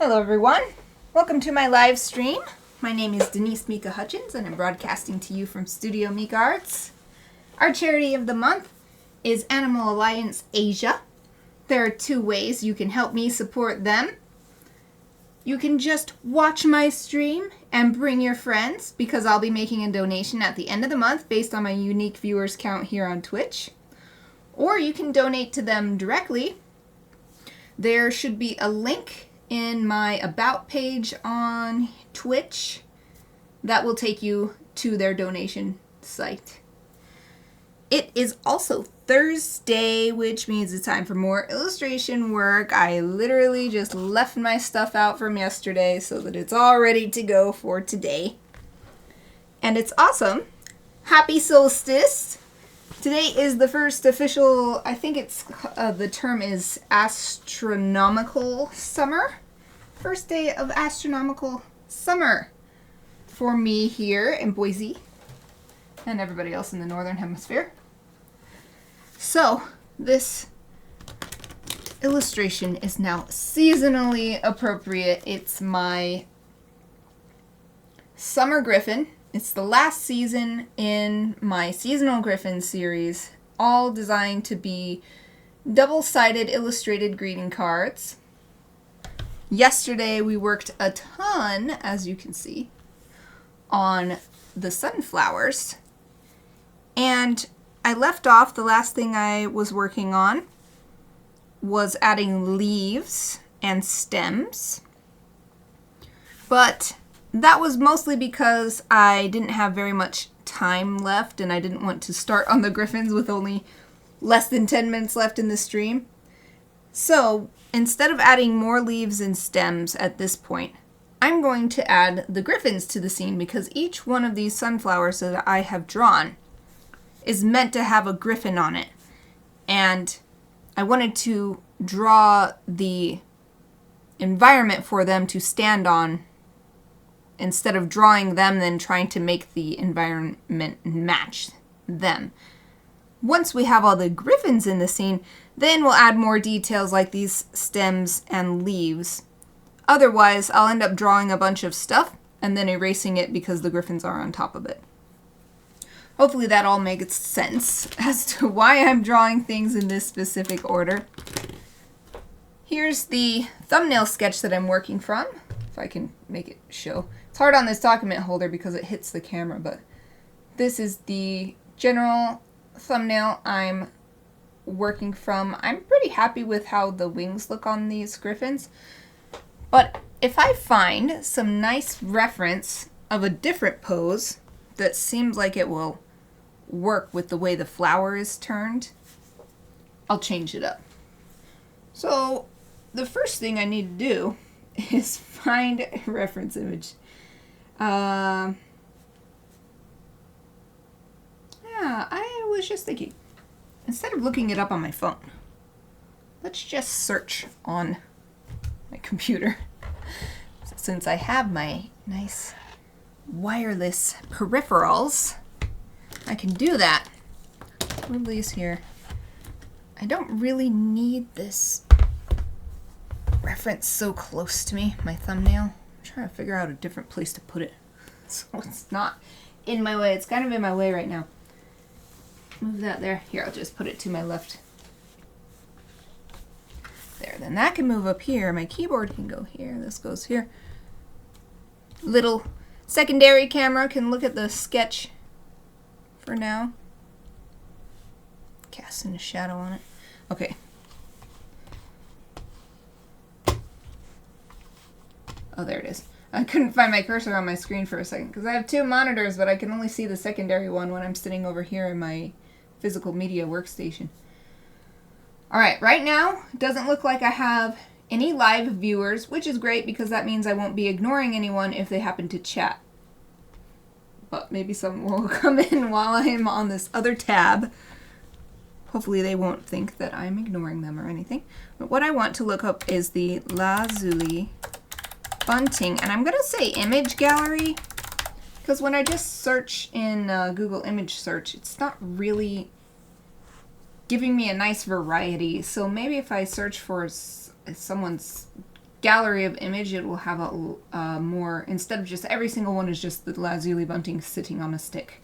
Hello everyone, welcome to my live stream. My name is Denise Mika Hutchins and I'm broadcasting to you from Studio Mikarts. Our charity of the month is Animal Alliance Asia. There are two ways you can help me support them. You can just watch my stream and bring your friends because I'll be making a donation at the end of the month based on my unique viewers count here on Twitch. Or you can donate to them directly. There should be a link in my About page on Twitch that will take you to their donation site. It is also Thursday, which means it's time for more illustration work. I literally just left my stuff out from yesterday so that it's all ready to go for today. And it's awesome. Happy solstice! Today is the first official, I think it's, the term is astronomical summer. First day of astronomical summer for me here in Boise and everybody else in the northern hemisphere. So this illustration is now seasonally appropriate. It's my Summer Gryphon. It's the last season in my seasonal Gryphon series, all designed to be double-sided illustrated greeting cards. Yesterday we worked a ton, as you can see, on the sunflowers. And I left off, the last thing I was working on was adding leaves and stems. But that was mostly because I didn't have very much time left and I didn't want to start on the Gryphons with only less than 10 minutes left in the stream. So instead of adding more leaves and stems at this point, I'm going to add the Gryphons to the scene because each one of these sunflowers that I have drawn is meant to have a Gryphon on it. And I wanted to draw the environment for them to stand on instead of drawing them then trying to make the environment match them. Once we have all the Gryphons in the scene, then we'll add more details like these stems and leaves. Otherwise, I'll end up drawing a bunch of stuff and then erasing it because the Gryphons are on top of it. Hopefully that all makes sense as to why I'm drawing things in this specific order. Here's the thumbnail sketch that I'm working from, if I can make it show. It's hard on this document holder because it hits the camera, but this is the general thumbnail I'm working from. I'm pretty happy with how the wings look on these Gryphons, but if I find some nice reference of a different pose that seems like it will work with the way the flower is turned, I'll change it up. So the first thing I need to do is find a reference image. Yeah, I was just thinking, instead of looking it up on my phone, let's just search on my computer. Since I have my nice wireless peripherals, I can do that. Move these here. I don't really need this reference so close to me, my thumbnail. I'm trying to figure out a different place to put it so it's not in my way. It's kind of in my way right now. Move that there. Here, I'll just put it to my left. There, then that can move up here. My keyboard can go here. This goes here. Little secondary camera can look at the sketch for now. Casting a shadow on it. Okay. Oh, there it is. I couldn't find my cursor on my screen for a second because I have two monitors, but I can only see the secondary one when I'm sitting over here in my physical media workstation. Alright, right now, it doesn't look like I have any live viewers, which is great because that means I won't be ignoring anyone if they happen to chat. But maybe someone will come in while I'm on this other tab. Hopefully they won't think that I'm ignoring them or anything. But what I want to look up is the lazuli bunting. And I'm going to say image gallery because when I just search in Google image search, it's not really giving me a nice variety. So maybe if I search for someone's gallery of image, it will have a more, instead of just every single one is just the lazuli bunting sitting on a stick.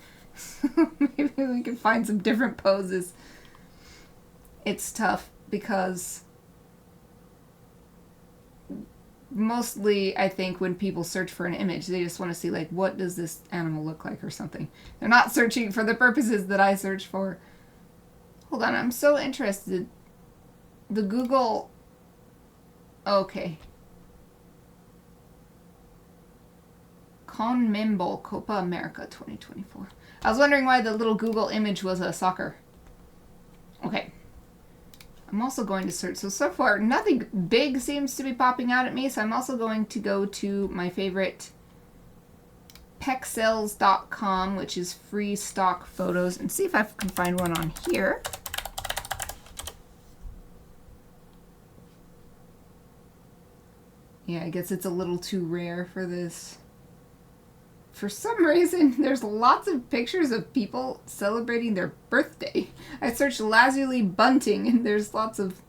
Maybe we can find some different poses. It's tough because mostly I think when people search for an image, they just want to see like, what does this animal look like or something. They're not searching for the purposes that I search for. Hold on, I'm so interested. The Google... Okay. CONMEBOL Copa America 2024. I was wondering why the little Google image was a soccer. Okay. I'm also going to search. So far, nothing big seems to be popping out at me. So I'm also going to go to my favorite pexels.com, which is free stock photos, and see if I can find one on here. Yeah, I guess it's a little too rare for this. For some reason, there's lots of pictures of people celebrating their birthday. I searched lazuli bunting, and there's lots of...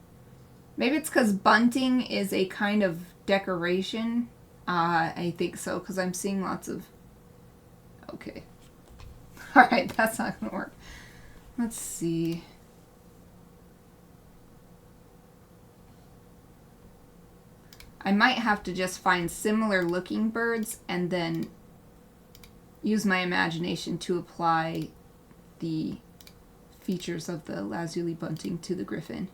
Maybe it's because bunting is a kind of decoration. I think so, because I'm seeing lots of... Okay. Alright, that's not going to work. Let's see. I might have to just find similar looking birds and then use my imagination to apply the features of the lazuli bunting to the griffin.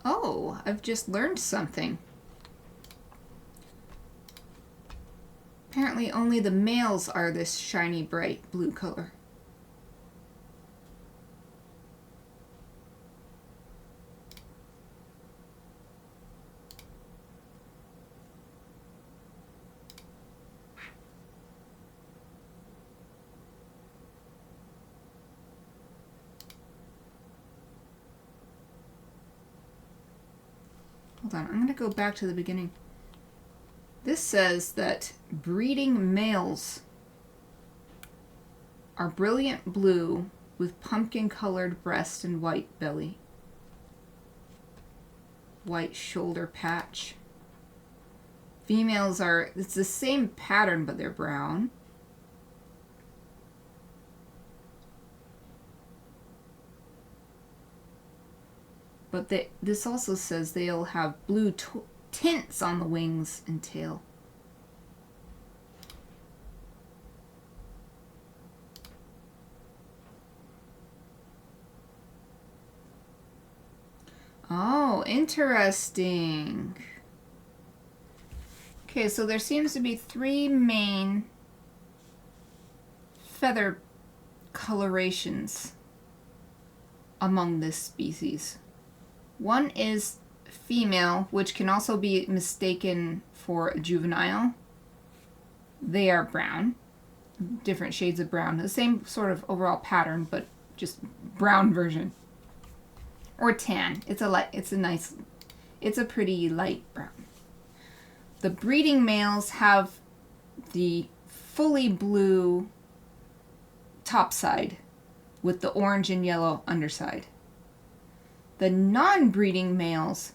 Oh, I've just learned something. Apparently only the males are this shiny, bright blue color. Hold on, I'm going to go back to the beginning. This says that breeding males are brilliant blue with pumpkin-colored breast and white belly. White shoulder patch. Females are, it's the same pattern, but they're brown. But this also says they'll have blue tints on the wings and tail. Oh, interesting. Okay, so there seems to be 3 main feather colorations among this species. One is female, which can also be mistaken for a juvenile. They are brown, different shades of brown. The same sort of overall pattern, but just brown version. Or tan. It's a pretty light brown. The breeding males have the fully blue topside with the orange and yellow underside. The non-breeding males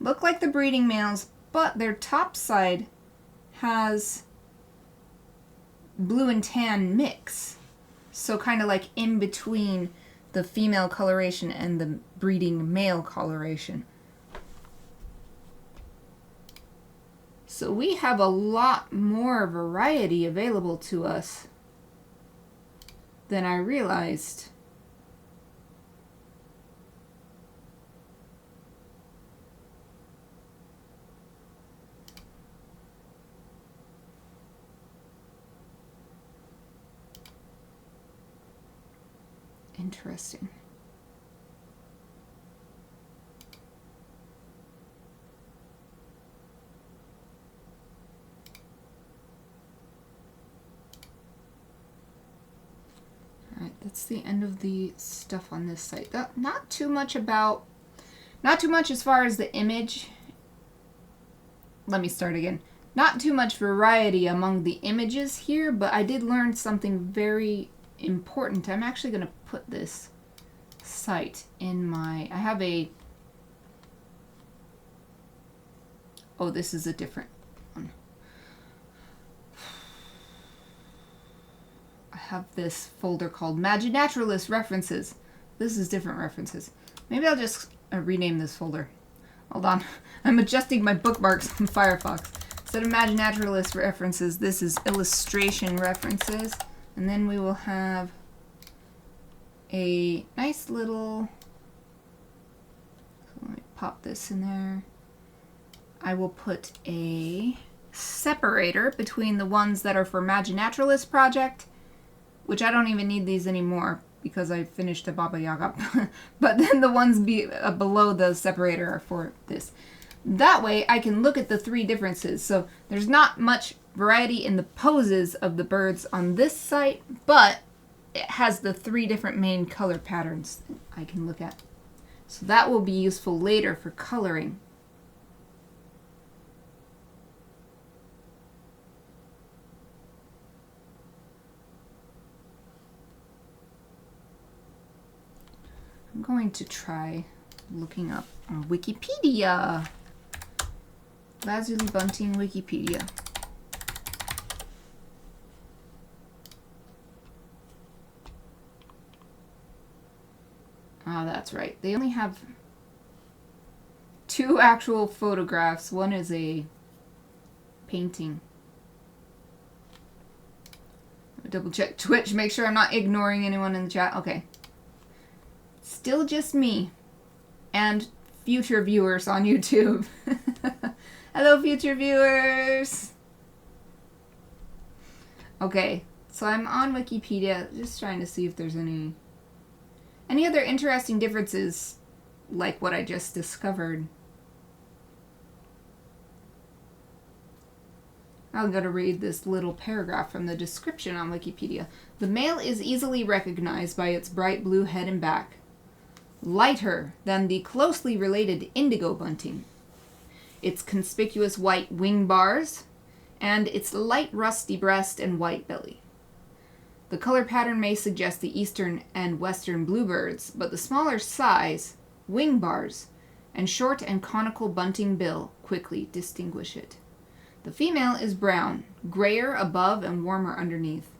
look like the breeding males, but their top side has blue and tan mix. So kind of like in between the female coloration and the breeding male coloration. So we have a lot more variety available to us than I realized. Interesting. the end of the stuff on this site. Not too much as far as the image. Let me start again. Not too much variety among the images here, but I did learn something very important. I'm actually going to put this site in my... I have a... Oh, this is a different one. I have this folder called Maginaturalist References. This is different references. Maybe I'll just rename this folder. Hold on. I'm adjusting my bookmarks on Firefox. Instead of Maginaturalist References, this is Illustration References. And then we will have a nice little... So let me pop this in there. I will put a separator between the ones that are for Maginaturalist Project, which I don't even need these anymore because I finished a Baba Yaga. But then the ones below the separator are for this. That way I can look at the three differences. So there's not much variety in the poses of the birds on this site, but it has the three different main color patterns I can look at. So that will be useful later for coloring. I'm going to try looking up on Wikipedia. Lazuli bunting Wikipedia. Ah, that's right. They only have 2 actual photographs. One is a painting. Double check Twitch, make sure I'm not ignoring anyone in the chat. Okay. Still just me and future viewers on YouTube. Hello, future viewers. Okay, so I'm on Wikipedia, just trying to see if there's any other interesting differences like what I just discovered. I'm going to read this little paragraph from the description on Wikipedia. The male is easily recognized by its bright blue head and back, lighter than the closely related indigo bunting, its conspicuous white wing bars, and its light rusty breast and white belly. The color pattern may suggest the eastern and western bluebirds, but the smaller size, wing bars, and short and conical bunting bill quickly distinguish it. The female is brown, grayer above and warmer underneath,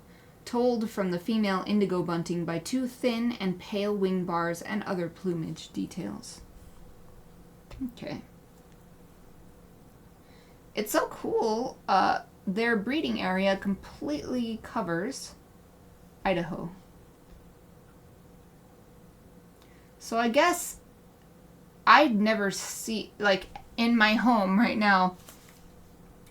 told from the female indigo bunting by 2 thin and pale wing bars and other plumage details. Okay. It's so cool. Their breeding area completely covers Idaho. So I guess I'd never see, like in my home right now,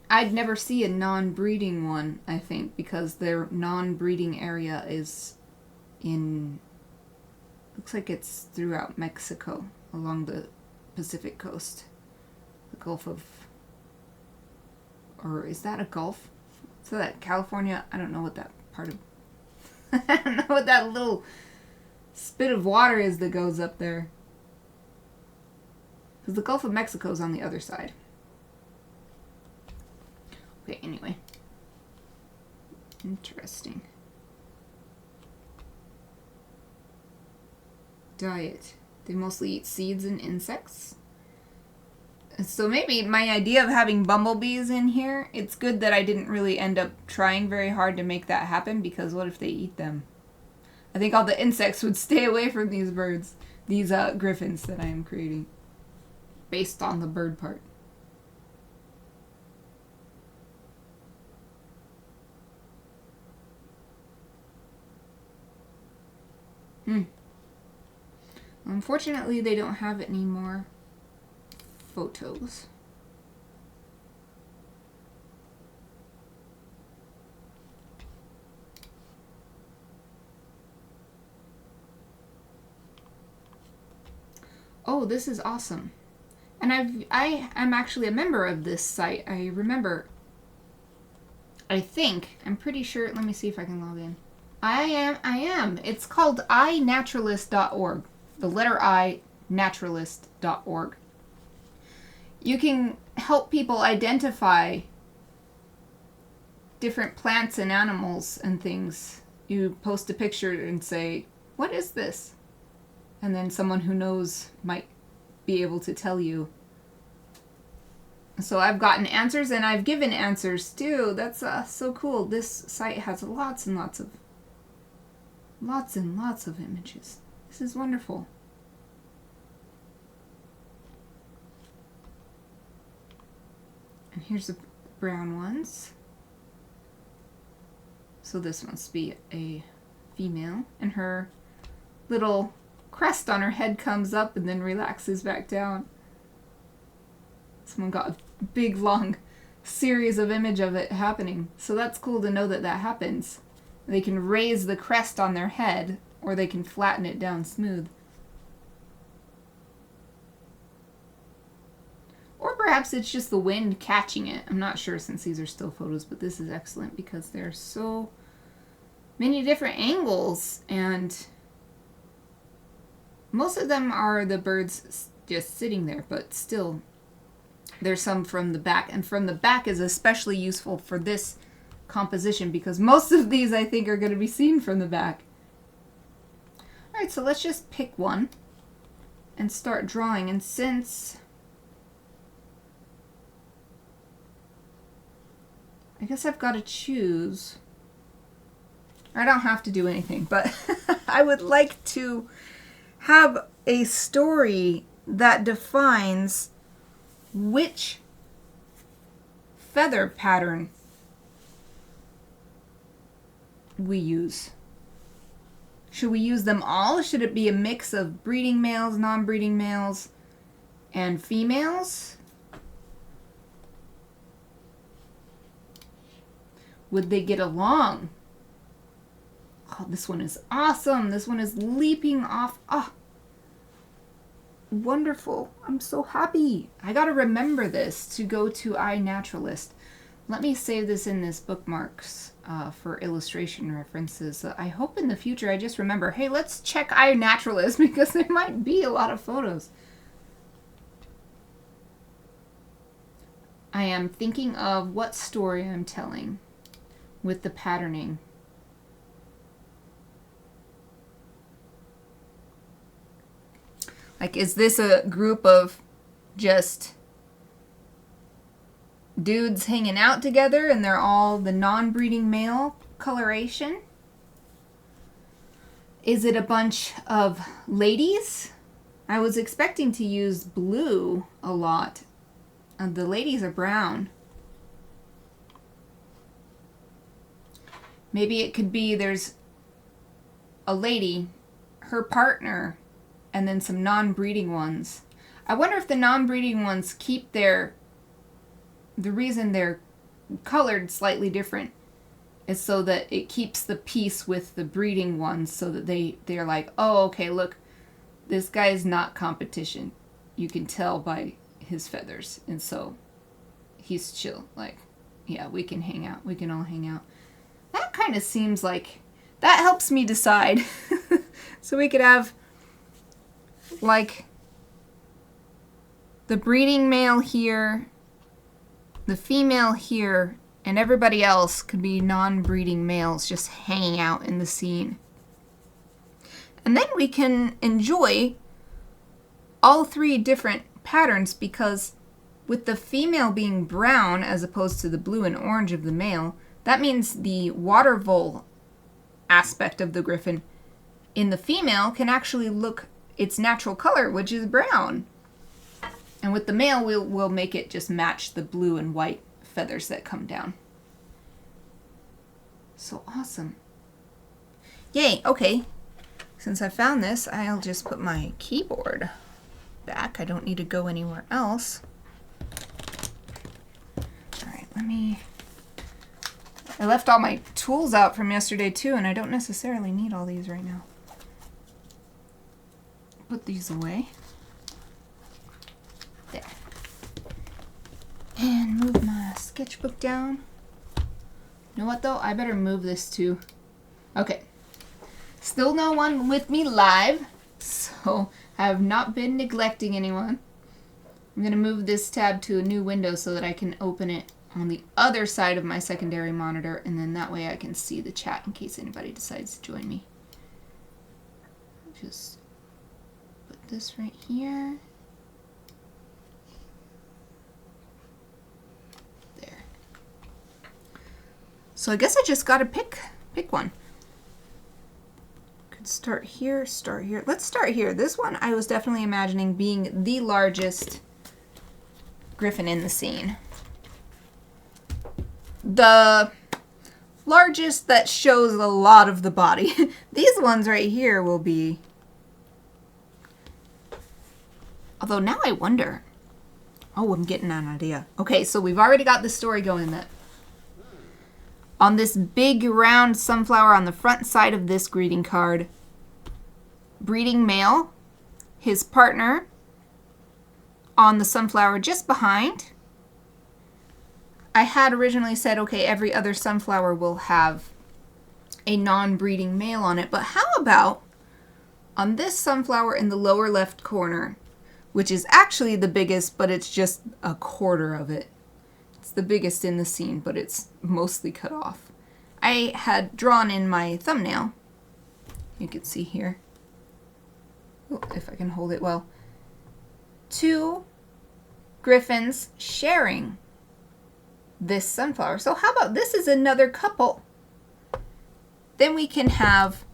I'd never see a non-breeding one, I think, because their non-breeding area is in, looks like it's throughout Mexico, along the Pacific coast. The Gulf of, or is that a Gulf? So that California, I don't know what that part of, I don't know what that little spit of water is that goes up there. Because the Gulf of Mexico is on the other side. Okay, anyway. Interesting. Diet. They mostly eat seeds and insects. So maybe my idea of having bumblebees in here, it's good that I didn't really end up trying very hard to make that happen, because what if they eat them? I think all the insects would stay away from these birds. These griffins that I am creating. Based on the bird part. Unfortunately, they don't have any more photos. Oh, this is awesome. And I'm actually a member of this site. I remember, I'm pretty sure, let me see if I can log in. I am. It's called inaturalist.org. The letter I, naturalist.org. You can help people identify different plants and animals and things. You post a picture and say, what is this? And then someone who knows might be able to tell you. So I've gotten answers and I've given answers too. That's so cool. This site has lots and lots of images. This is wonderful. And here's the brown ones. So this must be a female, and her little crest on her head comes up and then relaxes back down. Someone got a big long series of image of it happening. So that's cool to know that that happens. They can raise the crest on their head, or they can flatten it down smooth. Or perhaps it's just the wind catching it. I'm not sure since these are still photos, but this is excellent because there's so many different angles, and most of them are the birds just sitting there, but still there's some from the back, and from the back is especially useful for this composition because most of these I think are going to be seen from the back. Alright, so let's just pick one and start drawing, and since I guess I've got to choose, I don't have to do anything, but I would like to have a story that defines which feather pattern we use. Should we use them all? Should it be a mix of breeding males, non-breeding males, and females? Would they get along? Oh, this one is awesome. This one is leaping off. Ah, wonderful. I'm so happy. I gotta remember this to go to iNaturalist. Let me save this in this bookmarks for illustration references. I hope in the future I just remember, hey, let's check iNaturalist because there might be a lot of photos. I am thinking of what story I'm telling with the patterning. Like, is this a group of just dudes hanging out together and they're all the non-breeding male coloration? Is it a bunch of ladies? I was expecting to use blue a lot. The ladies are brown. Maybe it could be there's a lady, her partner, and then some non-breeding ones. I wonder if the non-breeding ones keep the reason they're colored slightly different is so that it keeps the peace with the breeding ones, so that they're like, oh, okay, look, this guy's not competition. You can tell by his feathers, and so he's chill. Like, yeah, we can hang out. We can all hang out. That kind of seems like, that helps me decide. So we could have like the breeding male here, the female here, and everybody else could be non-breeding males just hanging out in the scene. And then we can enjoy all three different patterns, because with the female being brown as opposed to the blue and orange of the male, that means the water vole aspect of the griffin in the female can actually look its natural color, which is brown. And with the male, we'll make it just match the blue and white feathers that come down. So awesome. Yay, okay. Since I found this, I'll just put my keyboard back. I don't need to go anywhere else. Alright, I left all my tools out from yesterday too, and I don't necessarily need all these right now. Put these away. There. And move my sketchbook down. You know what though? I better move this too. Okay, Still no one with me live, so I have not been neglecting anyone. I'm going to move this tab to a new window so that I can open it on the other side of my secondary monitor, and then that way I can see the chat in case anybody decides to join me. Just put this right here. There. So I guess I just got to pick one. Could start here, start here. Let's start here. This one I was definitely imagining being the largest Gryphon in the scene. The largest that shows a lot of the body. These ones right here will be... Although now I wonder. Oh, I'm getting an idea. Okay, so we've already got the story going that on this big round sunflower on the front side of this greeting card, breeding male, his partner on the sunflower just behind. I had originally said, okay, every other sunflower will have a non-breeding male on it, but how about on this sunflower in the lower left corner, which is actually the biggest, but it's just a quarter of it. It's the biggest in the scene, but it's mostly cut off. I had drawn in my thumbnail, you can see here, oh, if I can hold it well, 2 Gryphons sharing this sunflower. So how about this is another couple? Then we can have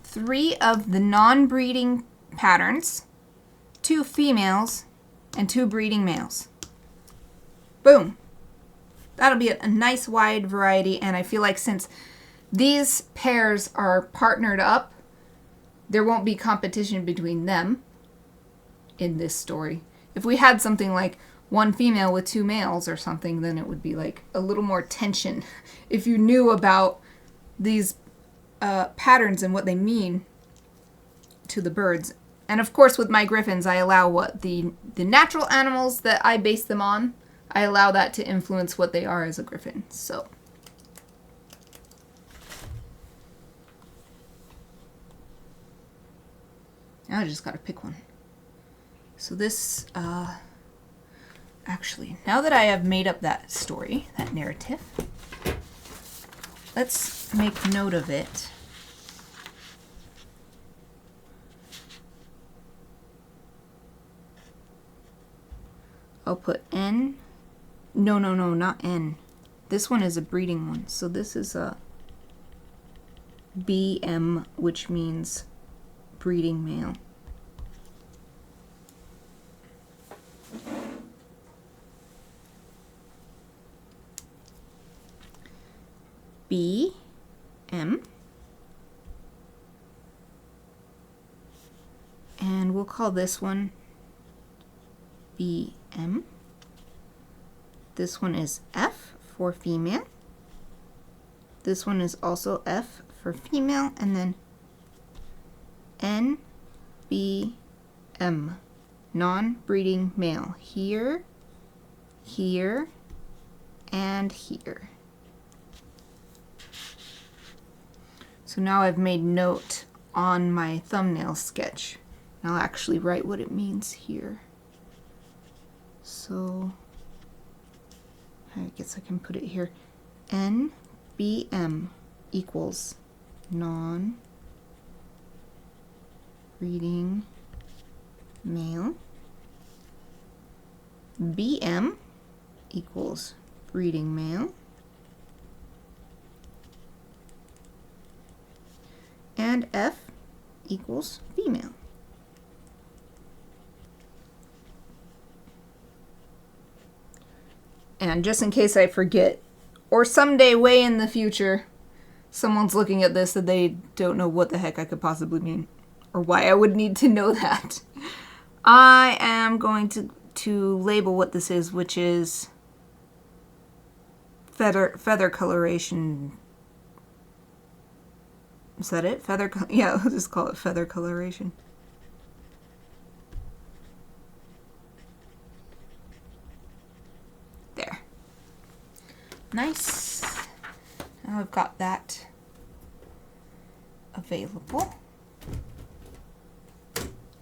3 of the non-breeding patterns, 2 females, and 2 breeding males. Boom. That'll be a nice wide variety, and I feel like since these pairs are partnered up, there won't be competition between them in this story. If we had something like 1 female with 2 males or something, then it would be like a little more tension if you knew about these patterns and what they mean to the birds. And of course with my Gryphons, I allow what the natural animals that I base them on, I allow that to influence what they are as a Gryphon. So now I just gotta pick one. So this, actually, now that I have made up that story, that narrative, let's make note of it. I'll put N. No, not N. This one is a breeding one. So this is a BM, which means breeding male. BM. And we'll call this one BM. This one is F for female. This one is also F for female, and then NBM, non-breeding male, here, here, and here. So now I've made note on my thumbnail sketch. I'll actually write what it means here. So I guess I can put it here. NBM equals non-breeding male. BM equals breeding male. And F equals female. And just in case I forget, or someday way in the future, someone's looking at this and they don't know what the heck I could possibly mean, or why I would need to know that, I am going to label what this is, which is feather coloration. Is that it? Yeah, I'll just call it feather coloration. There. Nice. Now I've got that of available.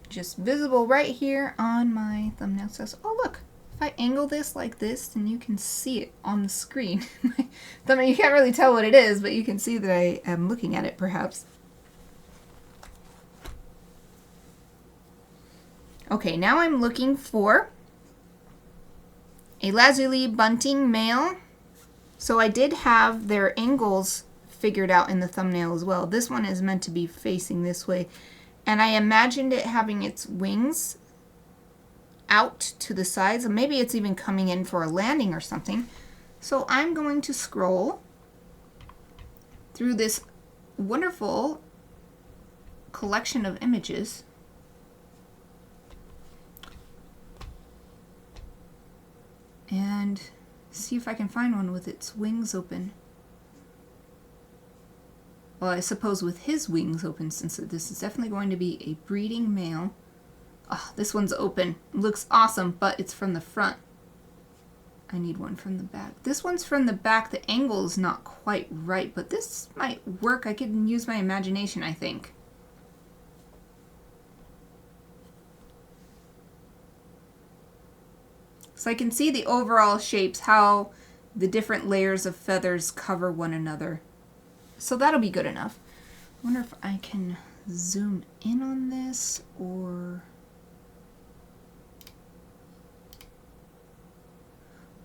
Just visible right here on my thumbnail. Says, oh look, if I angle this like this, then you can see it on the screen. I mean, you can't really tell what it is, but you can see that I am looking at it perhaps. Okay, now I'm looking for a lazuli bunting male. So I did have their angles figured out in the thumbnail as well. This one is meant to be facing this way. And I imagined it having its wings out to the sides. And maybe it's even coming in for a landing or something. So I'm going to scroll through this wonderful collection of images. And see if I can find one with its wings open. Well, I suppose with his wings open, since this is definitely going to be a breeding male. Oh, this one's open. It looks awesome, but it's from the front. I need one from the back. This one's from the back. The angle is not quite right, but this might work. I could use my imagination, I think. So I can see the overall shapes, how the different layers of feathers cover one another. So that'll be good enough. I wonder if I can zoom in on this or...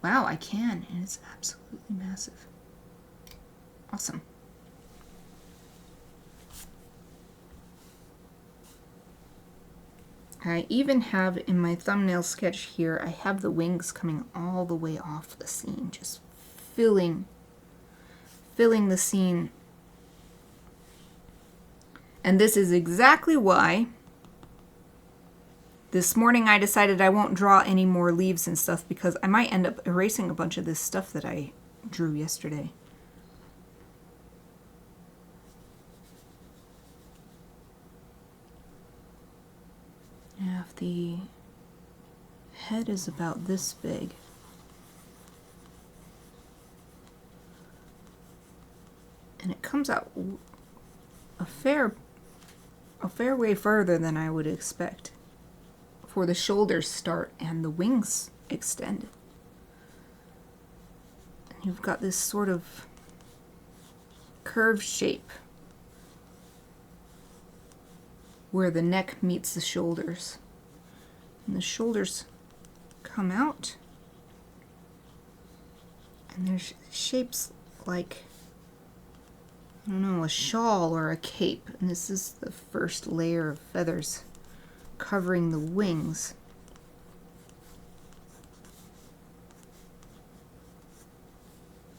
Wow, I can, and it's absolutely massive. Awesome. I even have in my thumbnail sketch here, I have the wings coming all the way off the scene, just filling the scene. And this is exactly why this morning I decided I won't draw any more leaves and stuff, because I might end up erasing a bunch of this stuff that I drew yesterday. Yeah, if the head is about this big, and it comes out a fair way further than I would expect before the shoulders start and the wings extend. And you've got this sort of curved shape where the neck meets the shoulders. And the shoulders come out, and there's shapes like, I don't know, a shawl or a cape. And this is the first layer of feathers covering the wings.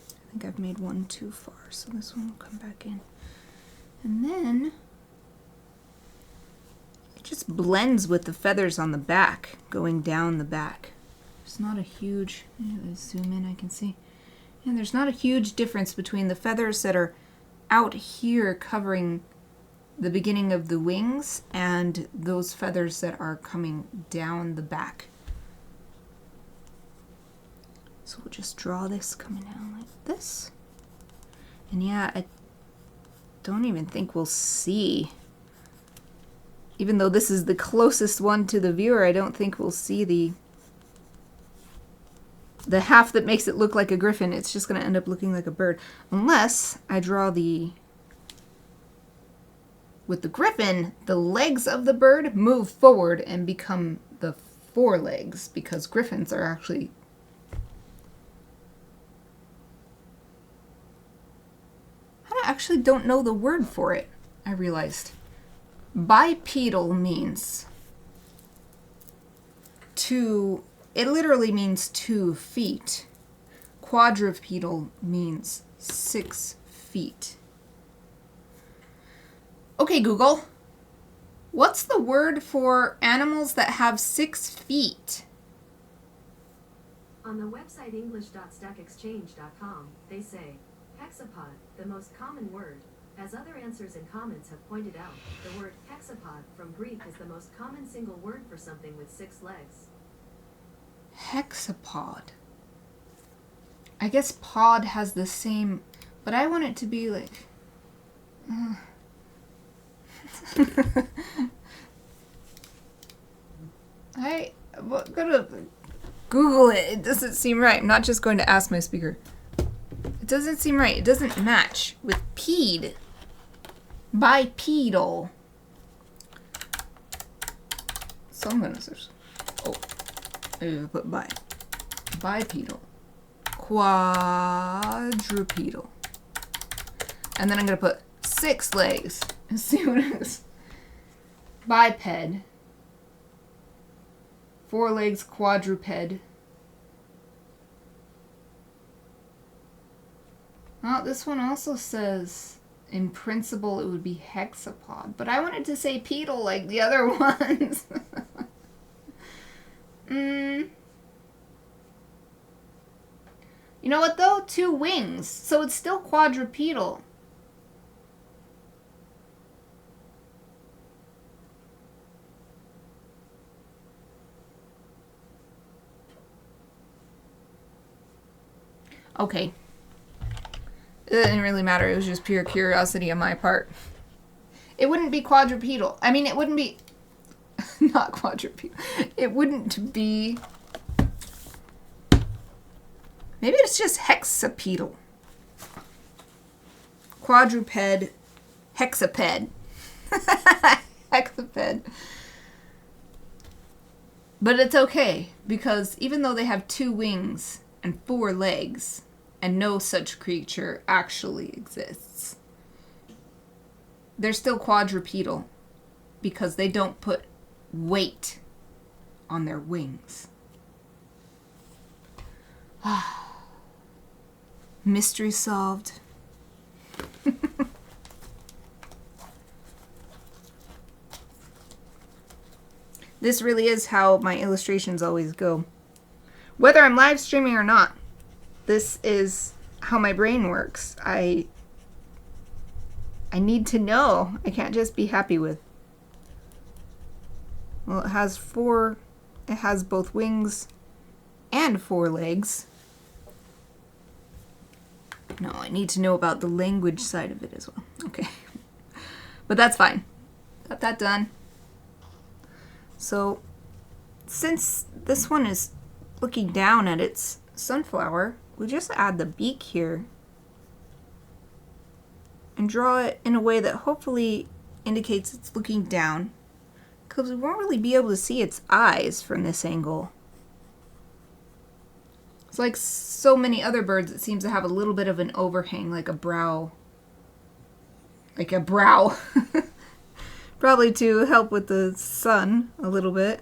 I think I've made one too far, so this one will come back in. And then it just blends with the feathers on the back, going down the back. There's not a huge, let's zoom in, I can see. And there's not a huge difference between the feathers that are out here covering the beginning of the wings and those feathers that are coming down the back. So we'll just draw this coming down like this. And yeah, I don't even think we'll see, even though this is the closest one to the viewer, I don't think we'll see the half that makes it look like a griffin. It's just going to end up looking like a bird. Unless I draw with the griffin, the legs of the bird move forward and become the forelegs, because griffins are actually... I actually don't know the word for it, I realized. Bipedal means two... It literally means 2 feet. Quadrupedal means 6 feet. Okay, Google. What's the word for animals that have 6 feet? On the website english.stackexchange.com, they say, hexapod, the most common word. As other answers and comments have pointed out, the word hexapod from Greek is the most common single word for something with 6 legs. Hexapod. I guess pod has the same, but I want it to be like... I'm gonna Google it. It doesn't seem right. I'm not just going to ask my speaker. It doesn't seem right. It doesn't match with peed. Bipedal. So I'm gonna search. Oh, maybe put bipedal. Quadrupedal. And then I'm gonna put 6 legs and see what it is. Biped. 4 legs quadruped. Oh, this one also says, in principle, it would be hexapod. But I wanted to say pedal like the other ones. You know what, though? 2 wings. So it's still quadrupedal. Okay. It didn't really matter. It was just pure curiosity on my part. It wouldn't be quadrupedal. I mean, it wouldn't be... not quadrupedal. It wouldn't be... Maybe it's just hexapedal. Quadruped. Hexaped. Hexaped. But it's okay, because even though they have 2 wings and 4 legs, and no such creature actually exists, they're still quadrupedal, because they don't put weight on their wings. Mystery solved. This really is how my illustrations always go. Whether I'm live streaming or not, this is how my brain works. I need to know. I can't just be happy with. Well, it has both wings and 4 legs. No, I need to know about the language side of it as well. Okay. But that's fine. Got that done. So, since this one is looking down at its sunflower, we just add the beak here and draw it in a way that hopefully indicates it's looking down, because we won't really be able to see its eyes from this angle. It's like so many other birds, it seems to have a little bit of an overhang, like a brow. Like a brow. Probably to help with the sun a little bit.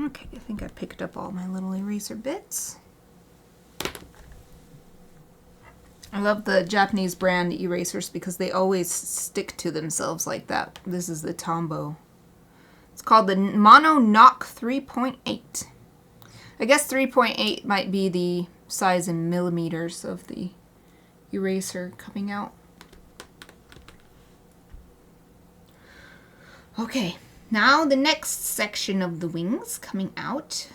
Okay, I think I picked up all my little eraser bits. I love the Japanese brand erasers because they always stick to themselves like that. This is the Tombow. It's called the Mono Knock 3.8. I guess 3.8 might be the size in millimeters of the eraser coming out. Okay. Now the next section of the wings coming out.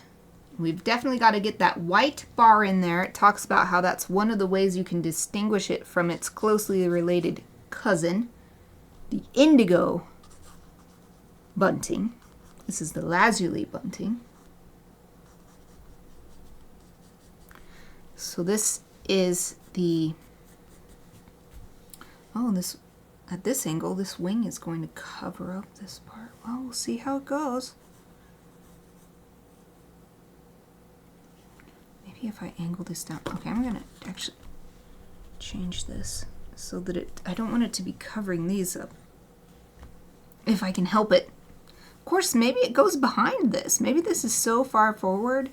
We've definitely got to get that white bar in there. It talks about how that's one of the ways you can distinguish it from its closely related cousin, the indigo bunting. This is the lazuli bunting. So this is the... Oh, this... At this angle, this wing is going to cover up this part. Well, we'll see how it goes. Maybe if I angle this down. Okay, I'm going to actually change this so that I don't want it to be covering these up. If I can help it. Of course, maybe it goes behind this. Maybe this is so far forward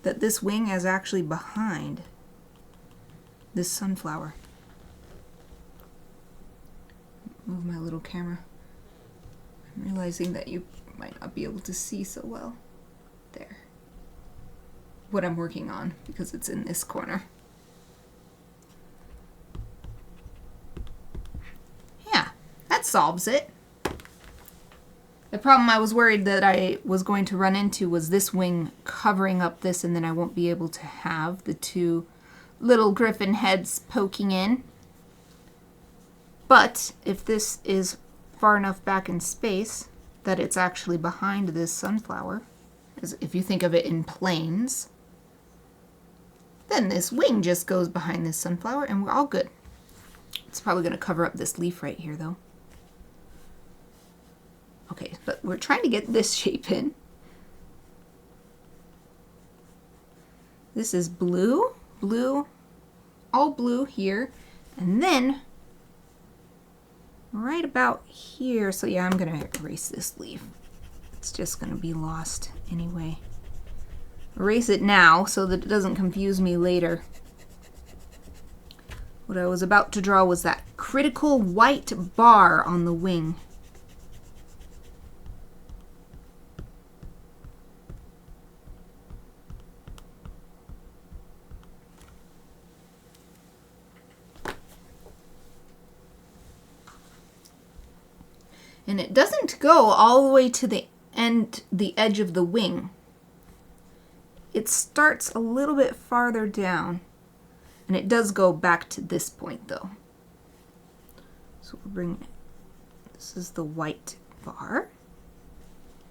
that this wing is actually behind this sunflower. Move my little camera. I'm realizing that you might not be able to see so well. There. What I'm working on, because it's in this corner. Yeah, that solves it. The problem I was worried that I was going to run into was this wing covering up this, and then I won't be able to have the two little griffin heads poking in. But if this is far enough back in space that it's actually behind this sunflower, as if you think of it in planes, then this wing just goes behind this sunflower and we're all good. It's probably going to cover up this leaf right here though. Okay, but we're trying to get this shape in. This is blue, blue, all blue here, and then right about here. So yeah, I'm gonna erase this leaf. It's just gonna be lost anyway. Erase it now so that it doesn't confuse me later. What I was about to draw was that critical white bar on the wing. And it doesn't go all the way to the end, the edge of the wing. It starts a little bit farther down, and it does go back to this point though. So we'll bring, this is the white bar,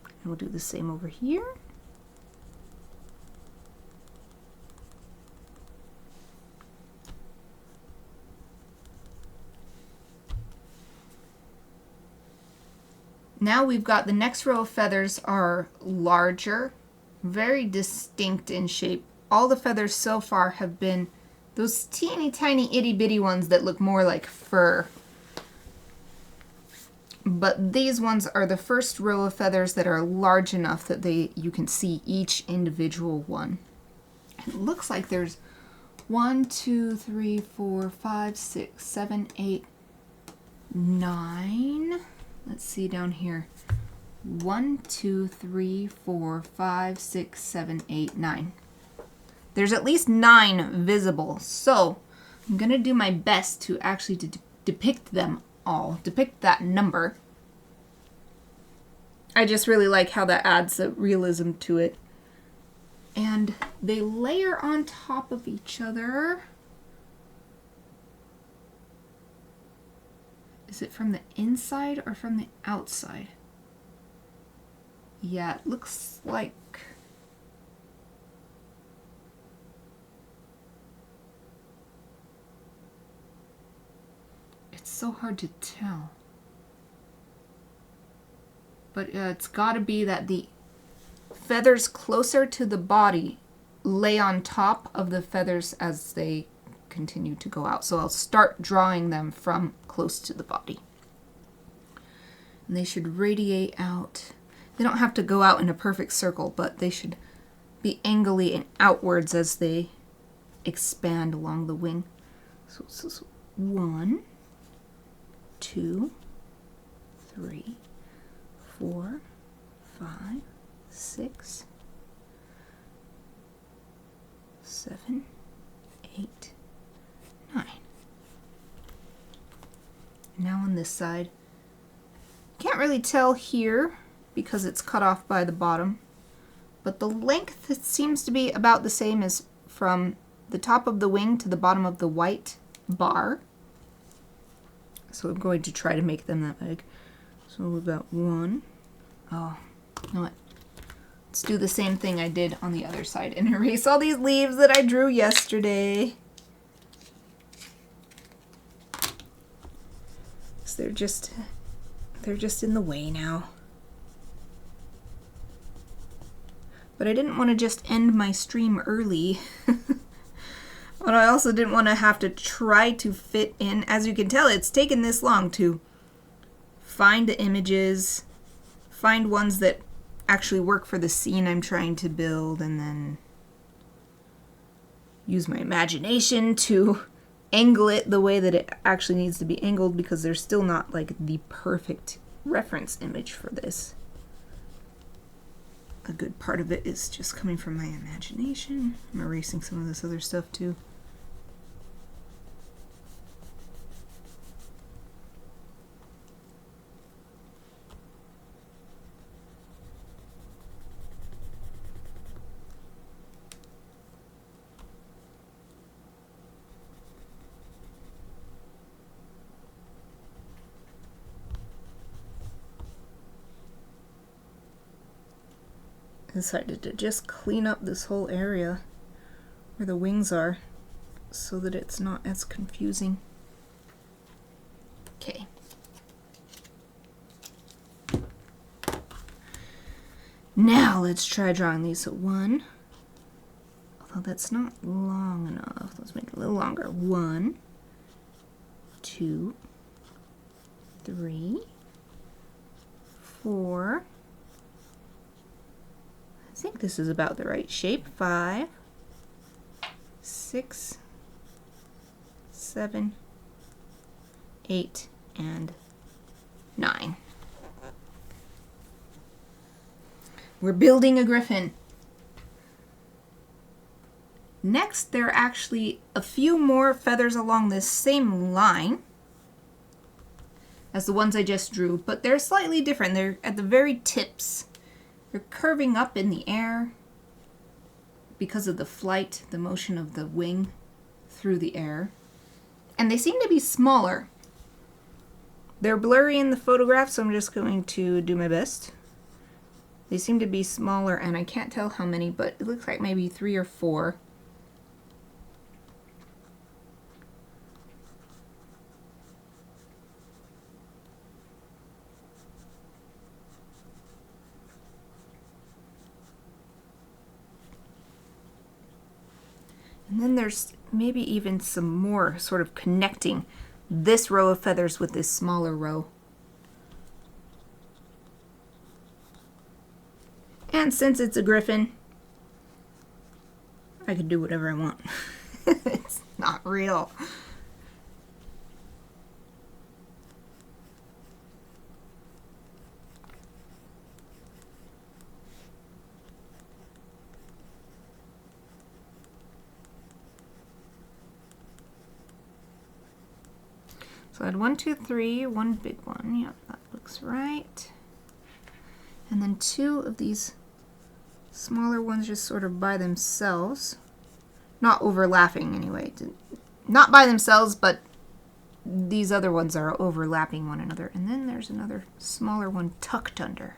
and we'll do the same over here. Now we've got the next row of feathers are larger, very distinct in shape. All the feathers so far have been those teeny tiny itty bitty ones that look more like fur. But these ones are the first row of feathers that are large enough that you can see each individual one. It looks like there's 1, 2, 3, 4, 5, 6, 7, 8, 9. Let's see down here. 1, 2, 3, 4, 5, 6, 7, 8, 9. There's at least 9 visible. So I'm going to do my best to actually depict them all. Depict that number. I just really like how that adds a realism to it. And they layer on top of each other. Is it from the inside or from the outside? Yeah, it looks like... It's so hard to tell. But it's got to be that the feathers closer to the body lay on top of the feathers as they continue to go out. So I'll start drawing them from close to the body. And they should radiate out. They don't have to go out in a perfect circle, but they should be angly and outwards as they expand along the wing. So this is 1, 2, 3, 4, 5, 6, 7, 8, 9. Now on this side, can't really tell here because it's cut off by the bottom, but the length it seems to be about the same as from the top of the wing to the bottom of the white bar. So I'm going to try to make them that big. So we've got 1. Oh, you know what? Let's do the same thing I did on the other side and erase all these leaves that I drew yesterday. So they're just in the way now. But I didn't want to just end my stream early. But I also didn't want to have to try to fit in. As you can tell, it's taken this long to find the images, find ones that actually work for the scene I'm trying to build, and then use my imagination to angle it the way that it actually needs to be angled, because there's still not like the perfect reference image for this. A good part of it is just coming from my imagination. I'm erasing some of this other stuff too. I decided to just clean up this whole area where the wings are so that it's not as confusing. Okay. Now let's try drawing these. So 1, although that's not long enough, let's make it a little longer. 1, 2, 3, 4. I think this is about the right shape. 5, 6, 7, 8, and 9. We're building a griffin. Next, there are actually a few more feathers along this same line as the ones I just drew, but they're slightly different. They're at the very tips. They're curving up in the air because of the flight, the motion of the wing through the air. And they seem to be smaller. They're blurry in the photograph, so I'm just going to do my best. They seem to be smaller, and I can't tell how many, but it looks like maybe 3 or 4. And then there's maybe even some more sort of connecting this row of feathers with this smaller row. And since it's a griffin, I could do whatever I want. It's not real. So I had 1, 2, 3, one big one. Yep, that looks right. And then 2 of these smaller ones just sort of by themselves. Not overlapping anyway. Not by themselves, but these other ones are overlapping one another. And then there's another smaller one tucked under.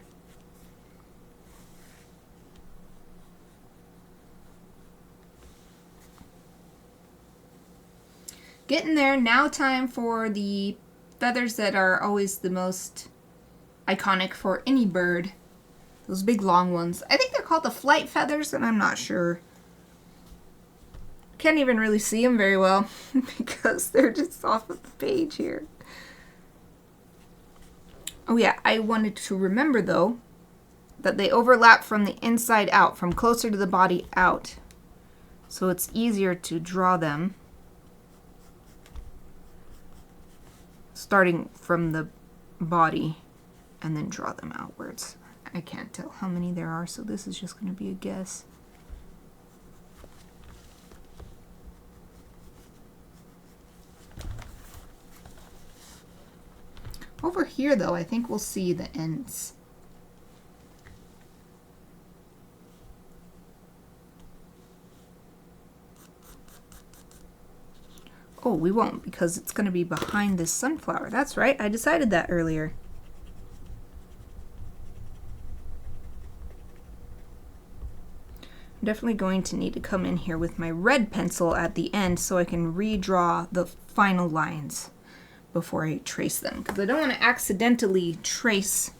Getting there. Now time for the feathers that are always the most iconic for any bird. Those big long ones. I think they're called the flight feathers, and I'm not sure. Can't even really see them very well because they're just off of the page here. Oh yeah, I wanted to remember though that they overlap from the inside out, from closer to the body out. So it's easier to draw them starting from the body and then draw them outwards. I can't tell how many there are, so this is just going to be a guess. Over here, though, I think we'll see the ends. Oh, we won't, because it's going to be behind this sunflower. That's right, I decided that earlier. I'm definitely going to need to come in here with my red pencil at the end so I can redraw the final lines before I trace them, because I don't want to accidentally trace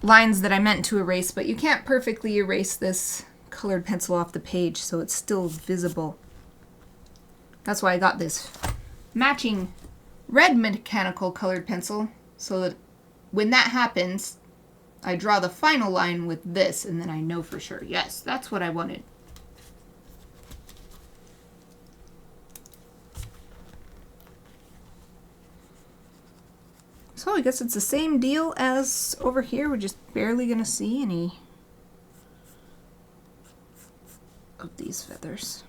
lines that I meant to erase, but you can't perfectly erase this colored pencil off the page, so it's still visible. That's why I got this matching red mechanical colored pencil, so that when that happens, I draw the final line with this, and then I know for sure, yes, that's what I wanted. So I guess it's the same deal as over here. We're just barely gonna see any of these feathers.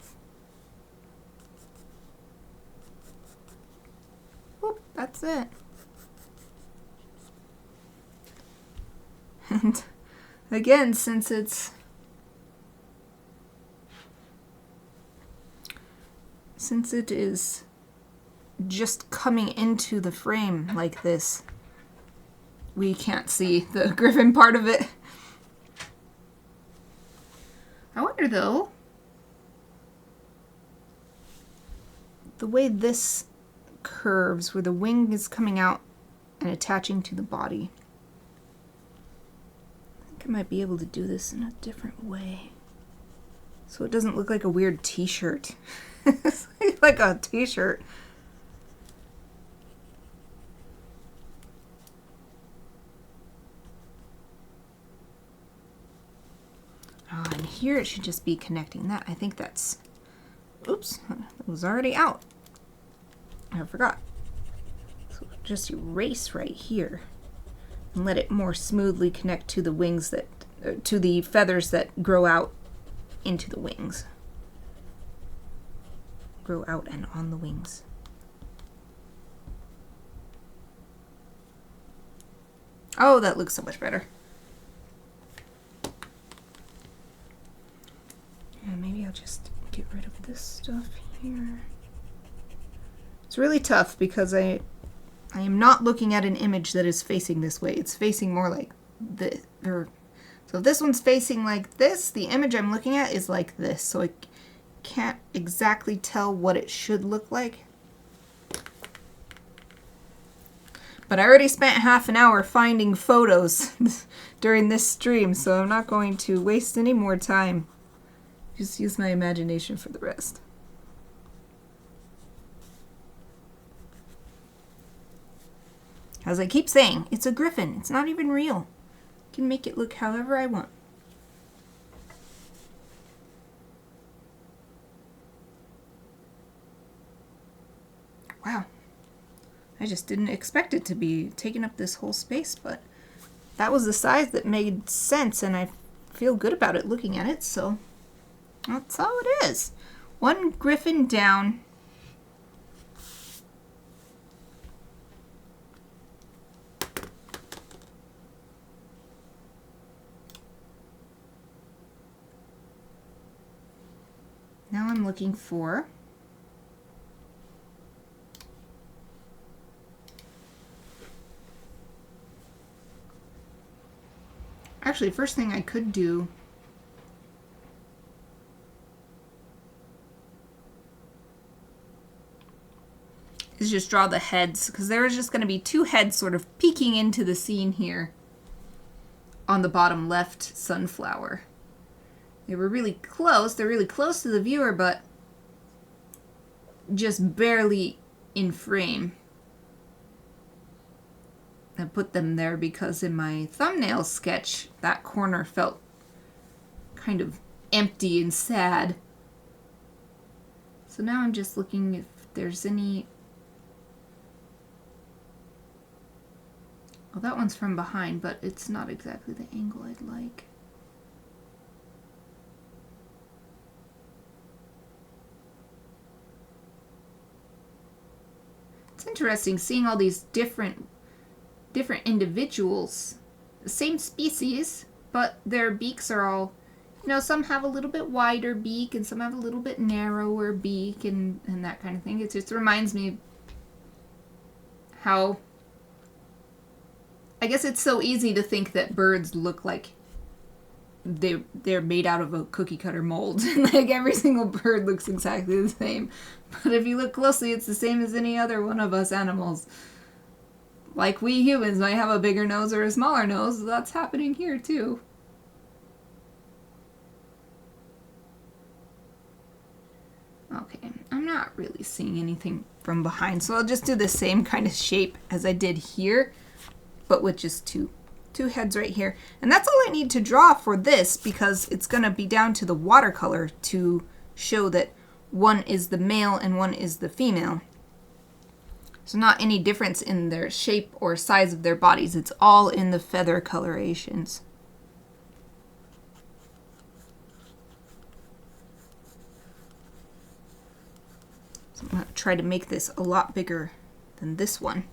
Whoop, that's it. And again, since it is just coming into the frame like this, we can't see the griffin part of it. I wonder though, the way this curves, where the wing is coming out and attaching to the body. I think I might be able to do this in a different way, so it doesn't look like a weird t-shirt. It's like a t-shirt. Oh, and here it should just be connecting that. I think that's... Oops, it was already out. I forgot. So just erase right here and let it more smoothly connect to the wings that... to the feathers that grow out into the wings. Grow out and on the wings. Oh, that looks so much better. And maybe I'll just get rid of this stuff here. It's really tough because I am not looking at an image that is facing this way. It's facing more like this. So if this one's facing like this, the image I'm looking at is like this. So I can't exactly tell what it should look like. But I already spent half an hour finding photos during this stream, so I'm not going to waste any more time. Just use my imagination for the rest. As I keep saying, it's a griffin. It's not even real. I can make it look however I want. Wow. I just didn't expect it to be taking up this whole space, but that was the size that made sense, and I feel good about it looking at it, so that's how it is. One griffin down. Now I'm looking for actually, first thing I could do is just draw the heads, because there is just going to be two heads sort of peeking into the scene here on the bottom left sunflower. They were really close. They're really close to the viewer, but just barely in frame. I put them there because in my thumbnail sketch, that corner felt kind of empty and sad. So now I'm just looking if there's any... Well, that one's from behind, but it's not exactly the angle I'd like. It's interesting seeing all these different individuals, the same species, but their beaks are all, you know, some have a little bit wider beak and some have a little bit narrower beak and that kind of thing. It just reminds me how, I guess it's so easy to think that birds look like they're made out of a cookie cutter mold. Like every single bird looks exactly the same. But if you look closely, it's the same as any other one of us animals. Like we humans might have a bigger nose or a smaller nose, that's happening here too. Okay, I'm not really seeing anything from behind, so I'll just do the same kind of shape as I did here, but with just two heads right here. And that's all I need to draw for this, because it's going to be down to the watercolor to show that one is the male and one is the female. So not any difference in their shape or size of their bodies. It's all in the feather colorations. So I'm going to try to make this a lot bigger than this one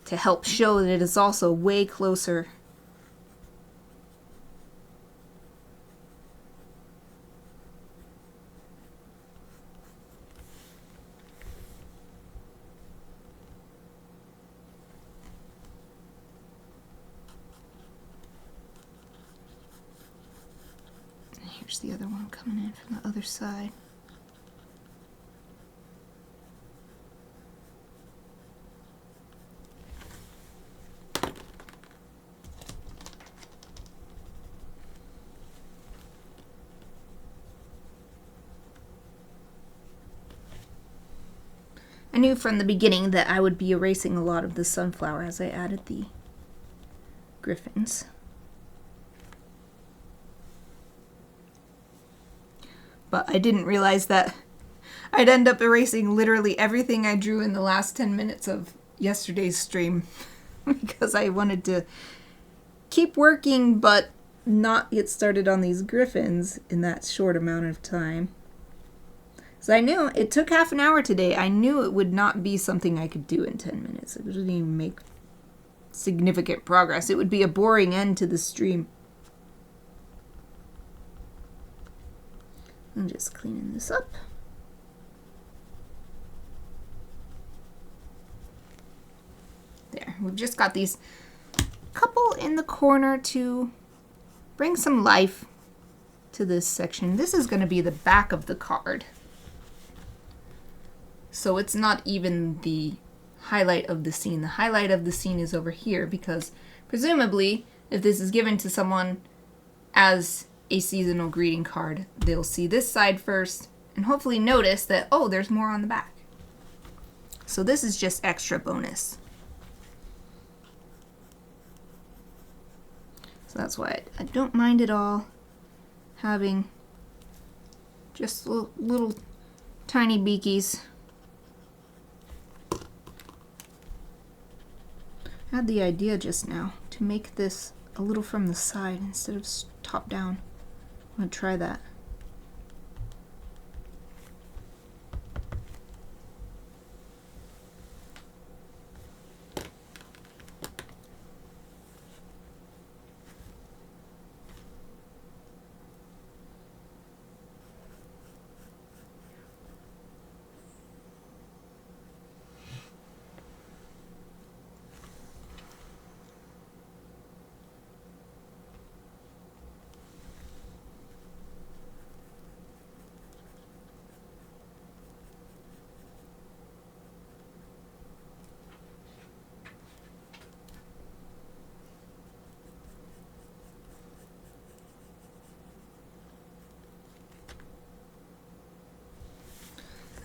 to help show that it is also way closer. Here's the other one coming in from the other side. I knew from the beginning that I would be erasing a lot of the sunflower as I added the Gryphons. But I didn't realize that I'd end up erasing literally everything I drew in the last 10 minutes of yesterday's stream because I wanted to keep working but not get started on these Gryphons in that short amount of time. So I knew it took half an hour today. I knew it would not be something I could do in 10 minutes. It wouldn't even make significant progress. It would be a boring end to the stream. I'm just cleaning this up. There, we've just got these couple in the corner to bring some life to this section. This is going to be the back of the card. So it's not even the highlight of the scene. The highlight of the scene is over here because presumably if this is given to someone as a seasonal greeting card, they'll see this side first and hopefully notice that, oh, there's more on the back. So this is just extra bonus. So that's why I don't mind at all having just little tiny beakies. I had the idea just now to make this a little from the side instead of top down. I'm going to try that.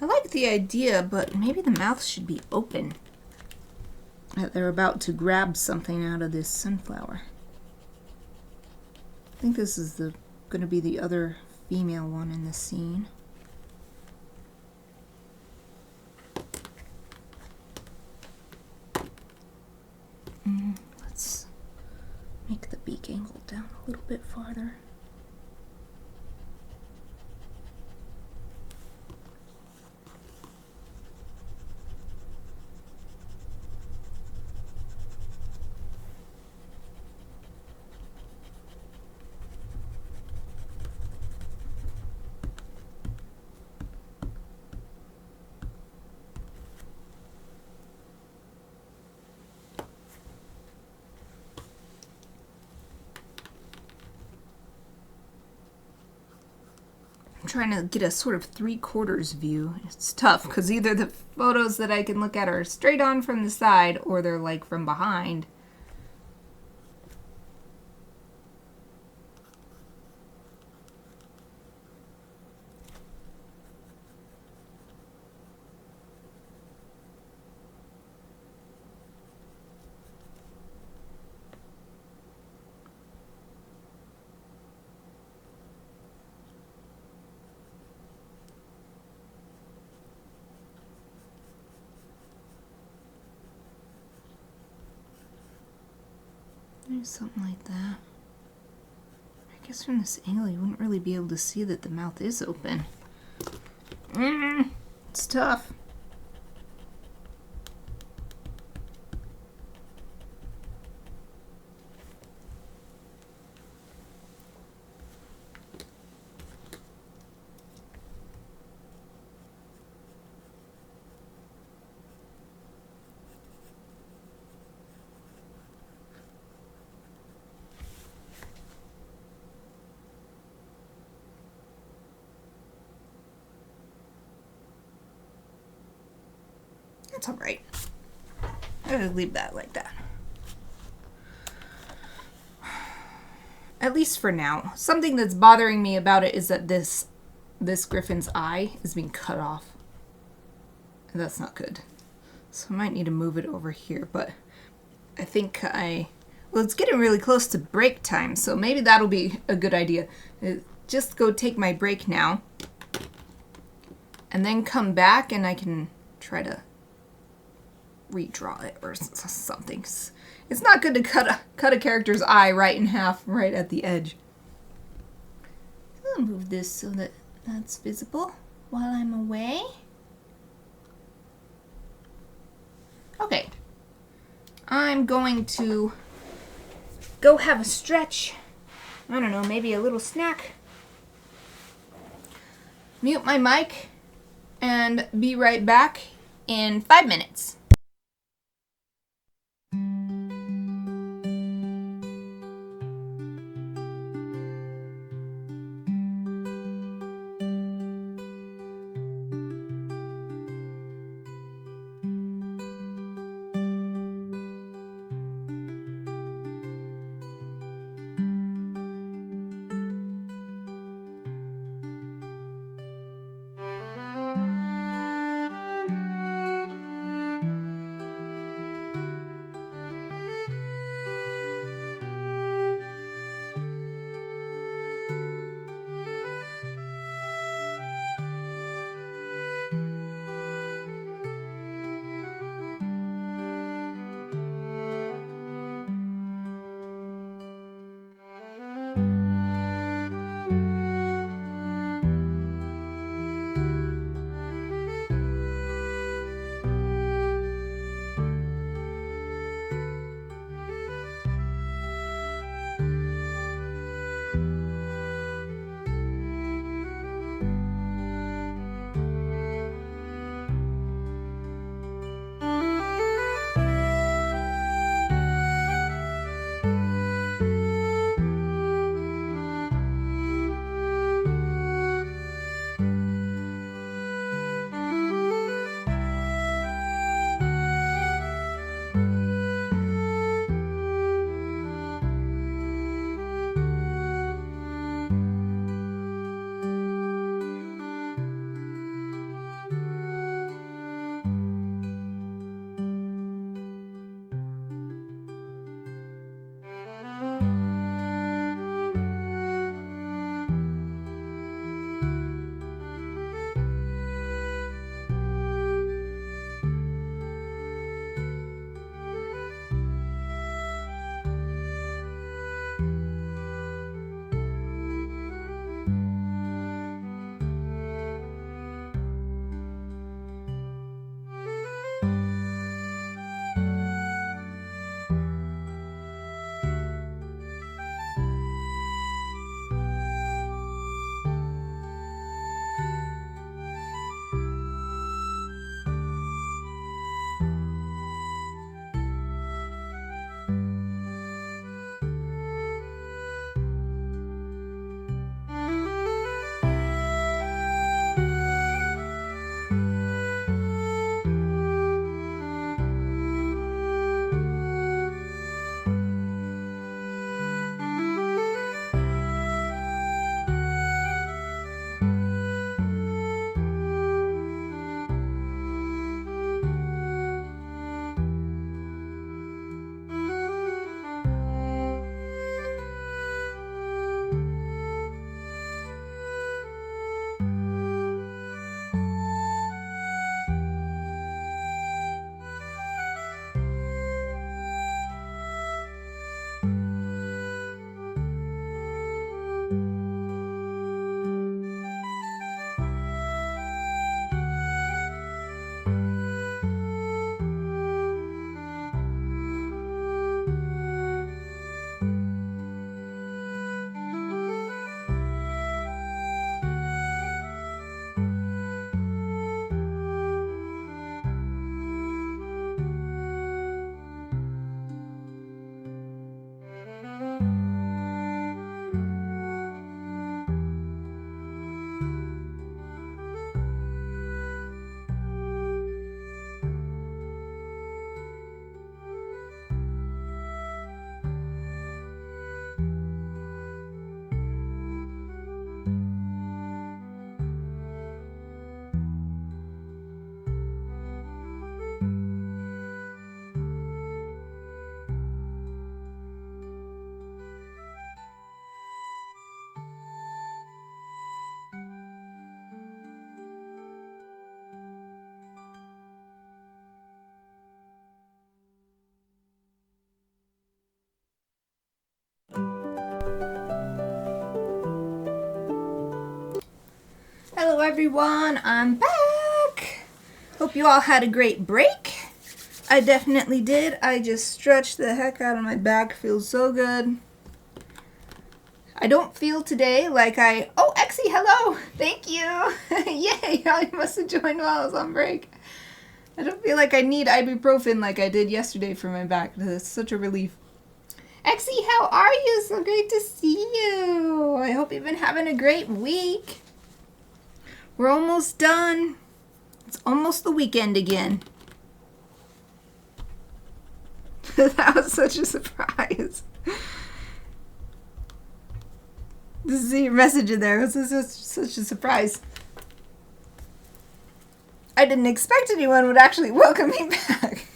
I like the idea, but maybe the mouth should be open. That they're about to grab something out of this sunflower. I think this is going to be the other female one in the scene. Let's make the beak angle down a little bit farther. I'm trying to get a sort of 3/4 view. It's tough because either the photos that I can look at are straight on from the side or they're like from behind. Maybe something like that. I guess from this angle you wouldn't really be able to see that the mouth is open. It's tough. That's alright. I'm gonna leave that like that. At least for now. Something that's bothering me about it is that this Gryphon's eye is being cut off. And that's not good. So I might need to move it over here, but I think well, it's getting really close to break time, so maybe that'll be a good idea. Just go take my break now. And then come back and I can try to redraw it or something. It's not good to cut a character's eye right in half right at the edge. I'll move this so that that's visible while I'm away. Okay. I'm going to go have a stretch. I don't know, maybe a little snack. Mute my mic and be right back in 5 minutes. everyone, I'm back. Hope you all had a great break. I definitely did. I just stretched the heck out of my back. Feels so good. I don't feel today like oh, Exie, hello. Thank you. Yay, you must have joined while I was on break. I don't feel like I need ibuprofen like I did yesterday for my back. It's such a relief. Exie, how are you? So great to see you. I hope you've been having a great week. We're almost done. It's almost the weekend again. That was such a surprise. To see your message in there. It was such a surprise. I didn't expect anyone would actually welcome me back.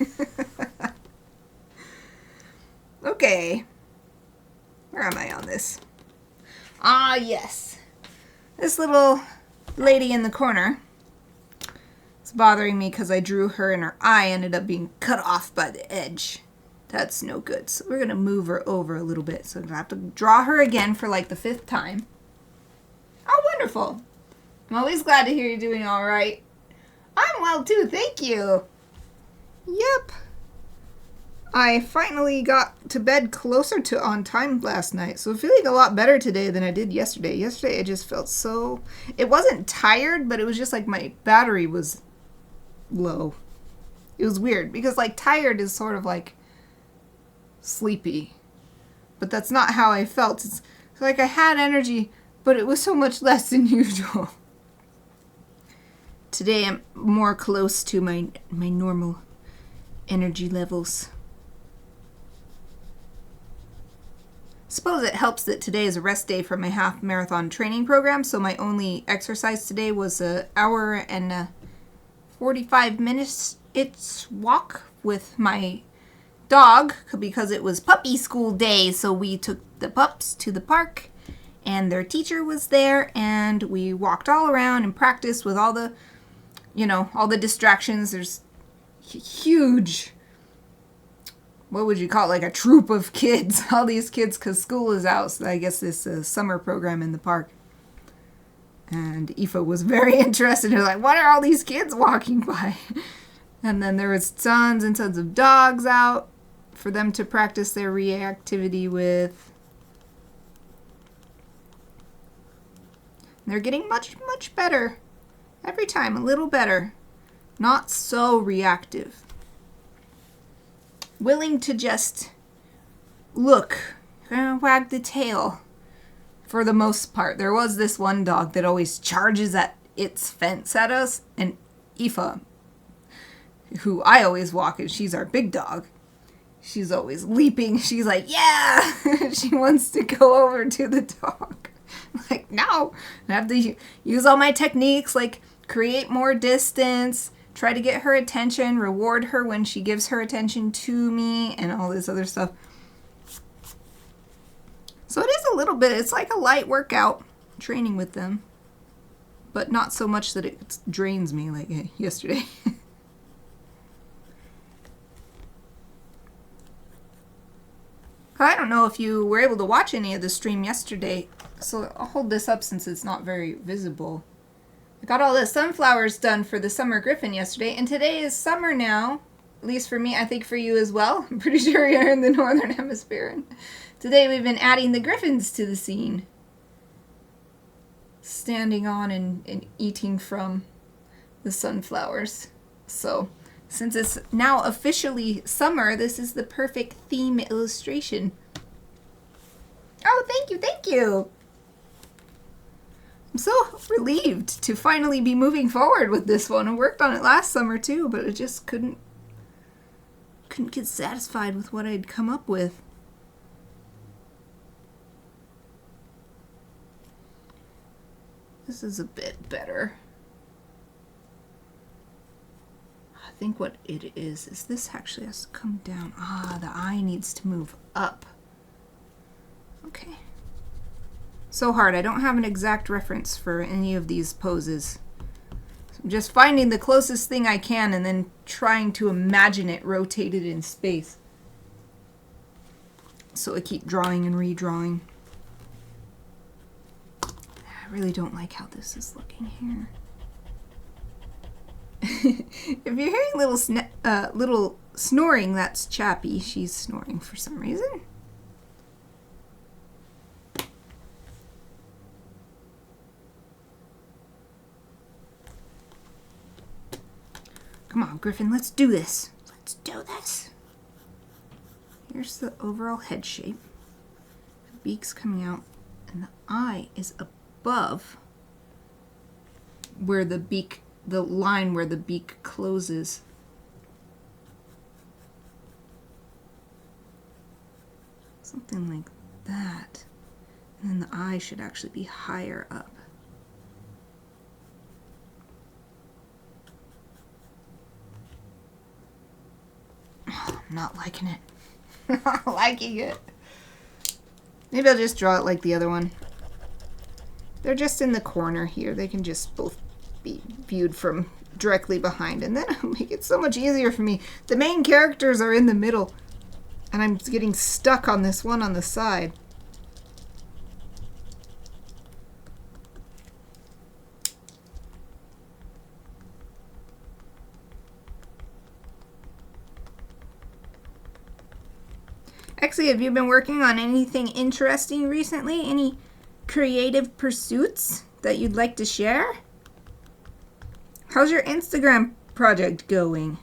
Okay. Where am I on this? Ah, yes. This little lady in the corner is bothering me because I drew her and her eye ended up being cut off by the edge. That's no good. So we're going to move her over a little bit. So I'm going to have to draw her again for like the 5th time. Oh, wonderful. I'm always glad to hear you're doing all right. I'm well too, thank you. Yep. I finally got to bed closer to on time last night, so feeling a lot better today than I did yesterday. Yesterday I just felt so... It wasn't tired, but it was just like my battery was low. It was weird, because like tired is sort of like sleepy. But that's not how I felt. It's like I had energy, but it was so much less than usual. Today I'm more close to my normal energy levels. Suppose it helps that today is a rest day for my half marathon training program, so my only exercise today was an hour and 45 minutes it's walk with my dog because it was puppy school day, so we took the pups to the park and their teacher was there and we walked all around and practiced with all the, all the distractions. There's huge, what would you call it, like a troop of kids, all these kids, because school is out, so I guess this summer program in the park. And Aoife was very interested. Her like, what are all these kids walking by? And then there was tons and tons of dogs out for them to practice their reactivity with. They're getting much, much better. Every time, a little better. Not so reactive. Willing to just look, wag the tail for the most part. There was this one dog that always charges at its fence at us, and Aoife, who I always walk, and she's our big dog, she's always leaping. She's like, yeah! She wants to go over to the dog. Like, no! I have to use all my techniques, like create more distance, try to get her attention, reward her when she gives her attention to me, and all this other stuff. So it is a little bit, it's like a light workout, training with them. But not so much that it drains me like yesterday. I don't know if you were able to watch any of the stream yesterday, so I'll hold this up since it's not very visible. I got all the sunflowers done for the Summer Gryphon yesterday, and today is summer now. At least for me, I think for you as well. I'm pretty sure you're in the Northern Hemisphere. And today we've been adding the Gryphons to the scene. Standing on and eating from the sunflowers. So, since it's now officially summer, this is the perfect theme illustration. Oh, thank you, thank you! I'm so relieved to finally be moving forward with this one. I worked on it last summer too, but I just couldn't get satisfied with what I'd come up with. This is a bit better. I think what it is this actually has to come down. Ah, the eye needs to move up. Okay. So hard. I don't have an exact reference for any of these poses. So I'm just finding the closest thing I can and then trying to imagine it rotated in space. So I keep drawing and redrawing. I really don't like how this is looking here. If you're hearing little snoring, that's Chappie. She's snoring for some reason. Come on, Gryphon, let's do this. Let's do this. Here's the overall head shape. The beak's coming out, and the eye is above where the line where the beak closes. Something like that. And then the eye should actually be higher up. Oh, I'm not liking it. Not liking it. Maybe I'll just draw it like the other one. They're just in the corner here. They can just both be viewed from directly behind, and then it'll make it so much easier for me. The main characters are in the middle, and I'm getting stuck on this one on the side. Actually, have you been working on anything interesting recently? Any creative pursuits that you'd like to share? How's your Instagram project going?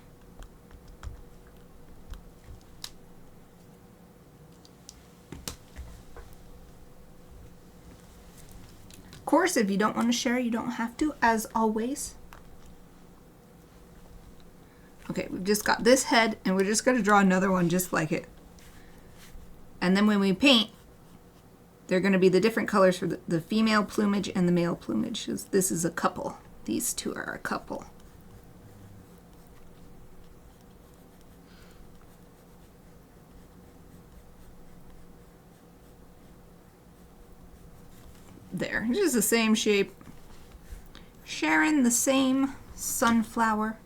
Of course, if you don't want to share, you don't have to, as always. Okay, we've just got this head, and we're just going to draw another one just like it. And then when we paint, they're going to be the different colors for the female plumage and the male plumage. This is a couple. These two are a couple. There, just the same shape. Sharing the same sunflower.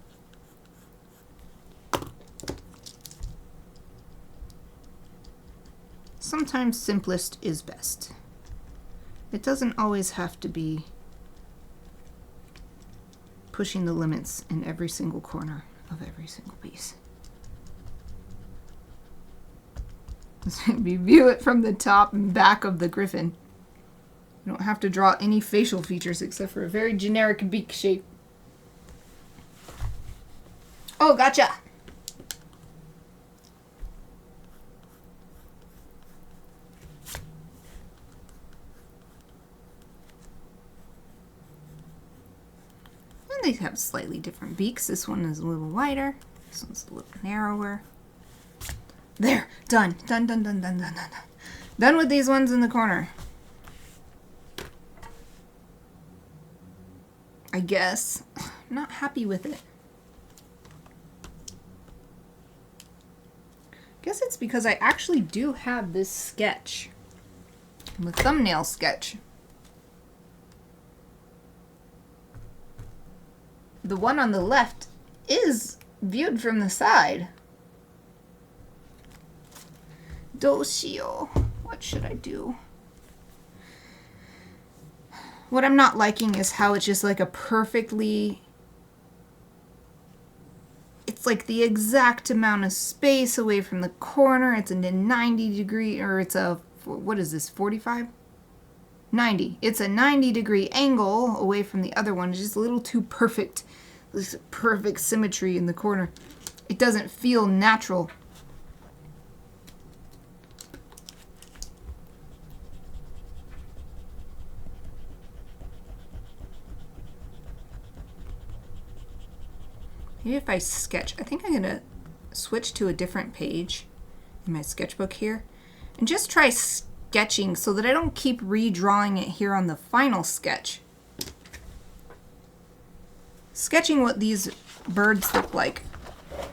Sometimes simplest is best. It doesn't always have to be pushing the limits in every single corner of every single piece. We view it from the top and back of the Gryphon. You don't have to draw any facial features except for a very generic beak shape. Oh, gotcha! They have slightly different beaks. This one is a little wider. This one's a little narrower. There! Done! Done, done, done, done, done, done. Done with these ones in the corner. I guess. I'm not happy with it. I guess it's because I actually do have this sketch. The thumbnail sketch. The one on the left is viewed from the side. Doshio. What should I do? What I'm not liking is how it's just like a perfectly... It's like the exact amount of space away from the corner. It's in a 90-degree, or it's a... What is this, 45? 90. It's a 90-degree angle away from the other one. It's just a little too perfect. This perfect symmetry in the corner. It doesn't feel natural. Maybe if I sketch, I think I'm going to switch to a different page in my sketchbook here and just try sketching so that I don't keep redrawing it here on the final sketch. Sketching what these birds look like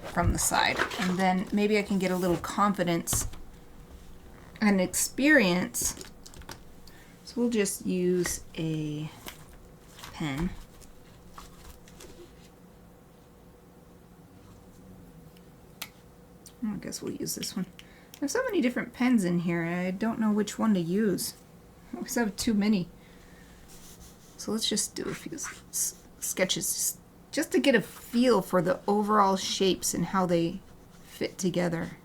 from the side, and then maybe I can get a little confidence and experience. So we'll just use a pen. I guess we'll use this one. There's so many different pens in here, I don't know which one to use. I always have too many. So let's just do a few sketches just to get a feel for the overall shapes and how they fit together.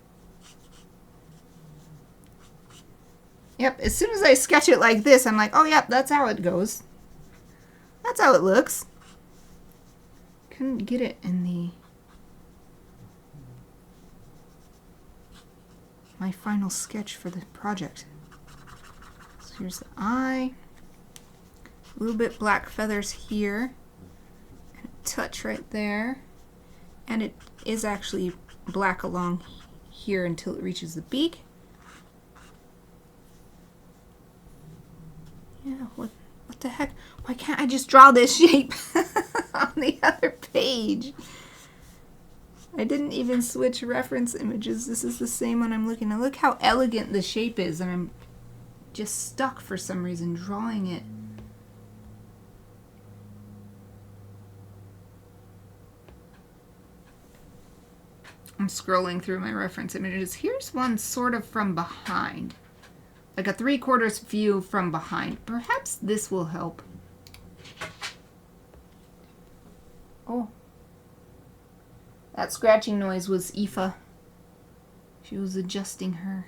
Yep, as soon as I sketch it like this, I'm like, oh, yep, that's how it goes. That's how it looks. Couldn't get it in my final sketch for the project. So here's the eye. A little bit black feathers here. And a touch right there. And it is actually black along here until it reaches the beak. Yeah, what the heck? Why can't I just draw this shape on the other page? I didn't even switch reference images. This is the same one I'm looking at. Look how elegant the shape is, and I'm just stuck for some reason drawing it. I'm scrolling through my reference images. Here's one sort of from behind. Like a 3/4 view from behind. Perhaps this will help. Oh. That scratching noise was Aoife. She was adjusting her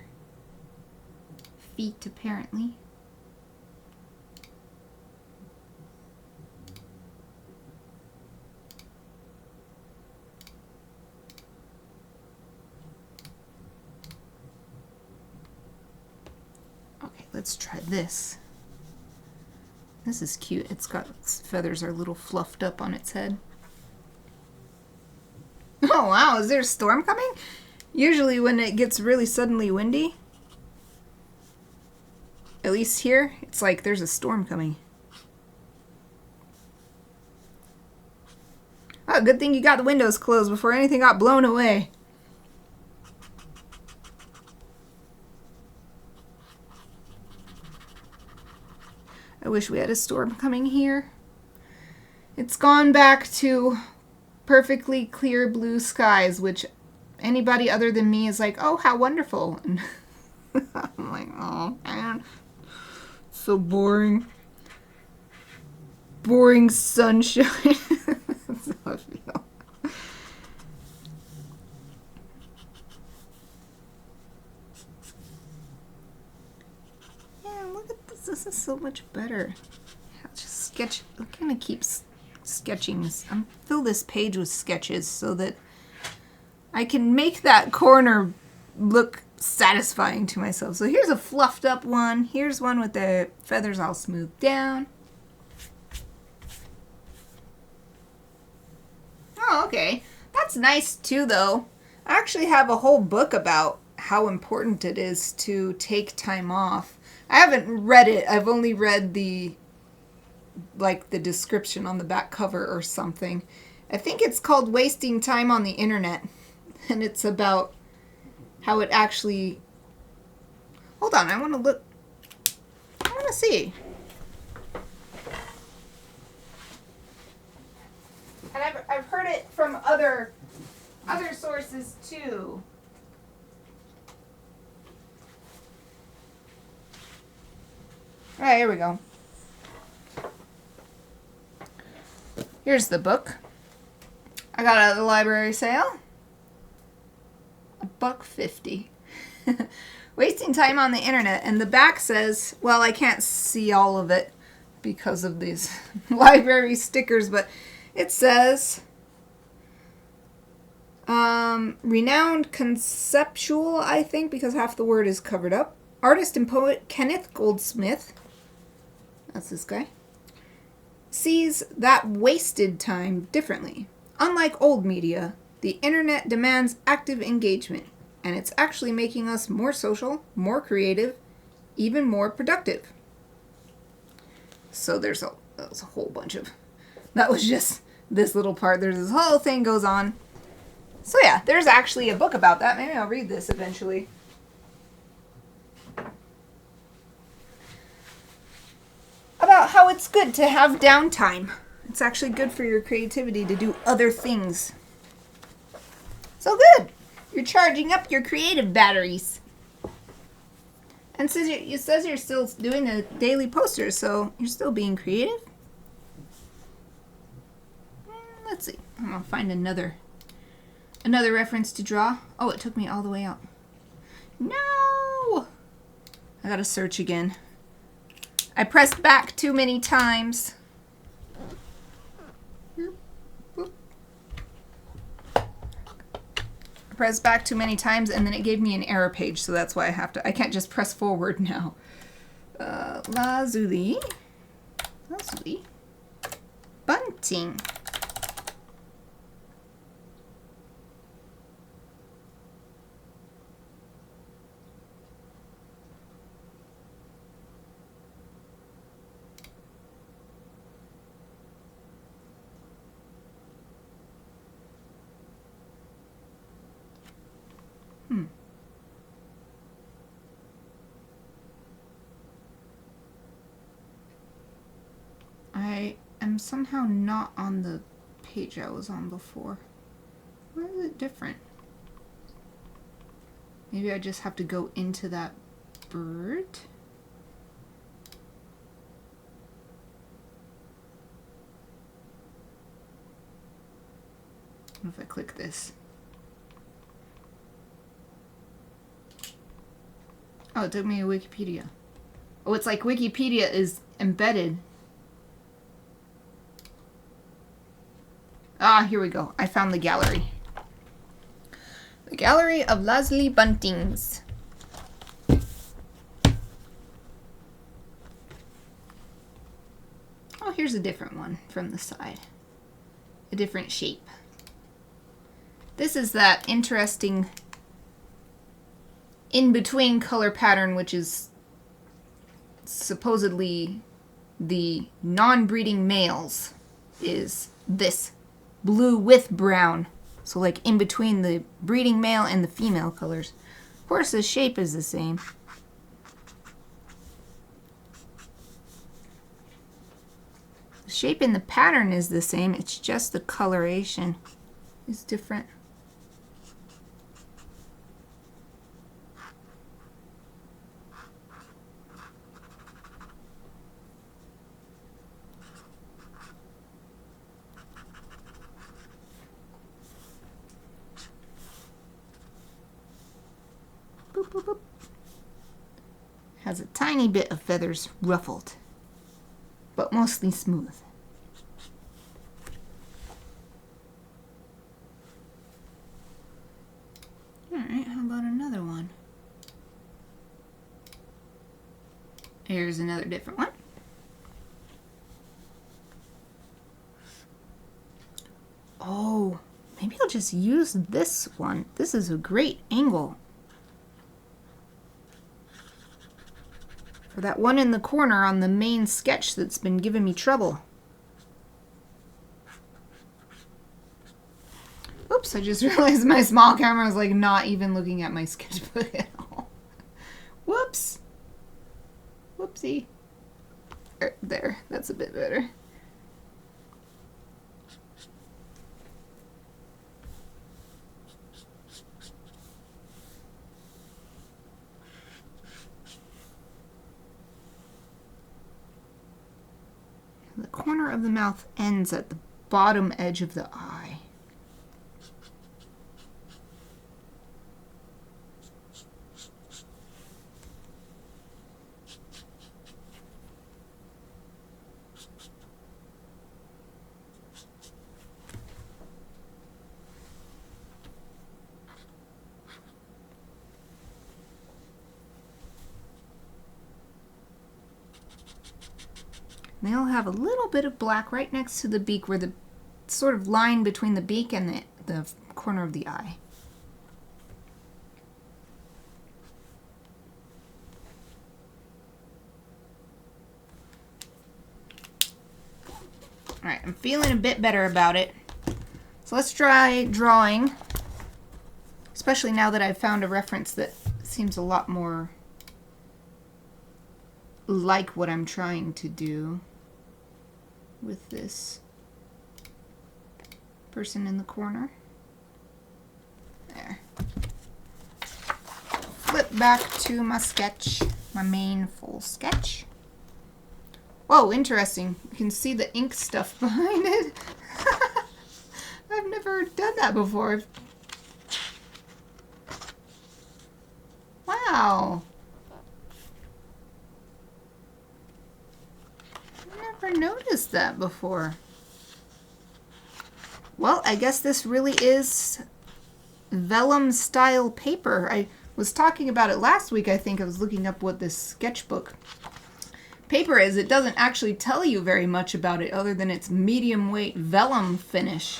feet, apparently. Okay, let's try this. This is cute. Its feathers are a little fluffed up on its head. Oh wow, is there a storm coming? Usually when it gets really suddenly windy, at least here, it's like there's a storm coming. Oh, good thing you got the windows closed before anything got blown away. I wish we had a storm coming here. It's gone back to perfectly clear blue skies, which anybody other than me is like, oh, how wonderful. And I'm like, oh, man. So boring. Boring sunshine. That's how I feel. Yeah, look at this. This is so much better. I'll just sketch. I'm gonna keep sketching this. Fill this page with sketches so that I can make that corner look satisfying to myself. So here's a fluffed up one. Here's one with the feathers all smoothed down. Oh, okay. That's nice too, though. I actually have a whole book about how important it is to take time off. I haven't read it. I've only read the description on the back cover or something. I think it's called Wasting Time on the Internet. And it's about how it actually... Hold on, I want to look. I want to see. And I've heard it from other sources too. All right, here we go. Here's the book. I got it at the library sale. $1.50. Wasting time on the internet. And the back says, well, I can't see all of it because of these library stickers, but it says, renowned conceptual, I think, because half the word is covered up, artist and poet Kenneth Goldsmith, that's this guy, sees that wasted time differently. Unlike old media, the internet demands active engagement, and it's actually making us more social, more creative, even more productive. So that was a whole bunch of, that was just this little part. There's this whole thing goes on. So yeah, there's actually a book about that. Maybe I'll read this eventually. About how it's good to have downtime. It's actually good for your creativity to do other things. So good. You're charging up your creative batteries. And it says you're still doing a daily poster, so you're still being creative. Let's see. I'm gonna find another reference to draw. Oh, it took me all the way out. No! I gotta search again. I pressed back too many times. I pressed back too many times and then it gave me an error page, so that's why I can't just press forward now. Lazuli bunting. I am somehow not on the page I was on before. Why is it different? Maybe I just have to go into that bird. What if I click this? Oh, it took me to Wikipedia. Oh, it's like Wikipedia is embedded. Ah, here we go. I found the gallery. The Gallery of Lazuli Buntings. Oh, here's a different one from the side. A different shape. This is that interesting in-between color pattern, which is supposedly the non-breeding males, is this blue with brown. So like in between the breeding male and the female colors. Of course the shape is the same. The shape and the pattern is the same, it's just the coloration is different. Boop, boop, boop. Has a tiny bit of feathers ruffled, but mostly smooth. Alright, how about another one? Here's another different one. Oh, maybe I'll just use this one. This is a great angle. For that one in the corner on the main sketch that's been giving me trouble. Oops, I just realized my small camera is like not even looking at my sketchbook at all. Whoops. Whoopsie. There, that's a bit better. The corner of the mouth ends at the bottom edge of the eye. They'll have a little bit of black right next to the beak where the sort of line between the beak and the corner of the eye. Alright, I'm feeling a bit better about it. So let's try drawing, especially now that I've found a reference that seems a lot more like what I'm trying to do with this person in the corner. There. Flip back to my sketch, my main full sketch. Whoa, interesting. You can see the ink stuff behind it. I never done that before. Wow. Never noticed that before. Well, I guess this really is vellum style paper. I was talking about it last week. I think I was looking up what this sketchbook paper is. It doesn't actually tell you very much about it other than it's medium weight vellum finish.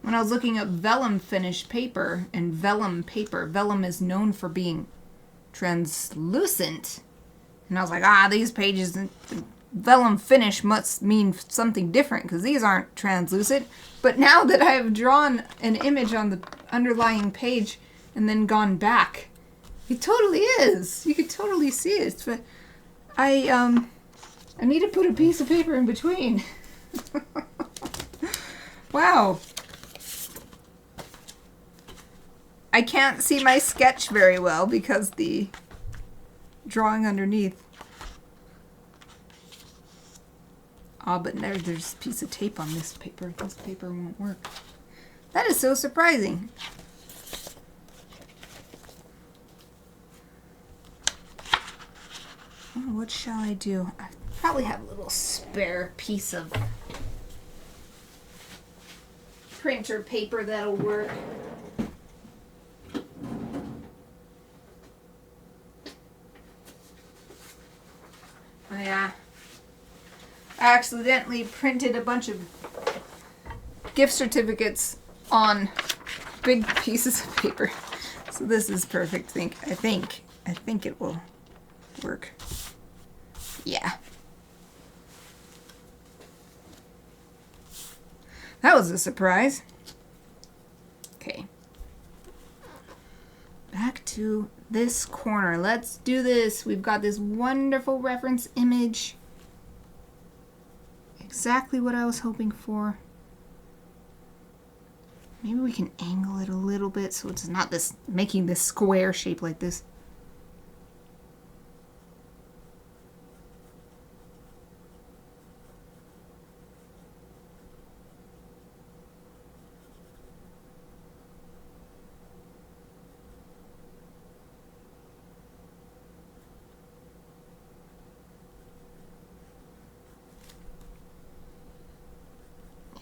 When I was looking up vellum finish paper and vellum paper, vellum is known for being translucent. And I was like, these pages, vellum finish must mean something different because these aren't translucent. But now that I have drawn an image on the underlying page and then gone back, it totally is. You could totally see it. But I need to put a piece of paper in between. Wow. I can't see my sketch very well because the drawing underneath. But there's a piece of tape on this paper. This paper won't work. That is so surprising. Oh, what shall I do? I probably have a little spare piece of printer paper that'll work. Oh yeah. I accidentally printed a bunch of gift certificates on big pieces of paper. So this is perfect. I think it will work. Yeah. That was a surprise. Okay. Back to this corner. Let's do this. We've got this wonderful reference image. Exactly what I was hoping for. Maybe we can angle it a little bit so it's not making this square shape like this.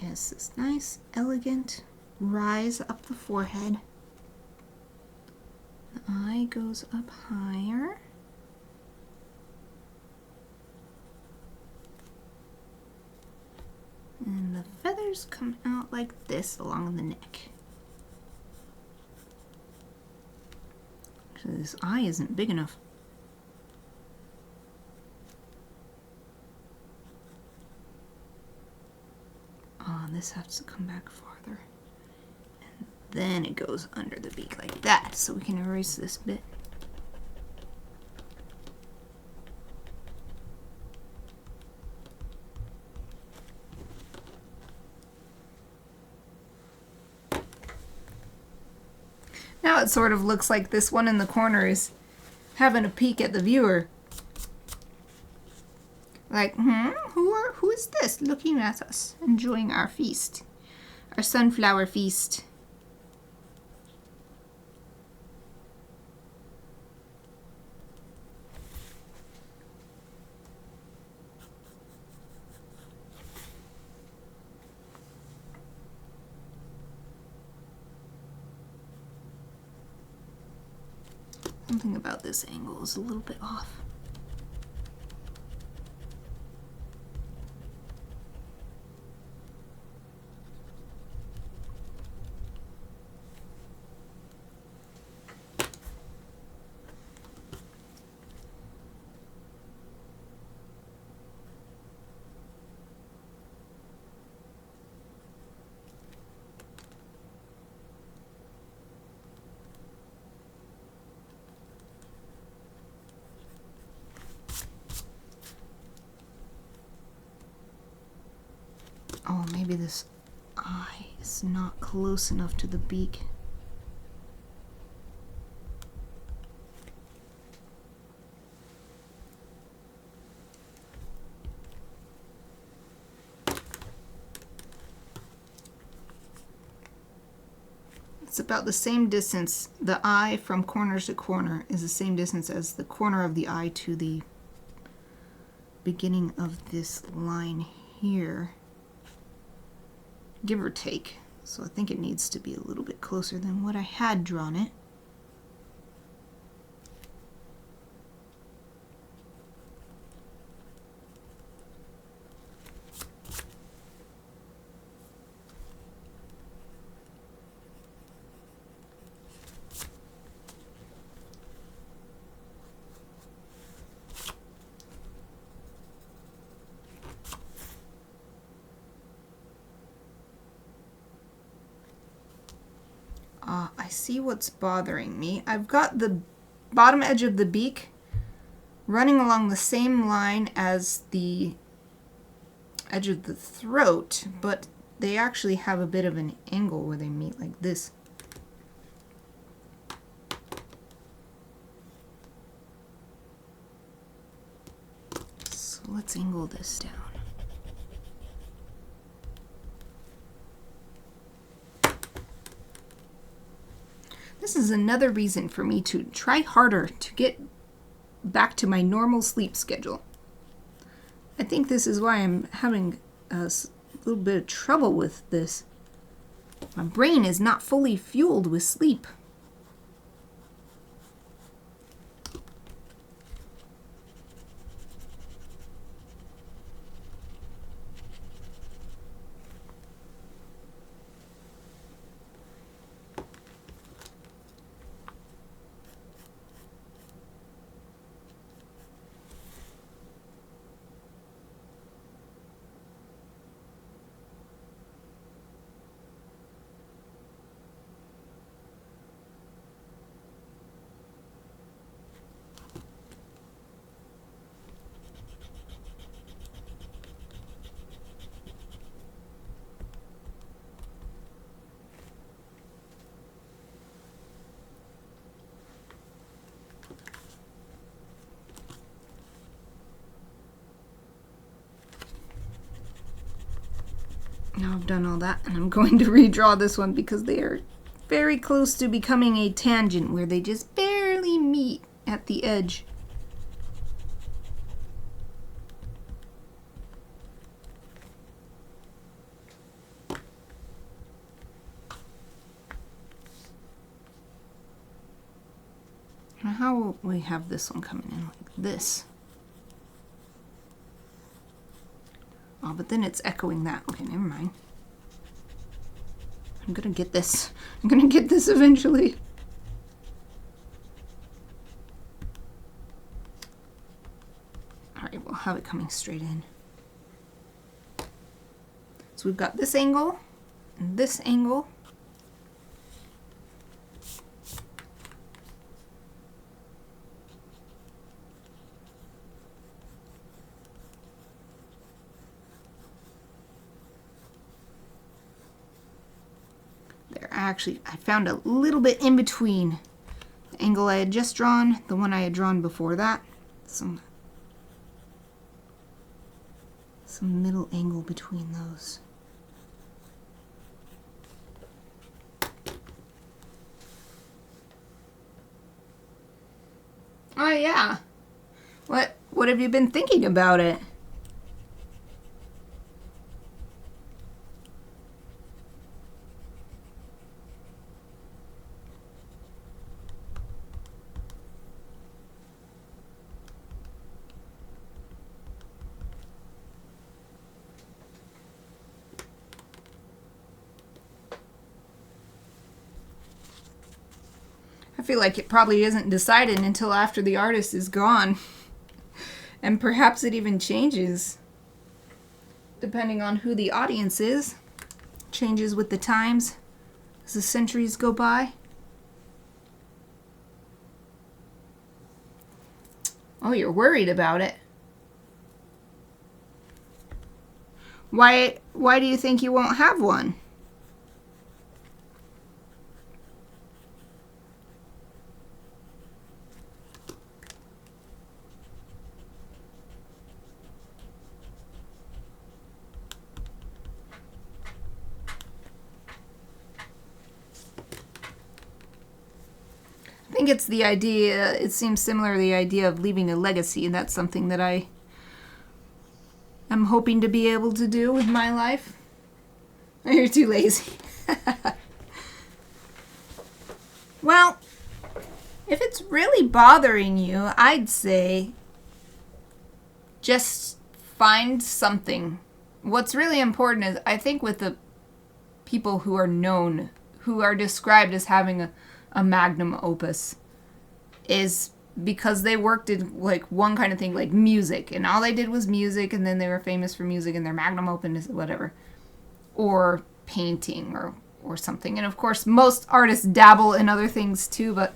Yes, this nice, elegant rise up the forehead. The eye goes up higher. And the feathers come out like this along the neck. Actually, this eye isn't big enough. This has to come back farther. And then it goes under the beak like that, so we can erase this bit. Now it sort of looks like this one in the corner is having a peek at the viewer. Like, who is this looking at us, enjoying our feast? Our sunflower feast. Something about this angle is a little bit off. Oh, maybe this eye is not close enough to the beak. It's about the same distance. The eye from corner to corner is the same distance as the corner of the eye to the beginning of this line here, give or take. So I think it needs to be a little bit closer than what I had drawn it. I see what's bothering me. I've got the bottom edge of the beak running along the same line as the edge of the throat, but they actually have a bit of an angle where they meet like this. So let's angle this down. This is another reason for me to try harder to get back to my normal sleep schedule. I think this is why I'm having a little bit of trouble with this. My brain is not fully fueled with sleep. Now I've done all that, and I'm going to redraw this one because they are very close to becoming a tangent where they just barely meet at the edge. Now how will we have this one coming in like this? Oh, but then it's echoing that. Okay, never mind. I'm gonna get this. I'm gonna get this eventually. Alright, we'll have it coming straight in. So we've got this angle and this angle. Actually, I found a little bit in between the angle I had just drawn, the one I had drawn before that. Some middle angle between those. Oh yeah. What have you been thinking about it? I feel like it probably isn't decided until after the artist is gone. And perhaps it even changes, depending on who the audience is. Changes with the times as the centuries go by. Oh, you're worried about it. Why do you think you won't have one? think it's the idea, it seems similar to the idea of leaving a legacy, and that's something that I am hoping to be able to do with my life. You're too lazy. Well, if it's really bothering you, I'd say just find something. What's really important is, I think with the people who are known, who are described as having a magnum opus, is because they worked in like one kind of thing, like music, and all they did was music, and then they were famous for music, and their magnum opus is whatever. Or painting or something. And of course, most artists dabble in other things too, but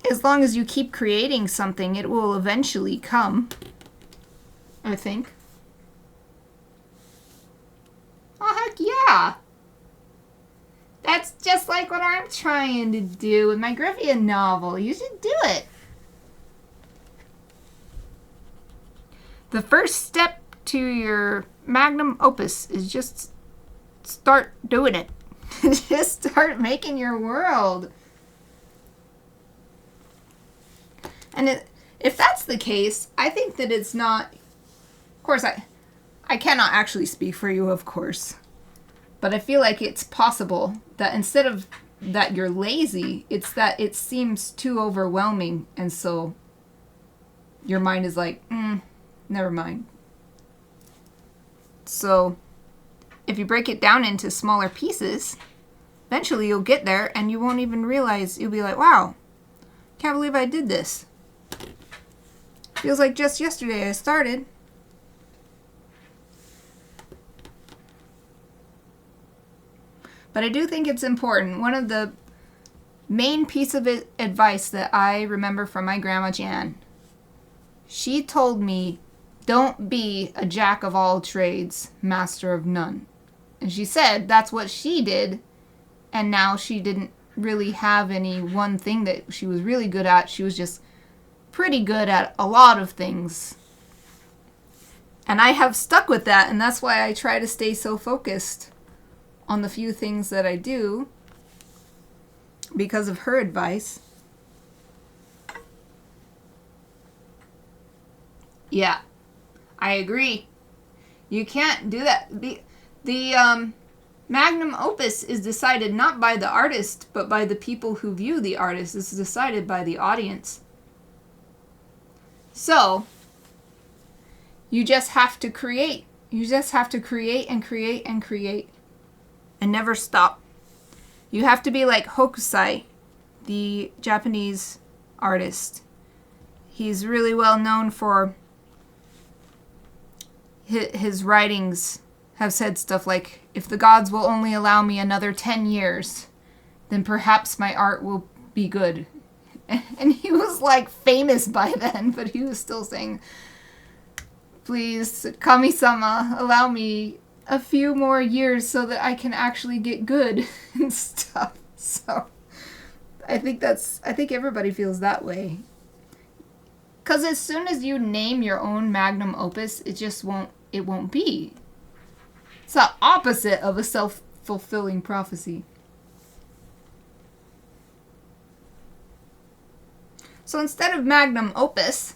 as long as you keep creating something, it will eventually come, I think. Oh, heck yeah! That's just like what I'm trying to do with my Gryphon novel. You should do it. The first step to your magnum opus is just start doing it. Just start making your world. And if that's the case, I think that it's not... Of course, I cannot actually speak for you, of course. But I feel like it's possible that instead of that you're lazy, it's that it seems too overwhelming. And so your mind is like, never mind. So if you break it down into smaller pieces, eventually you'll get there and you won't even realize. You'll be like, wow, can't believe I did this. Feels like just yesterday I started. But I do think it's important. One of the main piece of advice that I remember from my grandma Jan, she told me, don't be a jack of all trades, master of none. And she said that's what she did, and now she didn't really have any one thing that she was really good at. She was just pretty good at a lot of things. And I have stuck with that, and that's why I try to stay so focused on the few things that I do because of her advice. Yeah, I agree. You can't do that. The magnum opus is decided not by the artist, but by the people who view the artist. It's decided by the audience. So, you just have to create. You just have to create and create and create and never stop. You have to be like Hokusai, the Japanese artist. He's really well known for his writings have said stuff like, if the gods will only allow me another 10 years, then perhaps my art will be good. And he was like famous by then, but he was still saying, please, Kami-sama, allow me a few more years so that I can actually get good and stuff. So I think everybody feels that way. Because as soon as you name your own magnum opus, it won't be. It's the opposite of a self-fulfilling prophecy. So instead of magnum opus,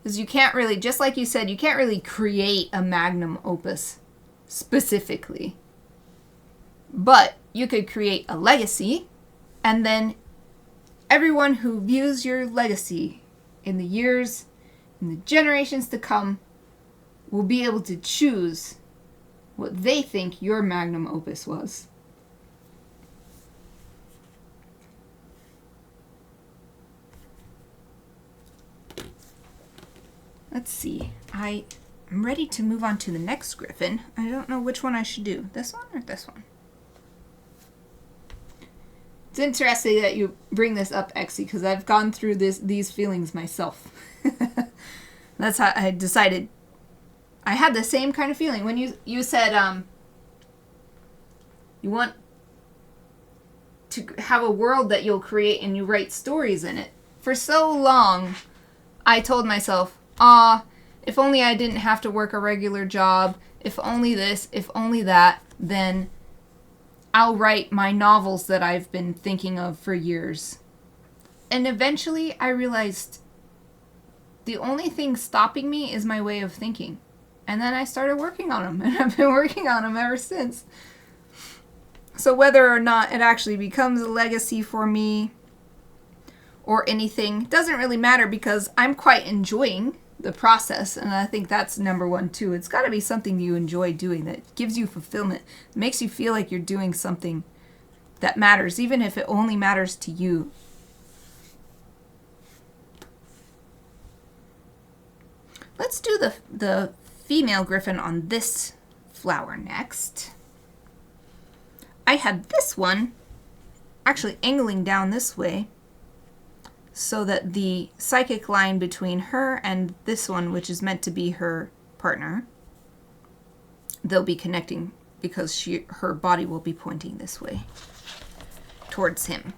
because you can't really, just like you said, you can't really create a magnum opus specifically. But you could create a legacy, and then everyone who views your legacy in the years, in the generations to come, will be able to choose what they think your magnum opus was. Let's see. I'm ready to move on to the next Gryphon. I don't know which one I should do. This one or this one? It's interesting that you bring this up, Exie, because I've gone through these feelings myself. That's how I decided. I had the same kind of feeling when you said you want to have a world that you'll create and you write stories in it. For so long, I told myself, if only I didn't have to work a regular job, if only this, if only that, then I'll write my novels that I've been thinking of for years. And eventually I realized the only thing stopping me is my way of thinking. And then I started working on them, and I've been working on them ever since. So whether or not it actually becomes a legacy for me or anything doesn't really matter, because I'm quite enjoying the process, and I think that's number one too. It's got to be something you enjoy doing, that gives you fulfillment, makes you feel like you're doing something that matters, even if it only matters to you. Let's do the female griffin on this flower next. I had this one actually angling down this way so that the psychic line between her and this one, which is meant to be her partner, they'll be connecting because her body will be pointing this way towards him.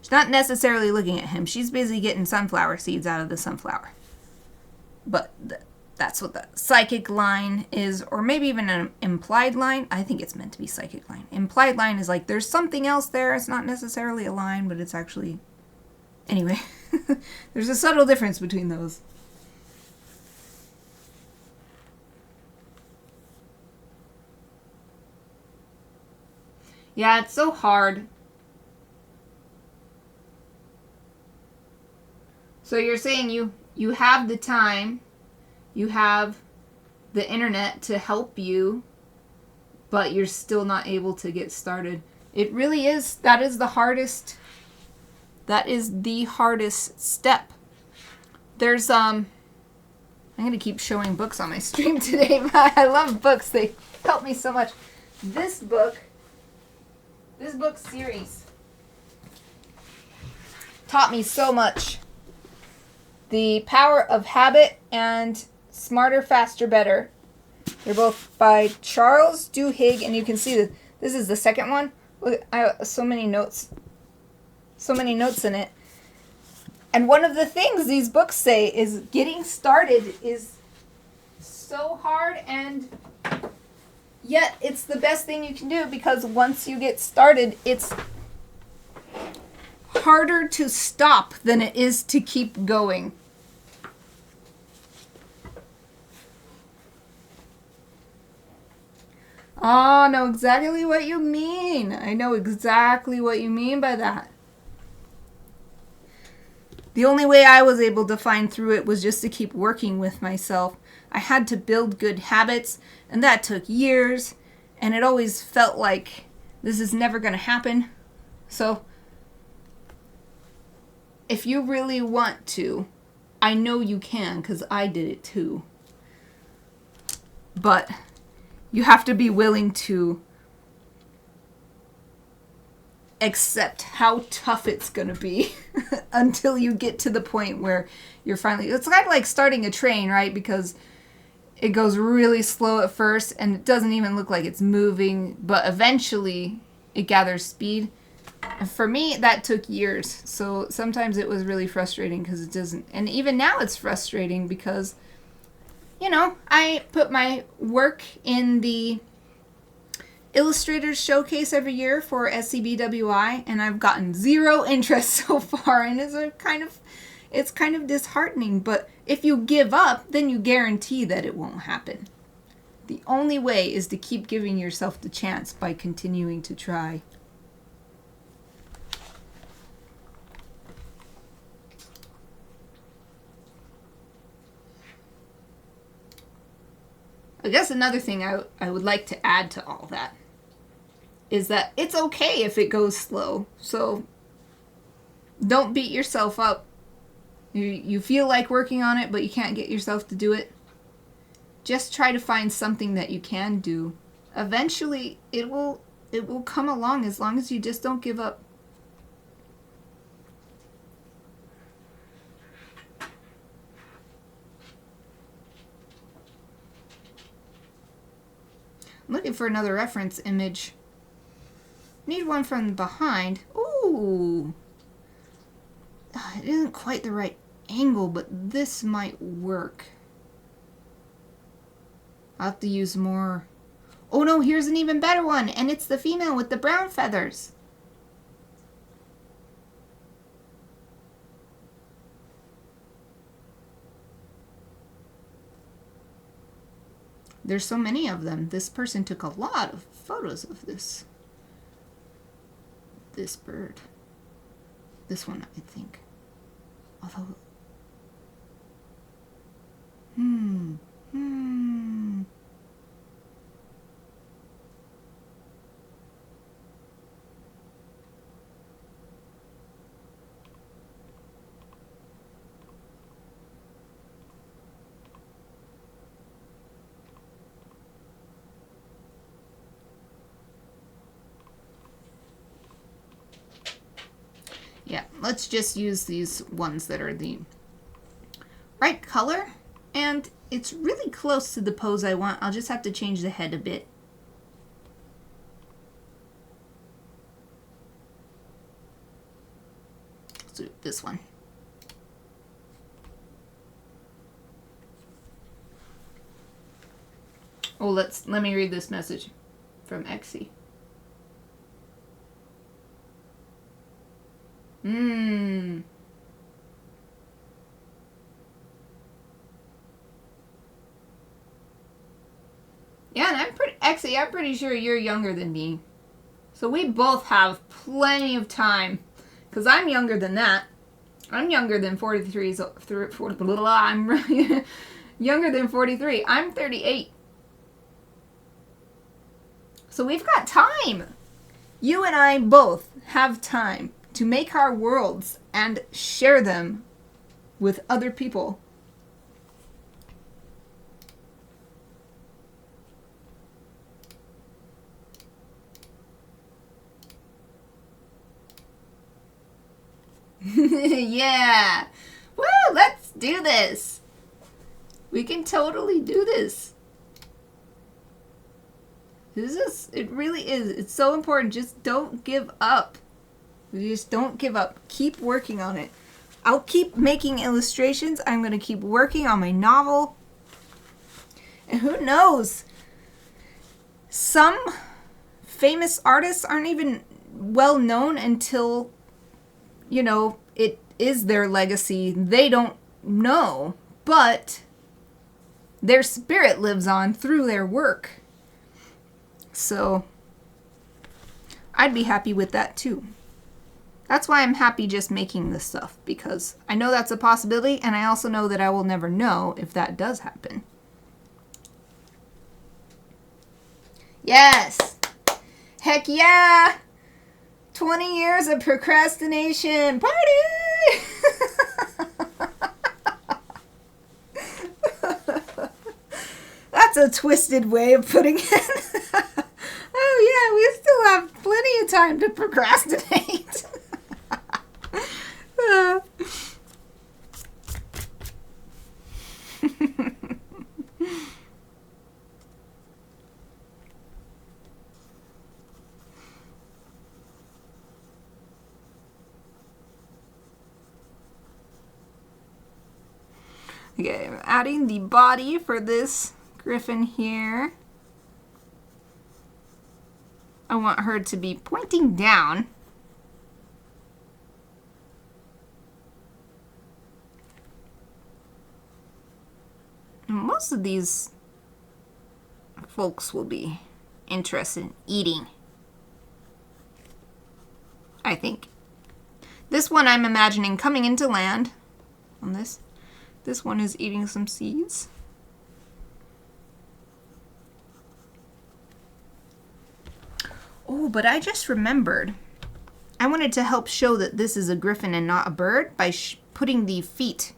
She's not necessarily looking at him. She's busy getting sunflower seeds out of the sunflower. But that's what the psychic line is, or maybe even an implied line. I think it's meant to be psychic line. Implied line is like there's something else there. It's not necessarily a line, but it's actually... Anyway, there's a subtle difference between those. Yeah, it's so hard. So you're saying you have the time, you have the internet to help you, but you're still not able to get started. It really is, that is the hardest step. There's, I'm going to keep showing books on my stream today. I love books. They help me so much. This book series taught me so much. The Power of Habit and Smarter, Faster, Better. They're both by Charles Duhigg, and you can see that this is the second one. Look, I have so many notes in it. And one of the things these books say is getting started is so hard, and yet it's the best thing you can do, because once you get started, it's harder to stop than it is to keep going. Oh, I know exactly what you mean. I know exactly what you mean by that. The only way I was able to find through it was just to keep working with myself. I had to build good habits, and that took years, and it always felt like this is never going to happen. So, if you really want to, I know you can, because I did it too. But you have to be willing to accept how tough it's going to be until you get to the point where you're finally... It's kind of like starting a train, right? Because it goes really slow at first, and it doesn't even look like it's moving, but eventually it gathers speed. And for me, that took years. So sometimes it was really frustrating because it doesn't... And even now it's frustrating because, you know, I put my work in the Illustrators Showcase every year for SCBWI, and I've gotten zero interest so far, and it's kind of disheartening. But if you give up, then you guarantee that it won't happen. The only way is to keep giving yourself the chance by continuing to try. I guess another thing I would like to add to all that is that it's okay if it goes slow. So don't beat yourself up. You feel like working on it, but you can't get yourself to do it. Just try to find something that you can do. Eventually, it will come along, as long as you just don't give up. I'm looking for another reference image. Need one from behind. Ooh. It isn't quite the right angle, but this might work. I'll have to use more Oh no, here's an even better one, and it's the female with the brown feathers. There's so many of them. This person took a lot of photos of this bird. This one, I think. Although, yeah, let's just use these ones that are the right color, and it's really close to the pose I want. I'll just have to change the head a bit. Let's do this one. Oh, let me read this message from Exie. Yeah, and I'm pretty sure you're younger than me. So we both have plenty of time. Because I'm younger than that. I'm younger than 43. I'm younger than 43. I'm 38. So we've got time. You and I both have time to make our worlds and share them with other people. Yeah. Woo, let's do this. We can totally do this. It really is. It's so important. Just don't give up. Just don't give up. Keep working on it. I'll keep making illustrations. I'm going to keep working on my novel. And who knows? Some famous artists aren't even well known until, you know, it is their legacy. They don't know, but their spirit lives on through their work. So I'd be happy with that too. That's why I'm happy just making this stuff, because I know that's a possibility, and I also know that I will never know if that does happen. Yes! Heck yeah! 20 years of procrastination! Party! That's a twisted way of putting it. Oh yeah, we still have plenty of time to procrastinate. Okay, I'm adding the body for this Gryphon here. I want her to be pointing down. Most of these folks will be interested in eating, I think. This one I'm imagining coming into land on this. This one is eating some seeds. Oh, but I just remembered. I wanted to help show that this is a Gryphon and not a bird by putting the feet,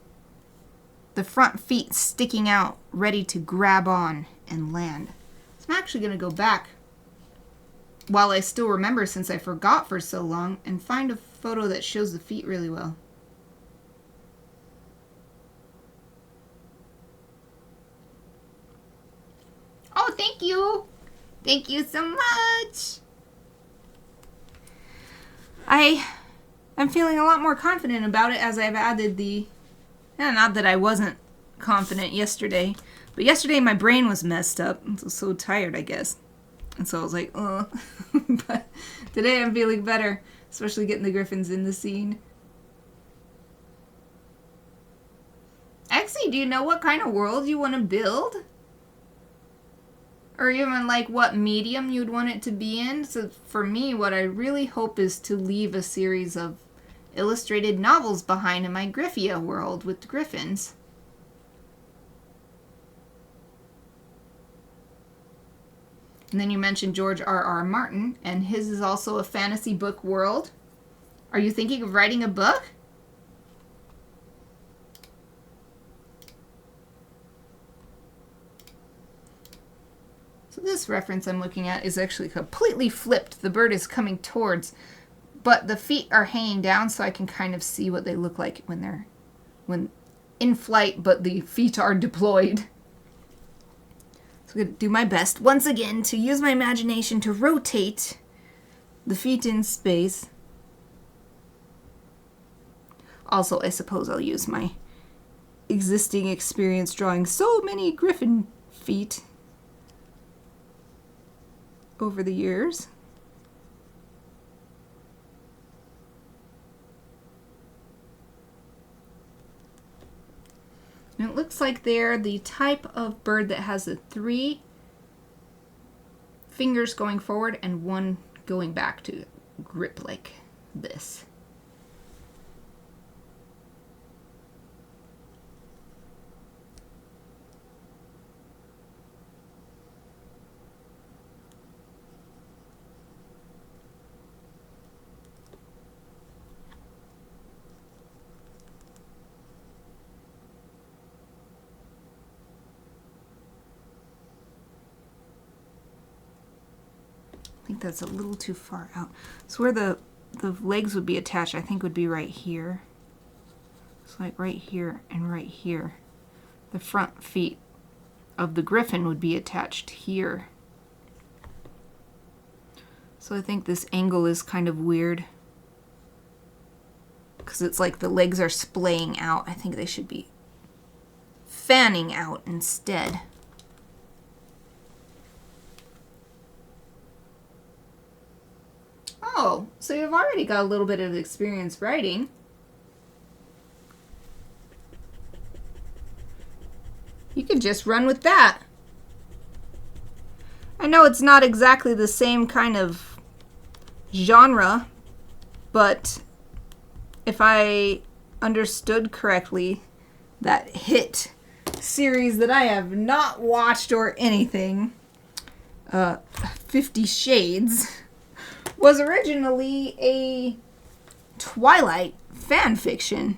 the front feet sticking out, ready to grab on and land. So I'm actually going to go back while I still remember, since I forgot for so long, and find a photo that shows the feet really well. Oh, thank you. Thank you so much. I'm feeling a lot more confident about it as I've added the... not that I wasn't confident yesterday, but yesterday my brain was messed up. I was so tired, I guess. And so I was like, ugh. But today I'm feeling better, especially getting the Gryphons in the scene. Actually, do you know what kind of world you want to build? Or even like what medium you'd want it to be in? So for me, what I really hope is to leave a series of illustrated novels behind in my Gryphia world with the Gryphons. And then you mentioned George R.R. Martin, and his is also a fantasy book world. Are you thinking of writing a book? So this reference I'm looking at is actually completely flipped. The bird is coming towards, but the feet are hanging down, so I can kind of see what they look like when in flight, but the feet are deployed. So I'm going to do my best, once again, to use my imagination to rotate the feet in space. Also, I suppose I'll use my existing experience drawing so many Gryphon feet over the years. And it looks like they're the type of bird that has the 3 fingers going forward and 1 going back to grip like this. I think that's a little too far out. So where the legs would be attached, I think would be right here. So like right here and right here. The front feet of the Gryphon would be attached here. So I think this angle is kind of weird, because it's like the legs are splaying out. I think they should be fanning out instead. Oh, so you've already got a little bit of experience writing. You could just run with that. I know it's not exactly the same kind of genre, but if I understood correctly, that hit series that I have not watched or anything, 50 Shades, was originally a Twilight fan fiction.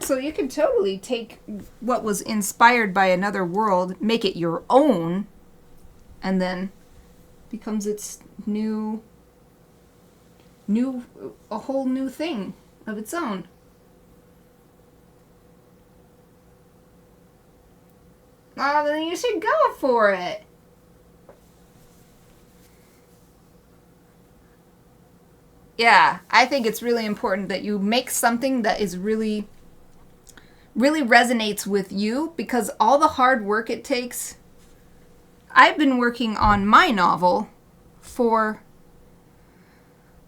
So you could totally take what was inspired by another world, make it your own, and then becomes its a whole new thing of its own. Oh, then you should go for it. Yeah, I think it's really important that you make something that is really resonates with you, because all the hard work it takes. I've been working on my novel for,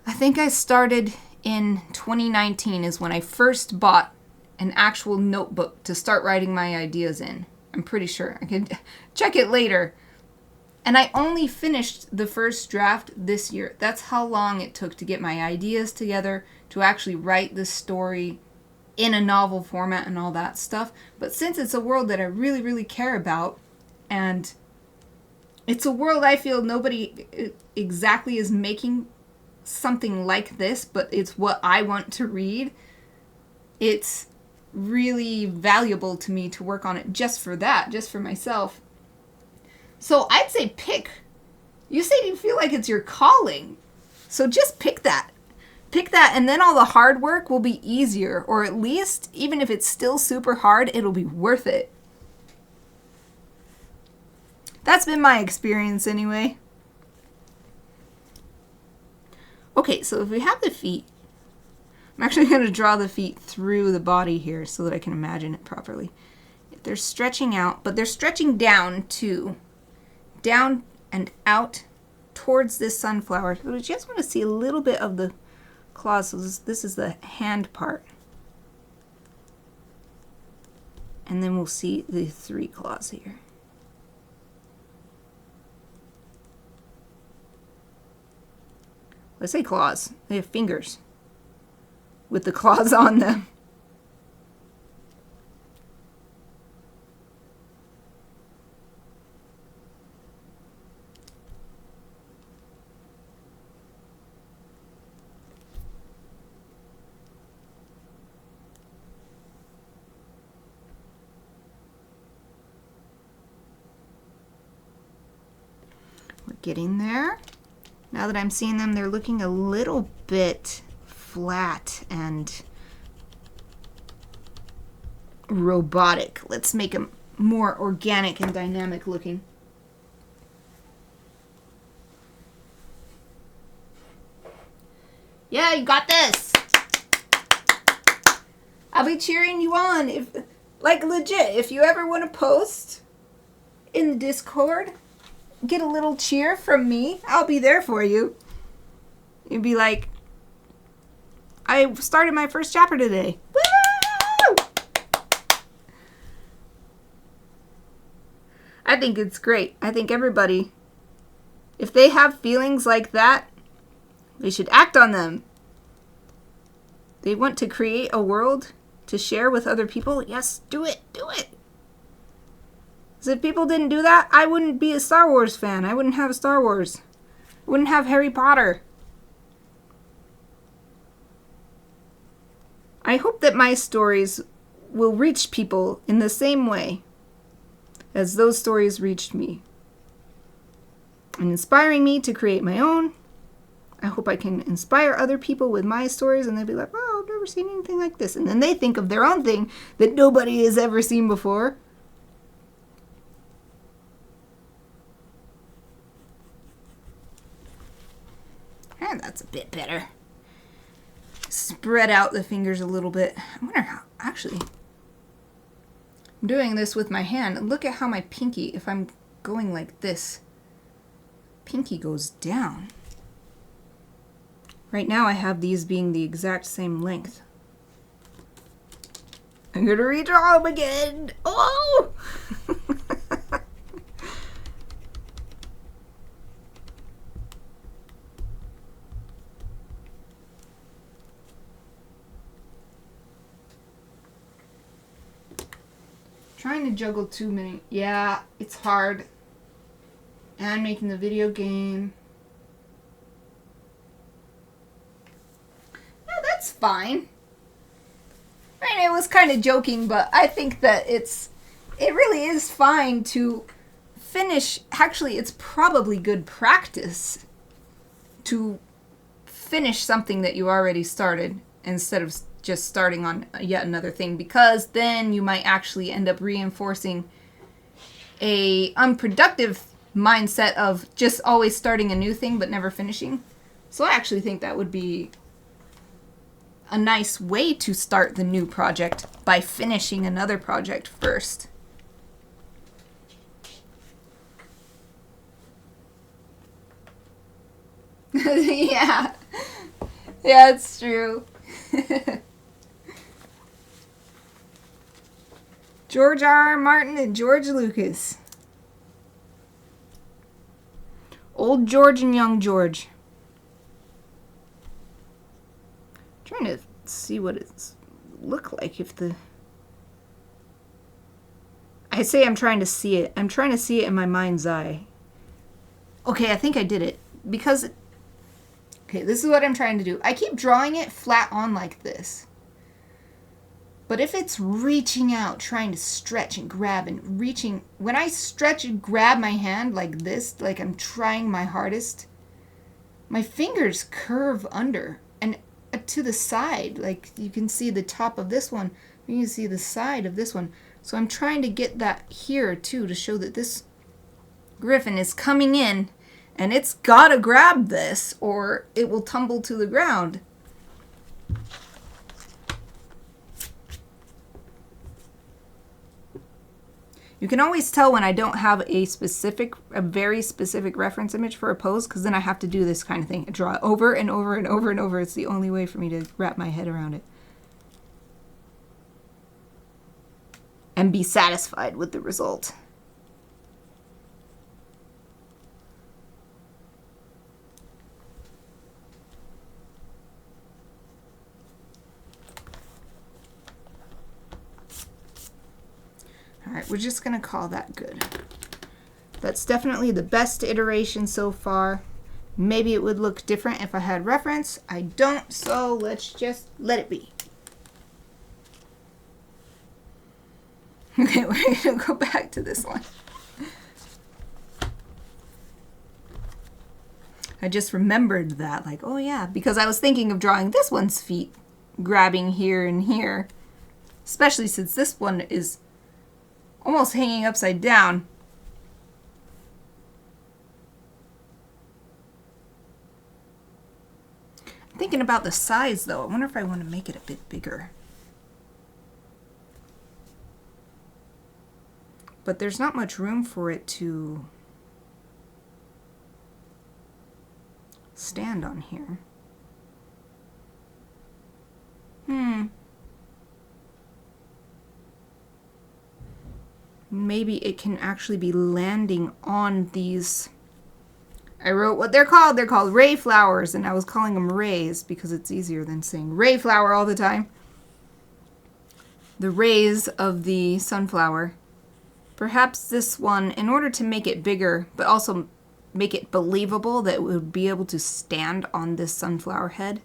I think I started in 2019 is when I first bought an actual notebook to start writing my ideas in. I'm pretty sure. I can check it later. And I only finished the first draft this year. That's how long it took to get my ideas together, to actually write this story in a novel format and all that stuff. But since it's a world that I really, really care about, and it's a world I feel nobody exactly is making something like this, but it's what I want to read, it's really valuable to me to work on it just for that, just for myself. So I'd say pick. You say you feel like it's your calling. So just pick that. Pick that, and then all the hard work will be easier, or at least, even if it's still super hard, it'll be worth it. That's been my experience anyway. Okay, so if we have the feet, I'm actually going to draw the feet through the body here so that I can imagine it properly. They're stretching out, but they're stretching down too. down and out towards this sunflower. So we just want to see a little bit of the claws. So this is the hand part. And then we'll see the 3 claws here. I say claws. They have fingers with the claws on them. We're getting there. Now that I'm seeing them, they're looking a little bit flat and robotic. Let's make them more organic and dynamic looking. Yeah, you got this. I'll be cheering you on. If, like, legit, if you ever want to post in the Discord, get a little cheer from me, I'll be there for you. You'd be like, I started my first chapter today. Woo! I think it's great. I think everybody, if they have feelings like that, they should act on them. They want to create a world to share with other people. Yes, do it. Do it. Because if people didn't do that, I wouldn't be a Star Wars fan. I wouldn't have Star Wars. I wouldn't have Harry Potter. I hope that my stories will reach people in the same way as those stories reached me. And inspiring me to create my own. I hope I can inspire other people with my stories and they'll be like, oh, I've never seen anything like this. And then they think of their own thing that nobody has ever seen before. And that's a bit better. Spread out the fingers a little bit. I wonder how, actually, I'm doing this with my hand. Look at how my pinky, if I'm going like this, pinky goes down. Right now I have these being the exact same length. I'm gonna redraw them again. Oh! Trying to juggle too many. Yeah, it's hard. And making the video game. Yeah, that's fine. I mean, it was kind of joking, but I think that it really is fine to finish. Actually, it's probably good practice to finish something that you already started instead of just starting on yet another thing, because then you might actually end up reinforcing a unproductive mindset of just always starting a new thing but never finishing. So I actually think that would be a nice way to start the new project, by finishing another project first. Yeah. Yeah, it's true. George R. R. Martin and George Lucas. Old George and young George. I'm trying to see what it look like if the... I say I'm trying to see it. I'm trying to see it in my mind's eye. Okay, I think I did it. Because... Okay, this is what I'm trying to do. I keep drawing it flat on like this. But if it's reaching out, trying to stretch and grab and reaching... When I stretch and grab my hand like this, like I'm trying my hardest, my fingers curve under and to the side. Like you can see the top of this one. You can see the side of this one. So I'm trying to get that here too to show that this Gryphon is coming in and it's got to grab this or it will tumble to the ground. You can always tell when I don't have a very specific reference image for a pose, because then I have to do this kind of thing. I draw it over and over and over and over. It's the only way for me to wrap my head around it. And be satisfied with the result. All right, we're just gonna call that good. That's definitely the best iteration so far. Maybe it would look different if I had reference. I don't, so let's just let it be. Okay, we're gonna go back to this one. I just remembered that, like, oh yeah, because I was thinking of drawing this one's feet grabbing here and here, especially since this one is almost hanging upside down. I'm thinking about the size though. I wonder if I want to make it a bit bigger. But there's not much room for it to stand on here. Maybe it can actually be landing on these. I wrote what they're called. They're called ray flowers, and I was calling them rays because it's easier than saying ray flower all the time. The rays of the sunflower. Perhaps this one, in order to make it bigger, but also make it believable that it would be able to stand on this sunflower head,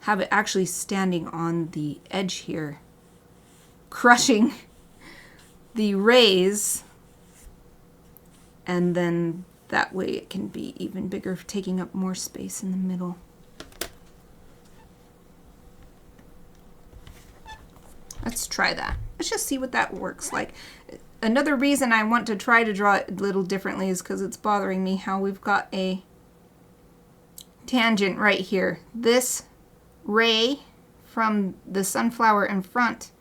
have it actually standing on the edge here, crushing the rays, and then that way it can be even bigger, taking up more space in the middle. Let's try that. Let's just see what that works like. Another reason I want to try to draw it a little differently is because it's bothering me how we've got a tangent right here. This ray from the sunflower in front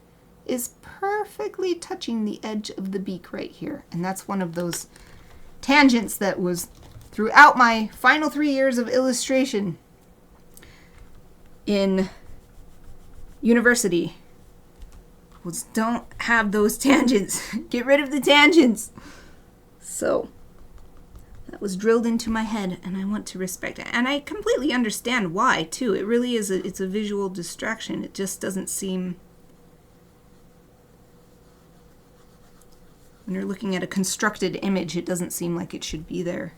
is perfectly touching the edge of the beak right here. And that's one of those tangents that was throughout my final 3 years of illustration in university. Was don't have those tangents. Get rid of the tangents. So that was drilled into my head, and I want to respect it. And I completely understand why too. It really is it's a visual distraction. It just doesn't seem, when you're looking at a constructed image, it doesn't seem like it should be there.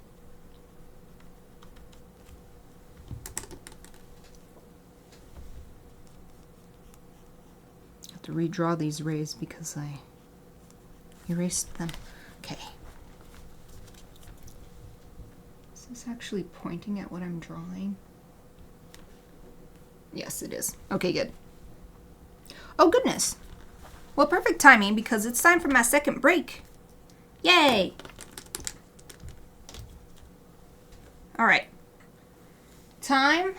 To redraw these rays because I erased them. Okay. Is this actually pointing at what I'm drawing? Yes, it is. Okay, good. Oh, goodness. Well, perfect timing because it's time for my second break. Yay! All right. Time.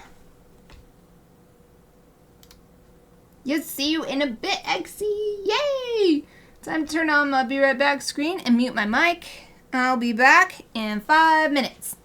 Yes, see you in a bit, Exy. Yay! Time to turn on my Be Right Back screen and mute my mic. I'll be back in 5 minutes.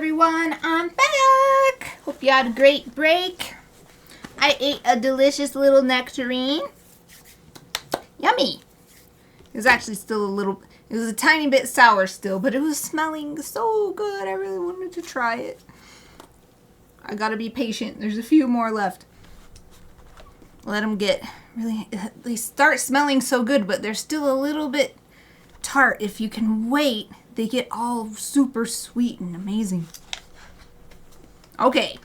everyone, I'm back. Hope you had a great break. I ate a delicious little nectarine. Yummy. It was actually still it was a tiny bit sour still, but it was smelling so good. I really wanted to try it. I gotta be patient. There's a few more left. Let them they start smelling so good, but they're still a little bit tart. If you can wait, they get all super sweet and amazing. Okay,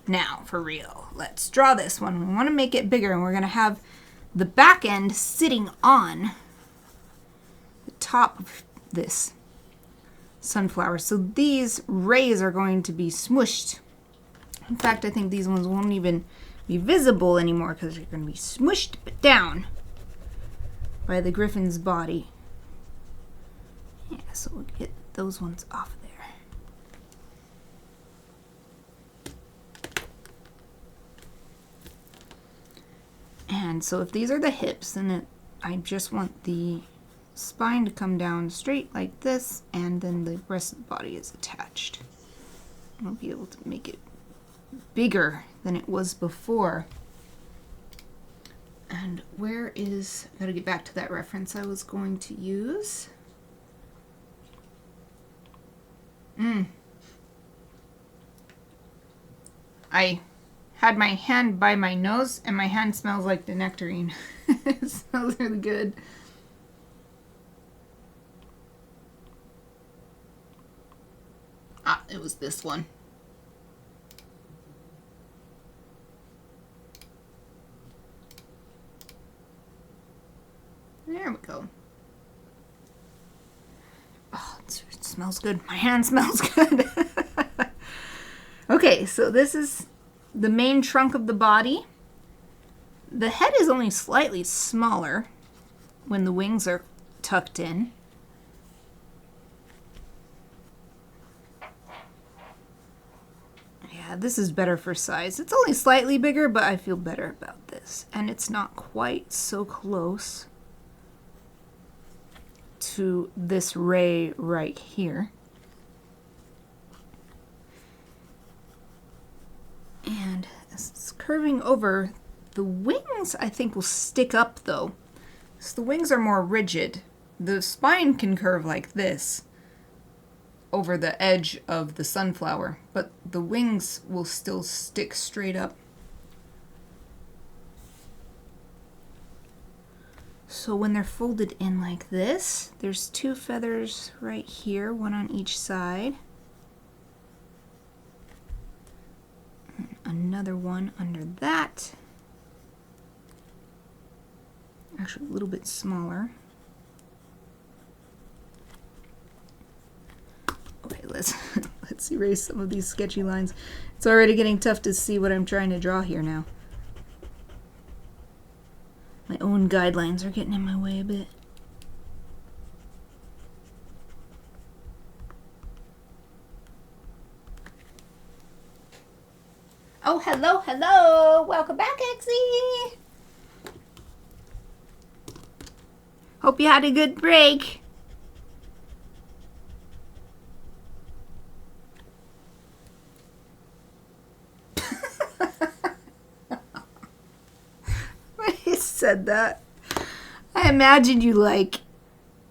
now for real, let's draw this one. We want to make it bigger, and we're going to have the back end sitting on the top of this sunflower. So these rays are going to be smushed. In fact, I think these ones won't even be visible anymore because they're going to be smushed down by the Gryphon's body. Yeah, so we'll get those ones off there. And so if these are the hips, then I just want the spine to come down straight like this, and then the rest of the body is attached. I'll be able to make it bigger than it was before. And I gotta get back to that reference I was going to use. I had my hand by my nose, and my hand smells like the nectarine. It smells really good. Ah, it was this one. There we go. Oh, it smells good. My hand smells good. Okay, so this is the main trunk of the body. The head is only slightly smaller when the wings are tucked in. Yeah, this is better for size. It's only slightly bigger, but I feel better about this. And it's not quite so close to this ray right here. And as it's curving over, the wings I think will stick up though. So the wings are more rigid. The spine can curve like this over the edge of the sunflower, but the wings will still stick straight up. So when they're folded in like this, there's two feathers right here, one on each side. And another one under that. Actually a little bit smaller. Okay, let's erase some of these sketchy lines. It's already getting tough to see what I'm trying to draw here now. My own guidelines are getting in my way a bit. Oh, hello, hello! Welcome back, Exie! Hope you had a good break. Said that. I imagined you like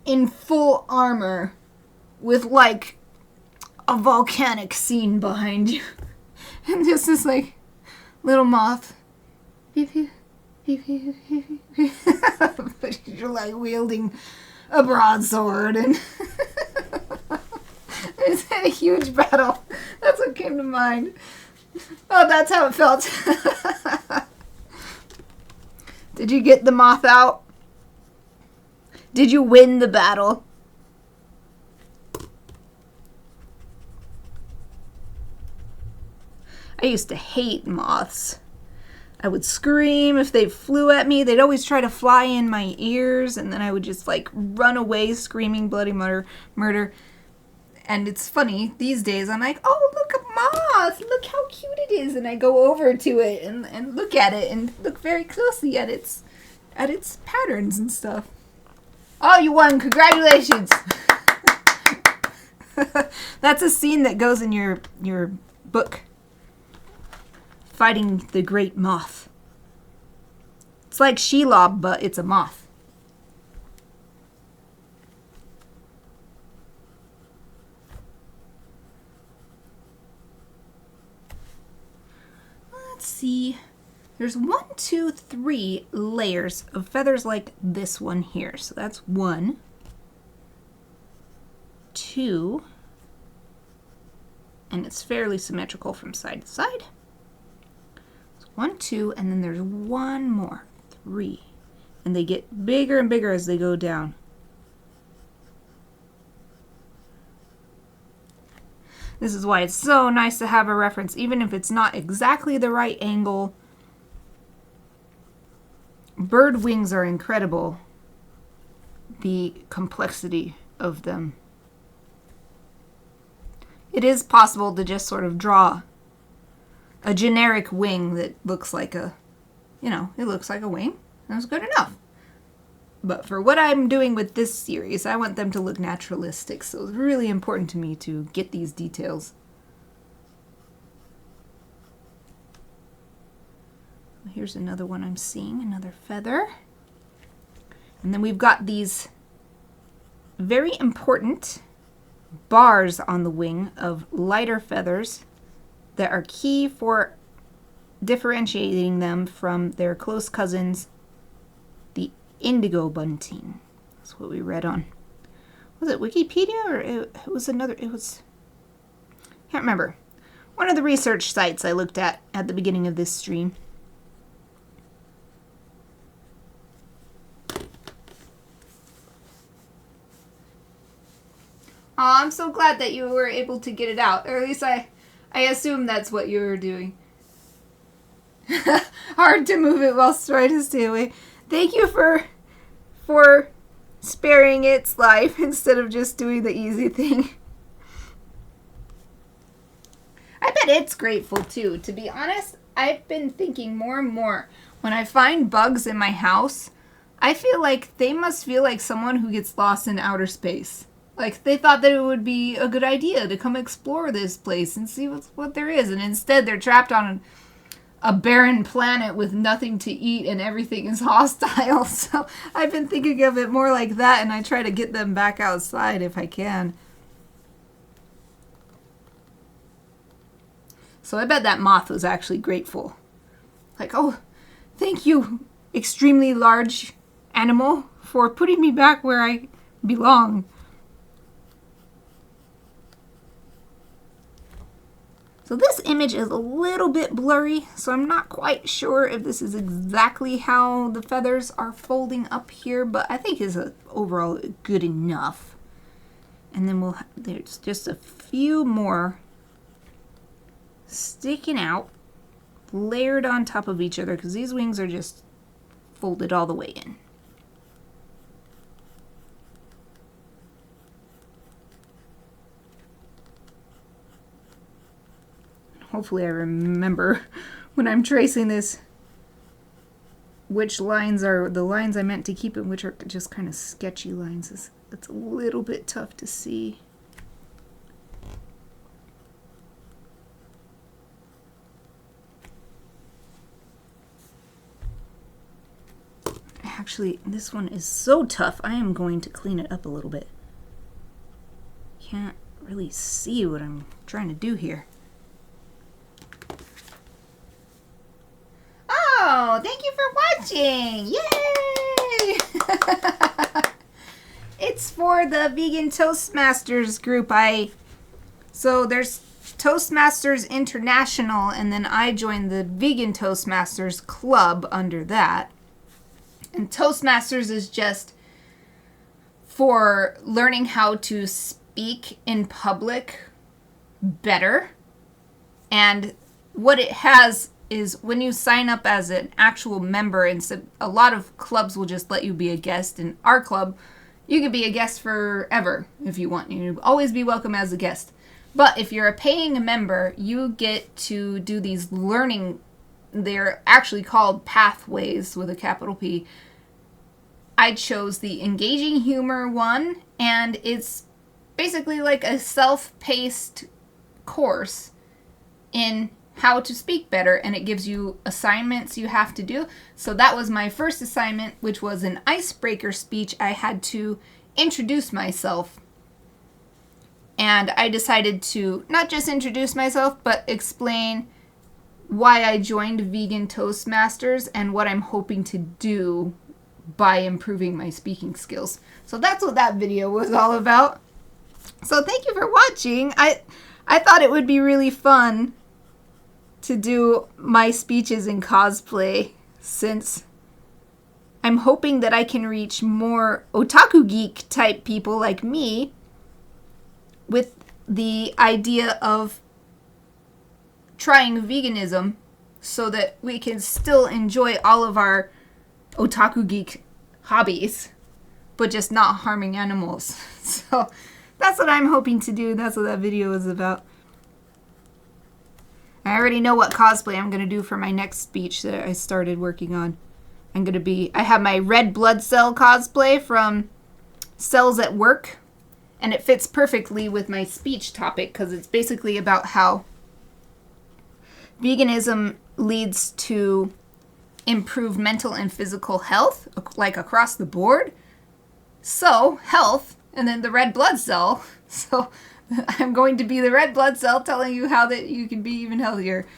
in full armor with like a volcanic scene behind you. And just this like little moth. Beep, beep, beep, beep, beep, beep. But you're like wielding a broadsword and it's a huge battle. That's what came to mind. Oh, that's how it felt. Did you get the moth out? Did you win the battle? I used to hate moths. I would scream if they flew at me. They'd always try to fly in my ears, and then I would just like run away screaming bloody murder. And it's funny, these days I'm like, oh, look, a moth! Look how cute it is! And I go over to it and look at it and look very closely at its patterns and stuff. Oh, you won! Congratulations! That's a scene that goes in your book. Fighting the great moth. It's like Shelob, but it's a moth. Let's see. There's 1, 2, 3 layers of feathers like this one here. So that's 1, 2, and it's fairly symmetrical from side to side. So 1, 2, and then there's one more, 3. And they get bigger and bigger as they go down. This is why it's so nice to have a reference, even if it's not exactly the right angle. Bird wings are incredible, the complexity of them. It is possible to just sort of draw a generic wing that looks like a, it looks like a wing. That's good enough. But for what I'm doing with this series, I want them to look naturalistic, so it's really important to me to get these details. Here's another one I'm seeing, another feather. And then we've got these very important bars on the wing of lighter feathers that are key for differentiating them from their close cousins, the indigo bunting. That's what we read on. Was it Wikipedia or it was another, can't remember. One of the research sites I looked at the beginning of this stream. Oh, I'm so glad that you were able to get it out. Or at least I assume that's what you were doing. Hard to move it while trying to stay away. Thank you for sparing its life instead of just doing the easy thing. I bet it's grateful too. To be honest, I've been thinking more and more. When I find bugs in my house, I feel like they must feel like someone who gets lost in outer space. Like, they thought that it would be a good idea to come explore this place and see what there is. And instead, they're trapped on a barren planet with nothing to eat and everything is hostile. So I've been thinking of it more like that, and I try to get them back outside if I can. So I bet that moth was actually grateful. Like, oh, thank you, extremely large animal, for putting me back where I belong. So this image is a little bit blurry, so I'm not quite sure if this is exactly how the feathers are folding up here, but I think it's overall good enough. And then there's just a few more sticking out, layered on top of each other, because these wings are just folded all the way in. Hopefully I remember when I'm tracing this which lines are the lines I meant to keep and which are just kind of sketchy lines. It's a little bit tough to see. Actually, this one is so tough, I am going to clean it up a little bit. Can't really see what I'm trying to do here. Oh, thank you for watching! Yay! It's for the Vegan Toastmasters group. So there's Toastmasters International, and then I joined the Vegan Toastmasters Club under that. And Toastmasters is just for learning how to speak in public better. And what it has is when you sign up as an actual member, and so a lot of clubs will just let you be a guest. In our club, you can be a guest forever if you want. You'll always be welcome as a guest. But if you're a paying member, you get to do these learning, they're actually called pathways with a capital P. I chose the engaging humor one, and it's basically like a self-paced course in how to speak better, and it gives you assignments you have to do. So that was my first assignment, which was an icebreaker speech. I had to introduce myself, and I decided to not just introduce myself, but explain why I joined Vegan Toastmasters and what I'm hoping to do by improving my speaking skills. So that's what that video was all about. So thank you for watching. I thought it would be really fun to do my speeches in cosplay, since I'm hoping that I can reach more otaku geek type people like me with the idea of trying veganism so that we can still enjoy all of our otaku geek hobbies, but just not harming animals. So that's what I'm hoping to do. That's what that video is about. I already know what cosplay I'm going to do for my next speech that I started working on. I have my red blood cell cosplay from Cells at Work, and it fits perfectly with my speech topic because it's basically about how veganism leads to improved mental and physical health, like across the board. So, health, and then the red blood cell. So, I'm going to be the red blood cell telling you how that you can be even healthier.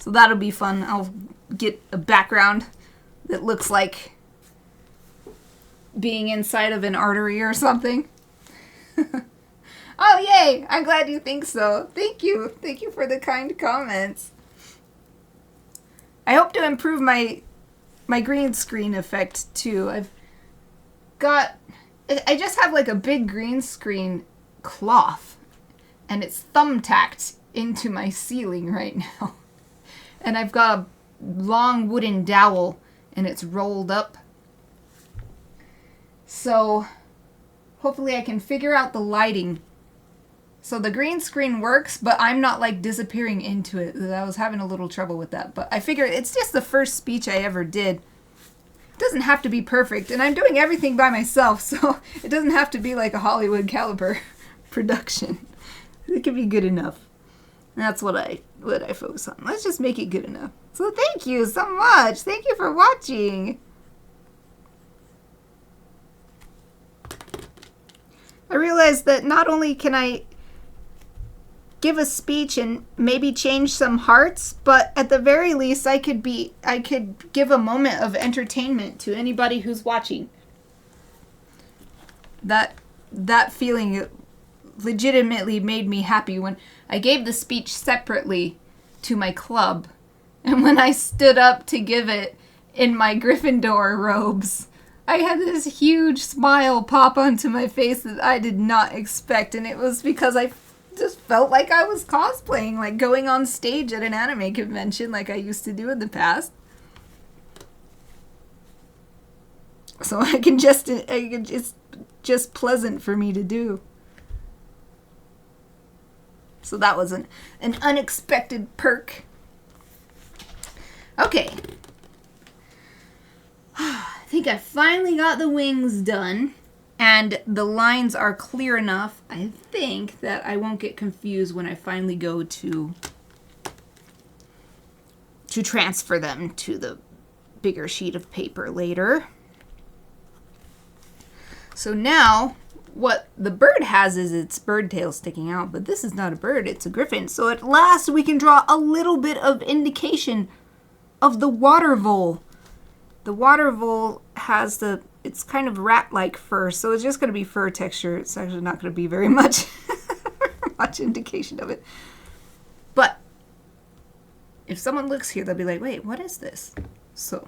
So that'll be fun. I'll get a background that looks like being inside of an artery or something. Oh, yay! I'm glad you think so. Thank you. Thank you for the kind comments. I hope to improve my green screen effect too. I just have like a big green screen cloth, and it's thumbtacked into my ceiling right now. And I've got a long wooden dowel, and it's rolled up. So hopefully I can figure out the lighting. So the green screen works, but I'm not like disappearing into it. I was having a little trouble with that. But I figured it's just the first speech I ever did. It doesn't have to be perfect, and I'm doing everything by myself, so it doesn't have to be like a Hollywood caliber production. It can be good enough. And that's what I focus on. Let's just make it good enough. So thank you so much. Thank you for watching. I realized that not only can I give a speech and maybe change some hearts, but at the very least I could give a moment of entertainment to anybody who's watching. That feeling legitimately made me happy when I gave the speech separately to my club, and when I stood up to give it in my Gryffindor robes, I had this huge smile pop onto my face that I did not expect, and it was because I just felt like I was cosplaying, like going on stage at an anime convention like I used to do in the past. So it's just pleasant for me to do. So that was an unexpected perk. Okay. I think I finally got the wings done. And the lines are clear enough, I think, that I won't get confused when I finally go to transfer them to the bigger sheet of paper later. So now, what the bird has is its bird tail sticking out, but this is not a bird, it's a griffin. So at last we can draw a little bit of indication of the water vole. The water vole has it's kind of rat-like fur, so it's just going to be fur texture. It's actually not going to be very much indication of it. But if someone looks here, they'll be like, wait, what is this? So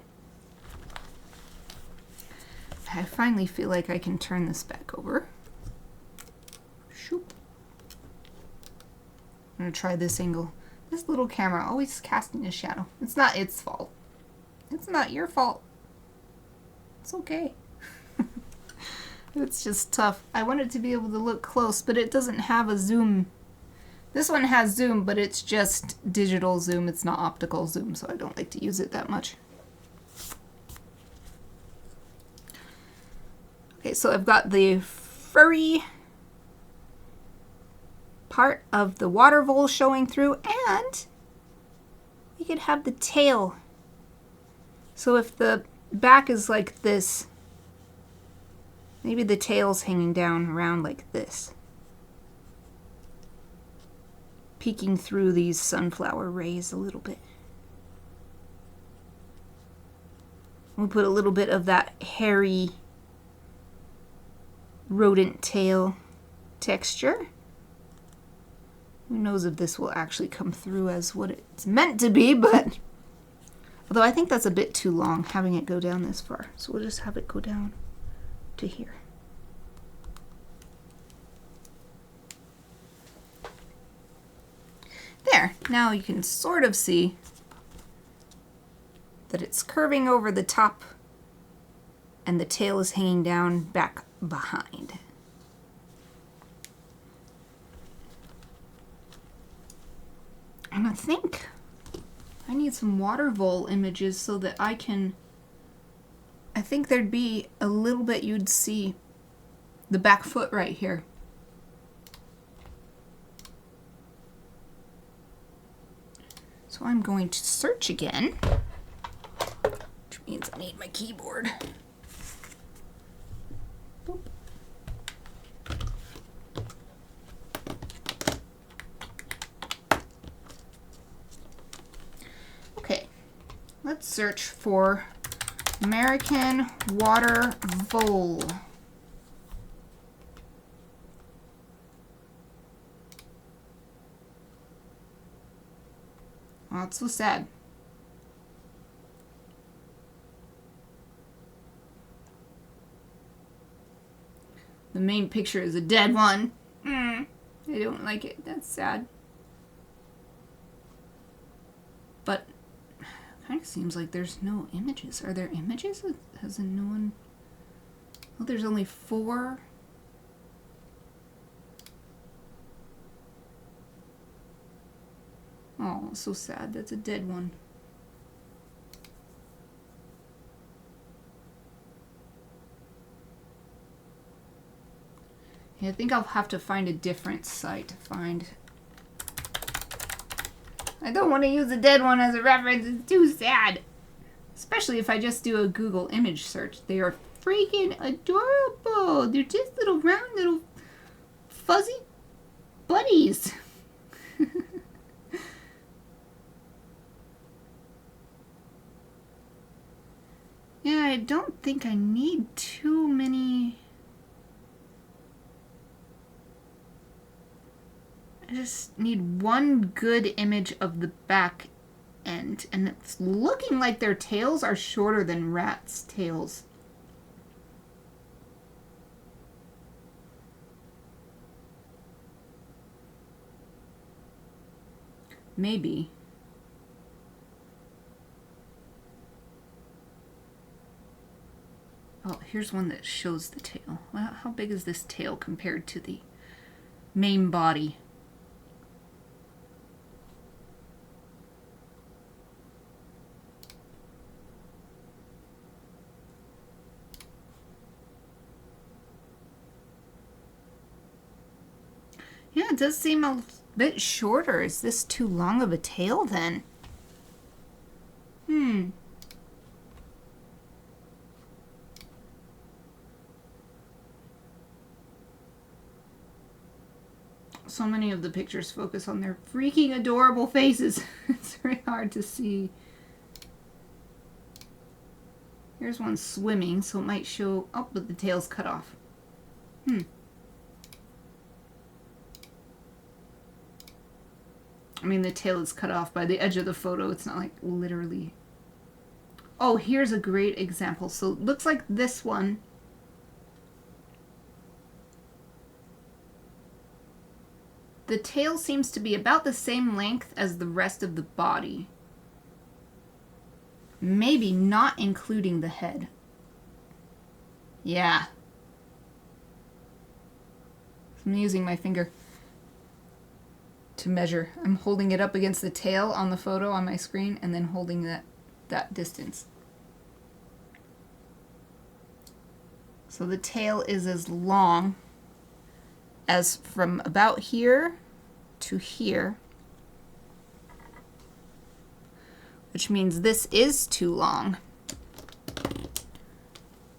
I finally feel like I can turn this back over. Shoop. I'm going to try this angle. This little camera always casting a shadow. It's not its fault. It's not your fault. It's okay. It's just tough. I wanted to be able to look close, but it doesn't have a zoom. This one has zoom, but it's just digital zoom. It's not optical zoom, so I don't like to use it that much. Okay, so I've got the furry part of the water vole showing through, and we could have the tail. So if the back is like this, maybe the tail's hanging down around like this, peeking through these sunflower rays a little bit. We'll put a little bit of that hairy rodent tail texture. Who knows if this will actually come through as what it's meant to be, but although I think that's a bit too long, having it go down this far. So we'll just have it go down to here. There, now you can sort of see that it's curving over the top and the tail is hanging down back behind. And I think I need some water vole images so that I think there'd be a little bit you'd see the back foot right here. So I'm going to search again, which means I need my keyboard. Boop. Okay, let's search for American water vole. Oh, it's so sad. The main picture is a dead one. I don't like it. That's sad. But it kind of seems like there's no images. Are there images? Has no one... Oh, there's only 4. Oh, so sad. That's a dead one. Yeah, I think I'll have to find a different site to find. I don't want to use a dead one as a reference. It's too sad. Especially if I just do a Google image search. They are freaking adorable. They're just little round, little fuzzy buddies. Yeah, I don't think I need too many. I just need one good image of the back end. And it's looking like their tails are shorter than rats' tails. Maybe. Oh, here's one that shows the tail. Well, how big is this tail compared to the main body? Yeah, it does seem a bit shorter. Is this too long of a tail then? So many of the pictures focus on their freaking adorable faces. It's very hard to see. Here's one swimming, so it might show... Oh, but the tail's cut off. I mean, the tail is cut off by the edge of the photo. It's not like literally... Oh, here's a great example. So it looks like this one. The tail seems to be about the same length as the rest of the body. Maybe not including the head. Yeah. I'm using my finger to measure. I'm holding it up against the tail on the photo on my screen and then holding that distance. So the tail is as long as from about here to here, which means this is too long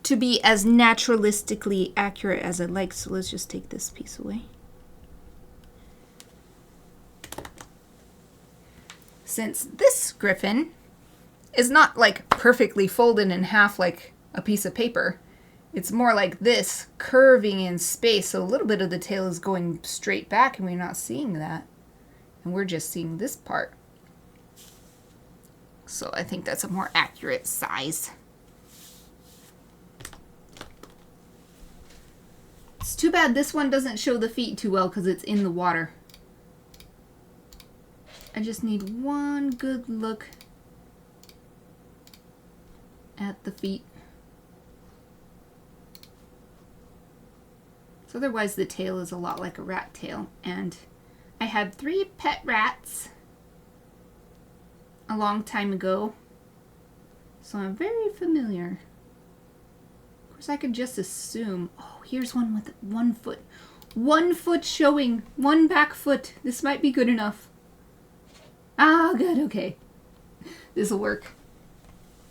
to be as naturalistically accurate as I'd like. So let's just take this piece away. Since this griffin is not like perfectly folded in half like a piece of paper, it's more like this, curving in space, so a little bit of the tail is going straight back and we're not seeing that. And we're just seeing this part. So I think that's a more accurate size. It's too bad this one doesn't show the feet too well because it's in the water. I just need one good look at the feet. So otherwise the tail is a lot like a rat tail, and I had 3 pet rats a long time ago, so I'm very familiar. Of course I could just assume, oh, here's one with 1 foot. 1 foot showing, 1 back foot. This might be good enough. Ah, good, okay. This'll work.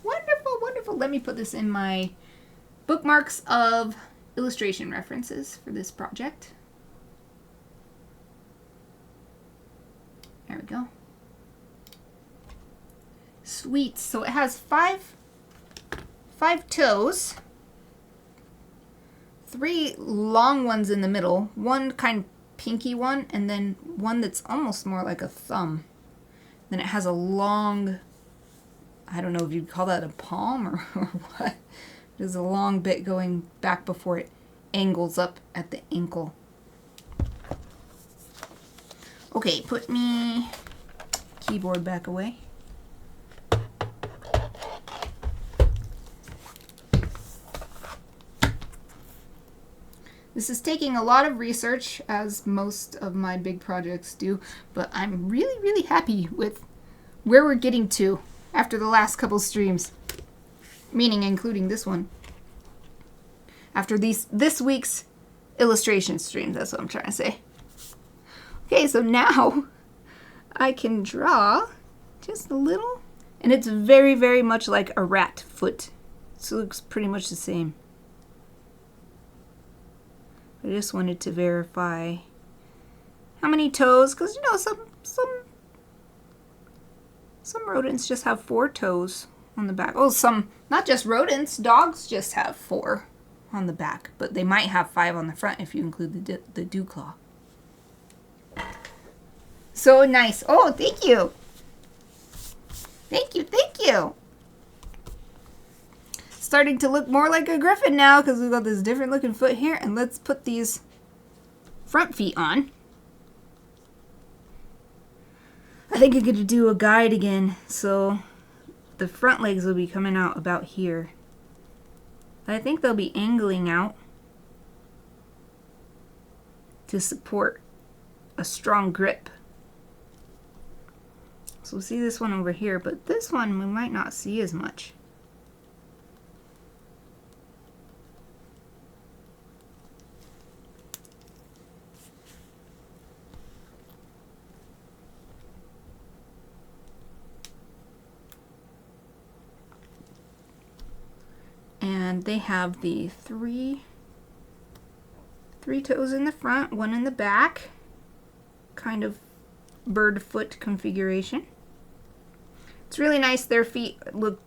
Wonderful, wonderful. Let me put this in my bookmarks of illustration references for this project. There we go. Sweet. So it has five toes, 3 long ones in the middle, 1 kind of pinky one, and then 1 that's almost more like a thumb. Then it has a long, I don't know if you'd call that a palm or what. There's a long bit going back before it angles up at the ankle. Okay, put me keyboard back away. This is taking a lot of research, as most of my big projects do, but I'm really, really happy with where we're getting to after the last couple streams, meaning including this one. After this week's illustration streams, that's what I'm trying to say. Okay, so now I can draw just a little, and it's very, very much like a rat foot. So it looks pretty much the same. I just wanted to verify how many toes, because you know some rodents just have 4 toes on the back. Oh, some, not just rodents, dogs just have 4 on the back, but they might have 5 on the front if you include the dew claw. So nice. Oh, thank you. Thank you, thank you. Starting to look more like a griffin now because we've got this different looking foot here. And let's put these front feet on. I think I'm going to do a guide again, so the front legs will be coming out about here. I think they'll be angling out to support a strong grip. So we'll see this one over here, but this one we might not see as much. And they have the three toes in the front, 1 in the back, kind of bird foot configuration. It's really nice. Their feet look,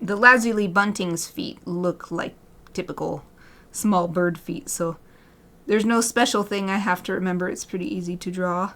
the lazuli bunting's feet look like typical small bird feet, so there's no special thing I have to remember. It's pretty easy to draw.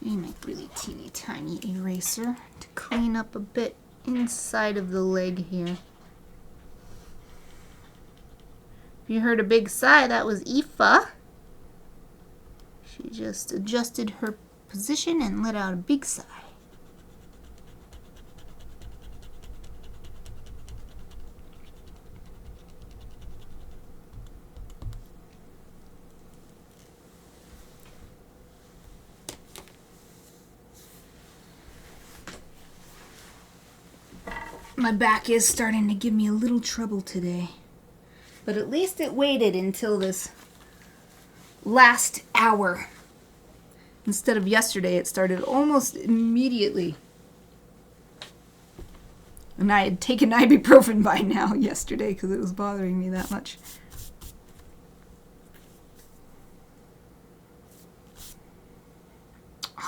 I need a really teeny tiny eraser to clean up a bit inside of the leg here. If you heard a big sigh, that was Aoife. She just adjusted her position and let out a big sigh. My back is starting to give me a little trouble today. But at least it waited until this last hour. Instead of yesterday, it started almost immediately. And I had taken ibuprofen by now yesterday because it was bothering me that much.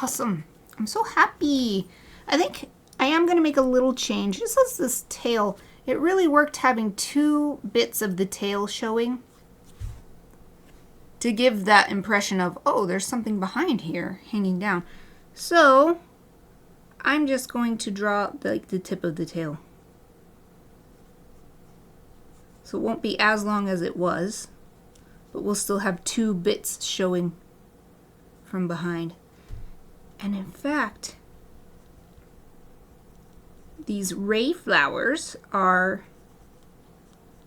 Awesome. I'm so happy. I think I am going to make a little change. Just as this tail, it really worked having 2 bits of the tail showing to give that impression of, oh, there's something behind here hanging down. So I'm just going to draw the tip of the tail. So it won't be as long as it was, but we'll still have 2 bits showing from behind. And in fact, these ray flowers are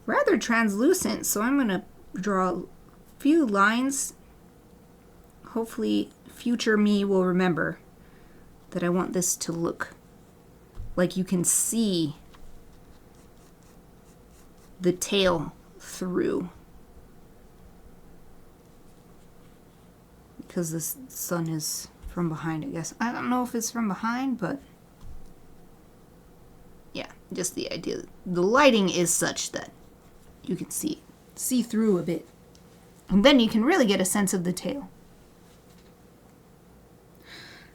rather translucent, so I'm going to draw a few lines. Hopefully future me will remember that I want this to look like you can see the tail through, because the sun is from behind, I guess. I don't know if it's from behind, but yeah, just the idea. The lighting is such that you can see through a bit. And then you can really get a sense of the tail.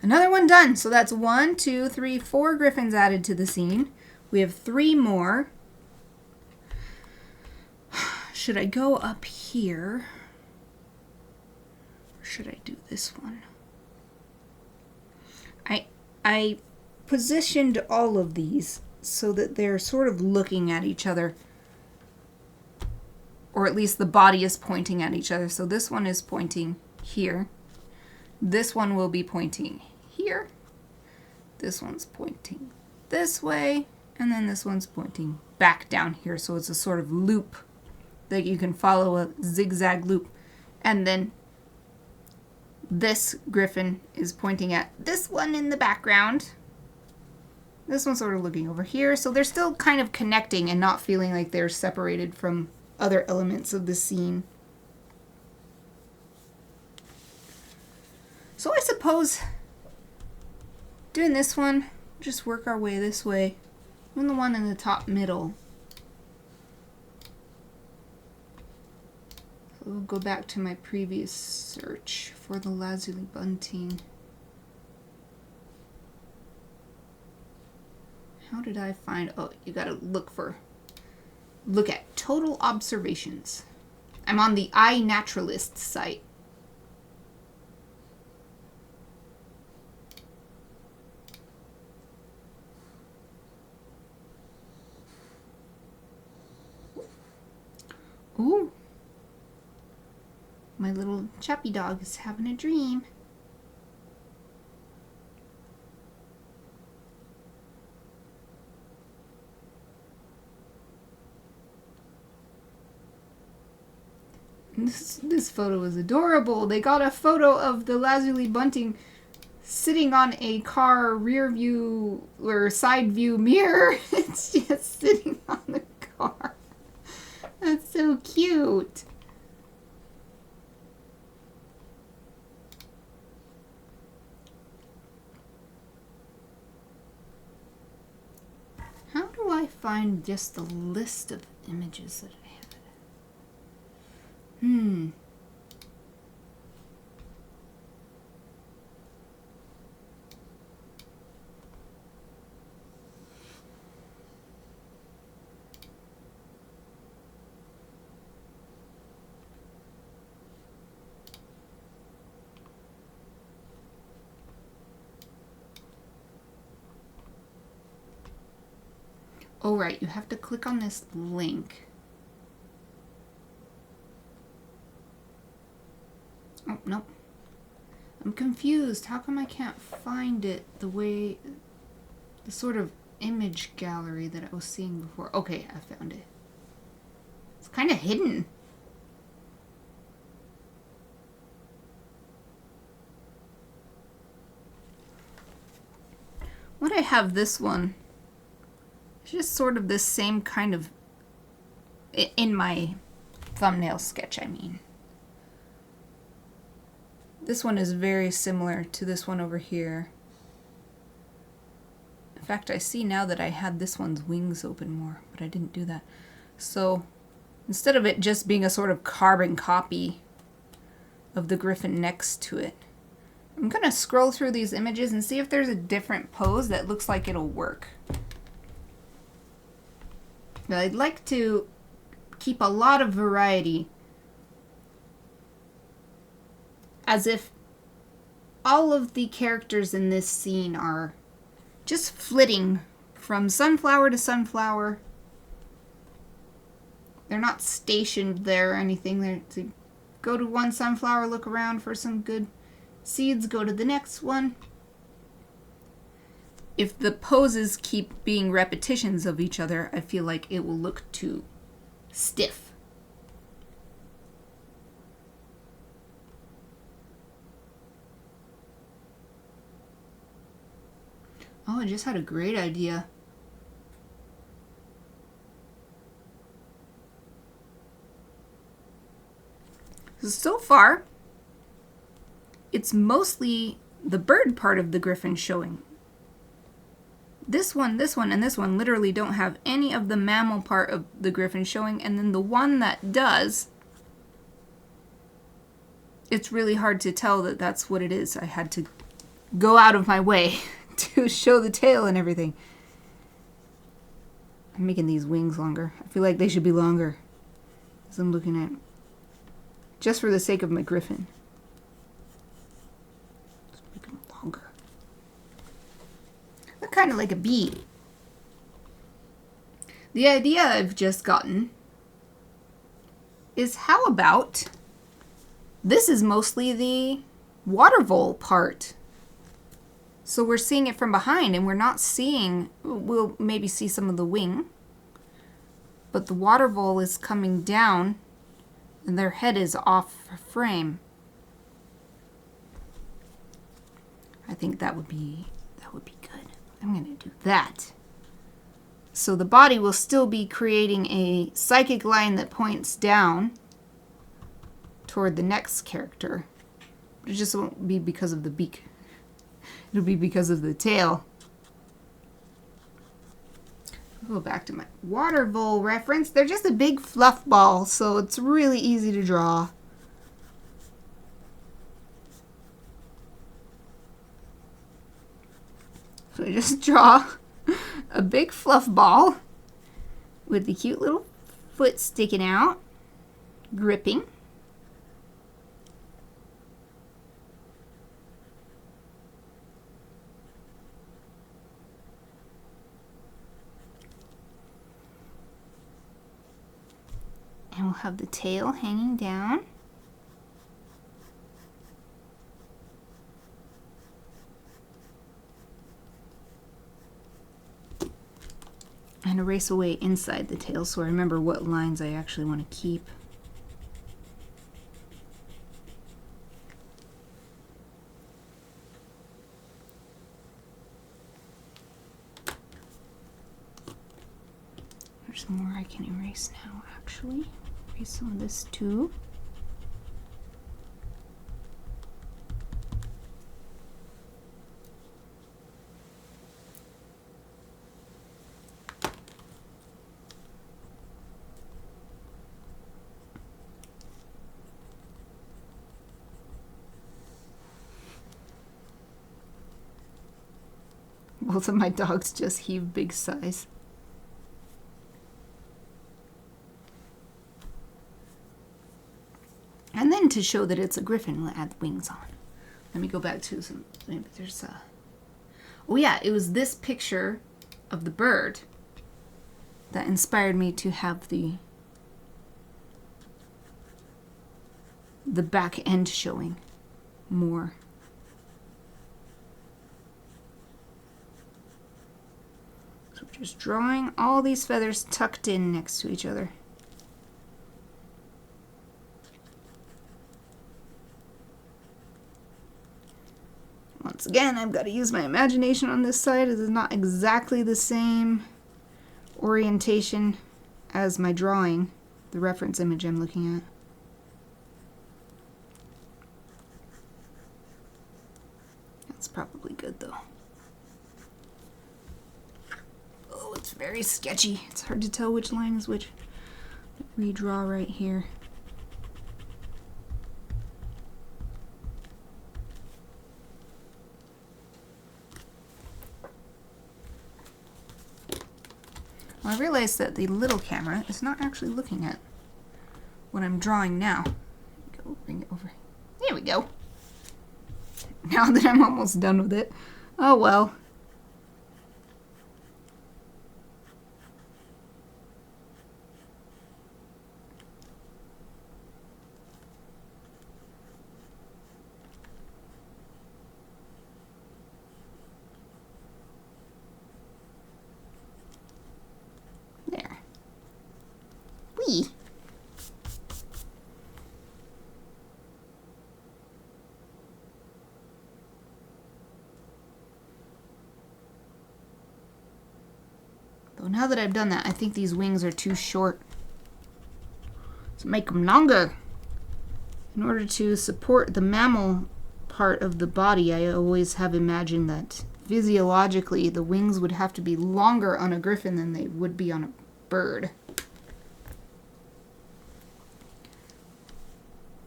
Another one done. So that's 1, 2, 3, 4 Gryphons added to the scene. We have 3 more. Should I go up here? Or should I do this one? I positioned all of these so that they're sort of looking at each other, or at least the body is pointing at each other. So this one is pointing here. This one will be pointing here. This one's pointing this way, and then this one's pointing back down here. So it's a sort of loop that you can follow, a zigzag loop. And then this Gryphon is pointing at this one in the background. This one's sort of looking over here. So they're still kind of connecting and not feeling like they're separated from other elements of the scene. So I suppose doing this one, just work our way this way. And the one in the top middle. So we'll go back to my previous search for the lazuli bunting. How did I find, oh, you gotta look at total observations. I'm on the iNaturalist site. Ooh. My little chappy dog is having a dream. This photo is adorable. They got a photo of the lazuli bunting sitting on a car rear view or side view mirror. It's just sitting on the car. That's so cute. How do I find just the list of images that I have? Oh, right, you have to click on this link. Oh, nope. I'm confused. How come I can't find it the way... the sort of image gallery that I was seeing before? Okay, I found it. It's kind of hidden. What I have this one, it's just sort of this same kind of, in my thumbnail sketch, I mean. This one is very similar to this one over here. In fact, I see now that I had this one's wings open more, but I didn't do that. So instead of it just being a sort of carbon copy of the Gryphon next to it, I'm going to scroll through these images and see if there's a different pose that looks like it'll work. But I'd like to keep a lot of variety, as if all of the characters in this scene are just flitting from sunflower to sunflower. They're not stationed there or anything. They're to go to one sunflower, look around for some good seeds, go to the next one. If the poses keep being repetitions of each other, I feel like it will look too stiff. Oh, I just had a great idea. So far, it's mostly the bird part of the Gryphon showing. This one, and this one literally don't have any of the mammal part of the Gryphon showing, and then the one that does, it's really hard to tell that that's what it is. I had to go out of my way to show the tail and everything. I'm making these wings longer. I feel like they should be longer, as I'm looking at, just for the sake of my Gryphon. Let's make them longer. They're kind of like a bee. The idea I've just gotten is, how about this is mostly the water vole part. So we're seeing it from behind and we're not seeing, we'll maybe see some of the wing, but the water vole is coming down and their head is off frame. I think that would be good. I'm going to do that. So the body will still be creating a psychic line that points down toward the next character. It just won't be because of the beak. It'll be because of the tail. I'll go back to my water vole reference. They're just a big fluff ball, so it's really easy to draw. So I just draw a big fluff ball with the cute little foot sticking out, gripping. And we'll have the tail hanging down. And erase away inside the tail so I remember what lines I actually want to keep. There's more I can erase now, actually. Erase some of this too. Both of my dogs just heave big sighs. And then to show that it's a Gryphon, we'll add wings on. Let me go back to some, maybe there's a, oh yeah, it was this picture of the bird that inspired me to have the back end showing more. So we're just drawing all these feathers tucked in next to each other. Once again, I've got to use my imagination on this side. It is not exactly the same orientation as my drawing, the reference image I'm looking at. That's probably good though. Oh, it's very sketchy. It's hard to tell which line is which. Redraw right here. Well, I realized that the little camera is not actually looking at what I'm drawing now. Go, bring it over. There we go. Now that I'm almost done with it. Oh well. There. Whee! Though now that I've done that, I think these wings are too short. So make them longer. In order to support the mammal part of the body, I always have imagined that physiologically the wings would have to be longer on a griffin than they would be on a bird.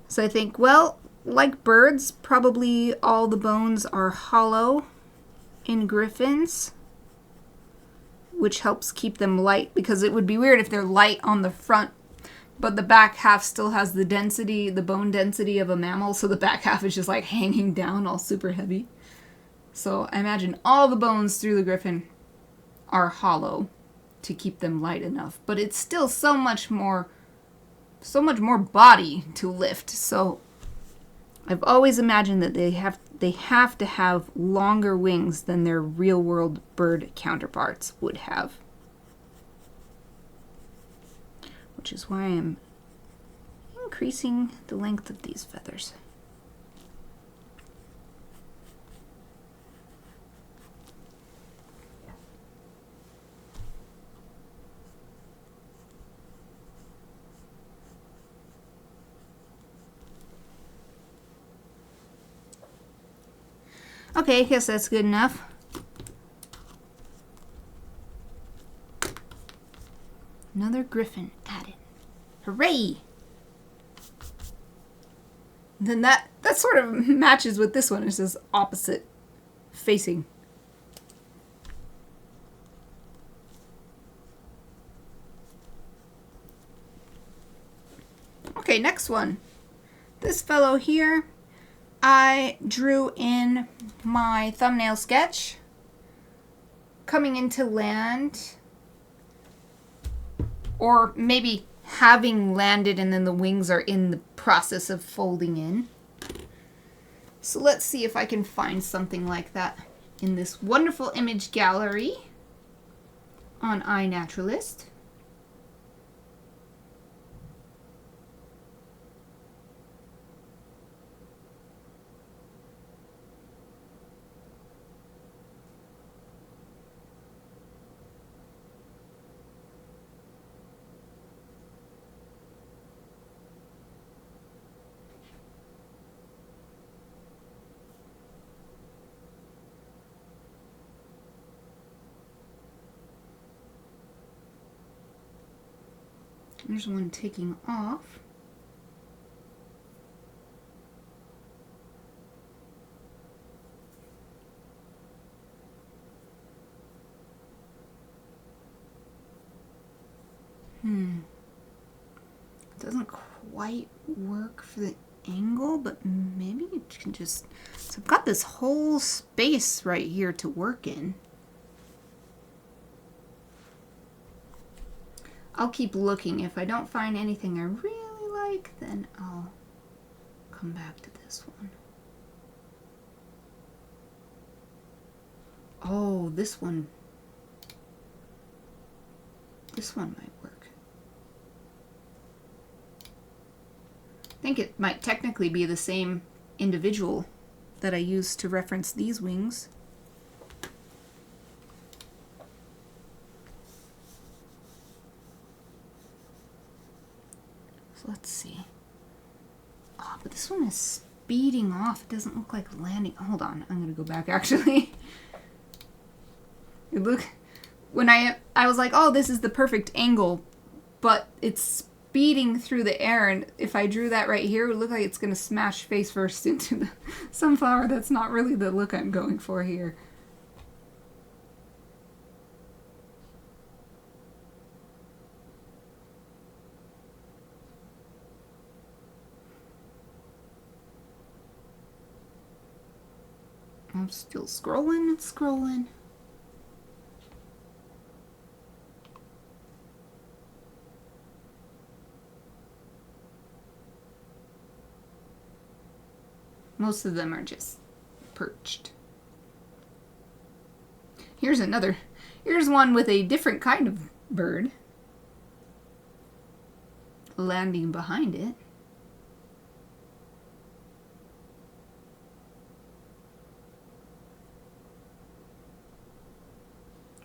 So I think, well, like birds, probably all the bones are hollow in griffins, which helps keep them light, because it would be weird if they're light on the front, but the back half still has the density, the bone density of a mammal, so the back half is just like hanging down all super heavy. So I imagine all the bones through the griffin are hollow to keep them light enough, but it's still so much more body to lift. So I've always imagined that they have to have longer wings than their real-world bird counterparts would have. Which is why I'm increasing the length of these feathers. Okay, I guess that's good enough. Another griffin added. Hooray! Then that sort of matches with this one. It says opposite facing. Okay, next one. This fellow here, I drew in my thumbnail sketch coming into land, or maybe having landed and then the wings are in the process of folding in. So let's see if I can find something like that in this wonderful image gallery on iNaturalist. There's one taking off. Doesn't quite work for the angle, but maybe you can just... So I've got this whole space right here to work in. I'll keep looking. If I don't find anything I really like, then I'll come back to this one. Oh, this one. This one might work. I think it might technically be the same individual that I used to reference these wings. So let's see. Oh, but this one is speeding off. It doesn't look like landing. Hold on, I'm gonna go back actually. Look, when I was like, oh, this is the perfect angle, but it's speeding through the air, and if I drew that right here, it would look like it's gonna smash face first into the sunflower. That's not really the look I'm going for here. I'm still scrolling and scrolling. Most of them are just perched. Here's another. Here's one with a different kind of bird landing behind it.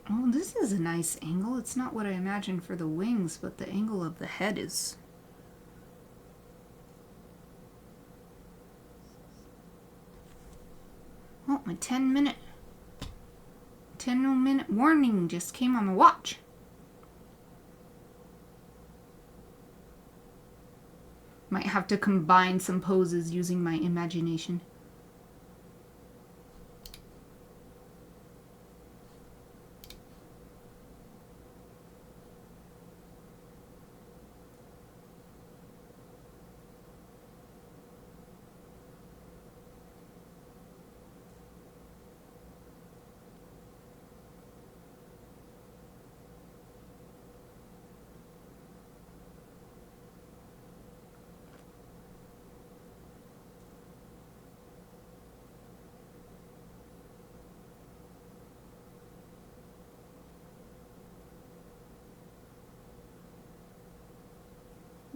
Oh, this is a nice angle. It's not what I imagined for the wings, but the angle of the head is... Oh, my 10-minute warning just came on the watch. Might have to combine some poses using my imagination.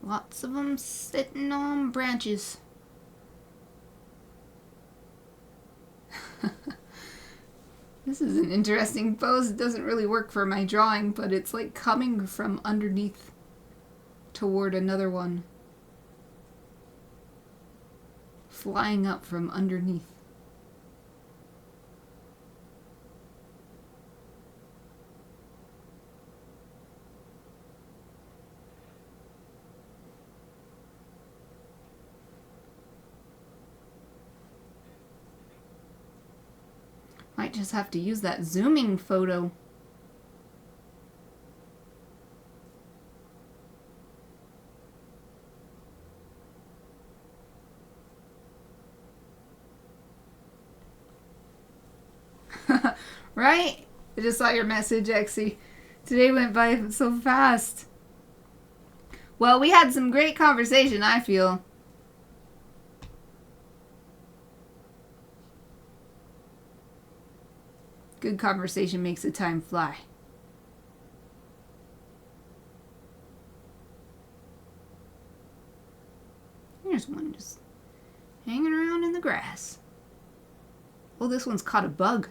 Lots of them sitting on branches. This is an interesting pose. It doesn't really work for my drawing, but it's like coming from underneath toward another one. Flying up from underneath. Might just have to use that zooming photo. Right? I just saw your message, Exy. Today went by so fast. Well, we had some great conversation, I feel. Good conversation makes the time fly. Here's one just hanging around in the grass. Oh, this one's caught a bug.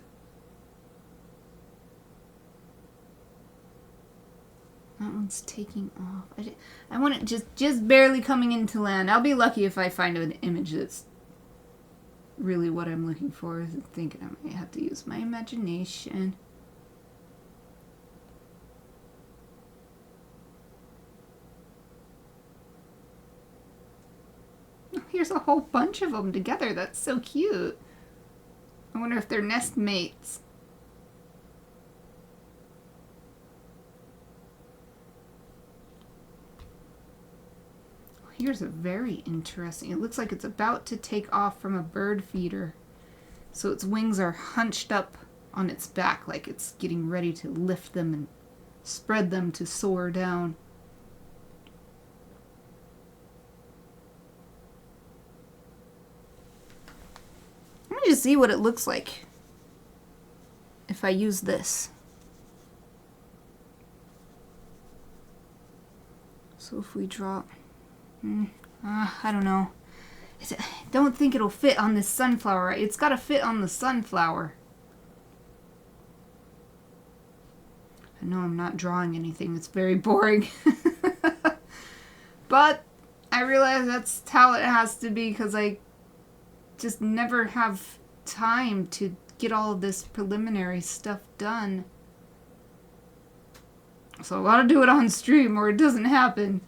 That one's taking off. I want it just barely coming into land. I'll be lucky if I find an image that's really what I'm looking for. I'm thinking I might have to use my imagination. Oh, here's a whole bunch of them together. That's so cute. I wonder if they're nest mates. Here's a very interesting. It looks like it's about to take off from a bird feeder. So its wings are hunched up on its back like it's getting ready to lift them and spread them to soar down. Let me just see what it looks like if I use this. So if we drop... I don't know. Don't think it'll fit on this sunflower. It's got to fit on the sunflower. I know I'm not drawing anything. It's very boring. But I realize that's how it has to be because I just never have time to get all of this preliminary stuff done. So I gotta do it on stream or it doesn't happen.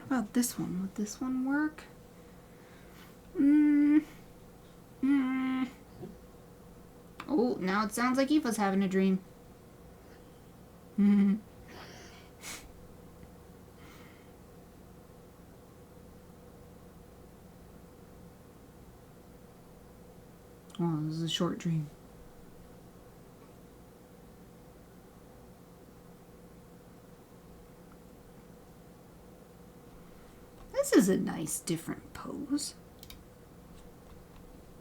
What about this one? Would this one work? Oh, now it sounds like Eva's having a dream. Oh, this is a short dream. This is a nice different pose.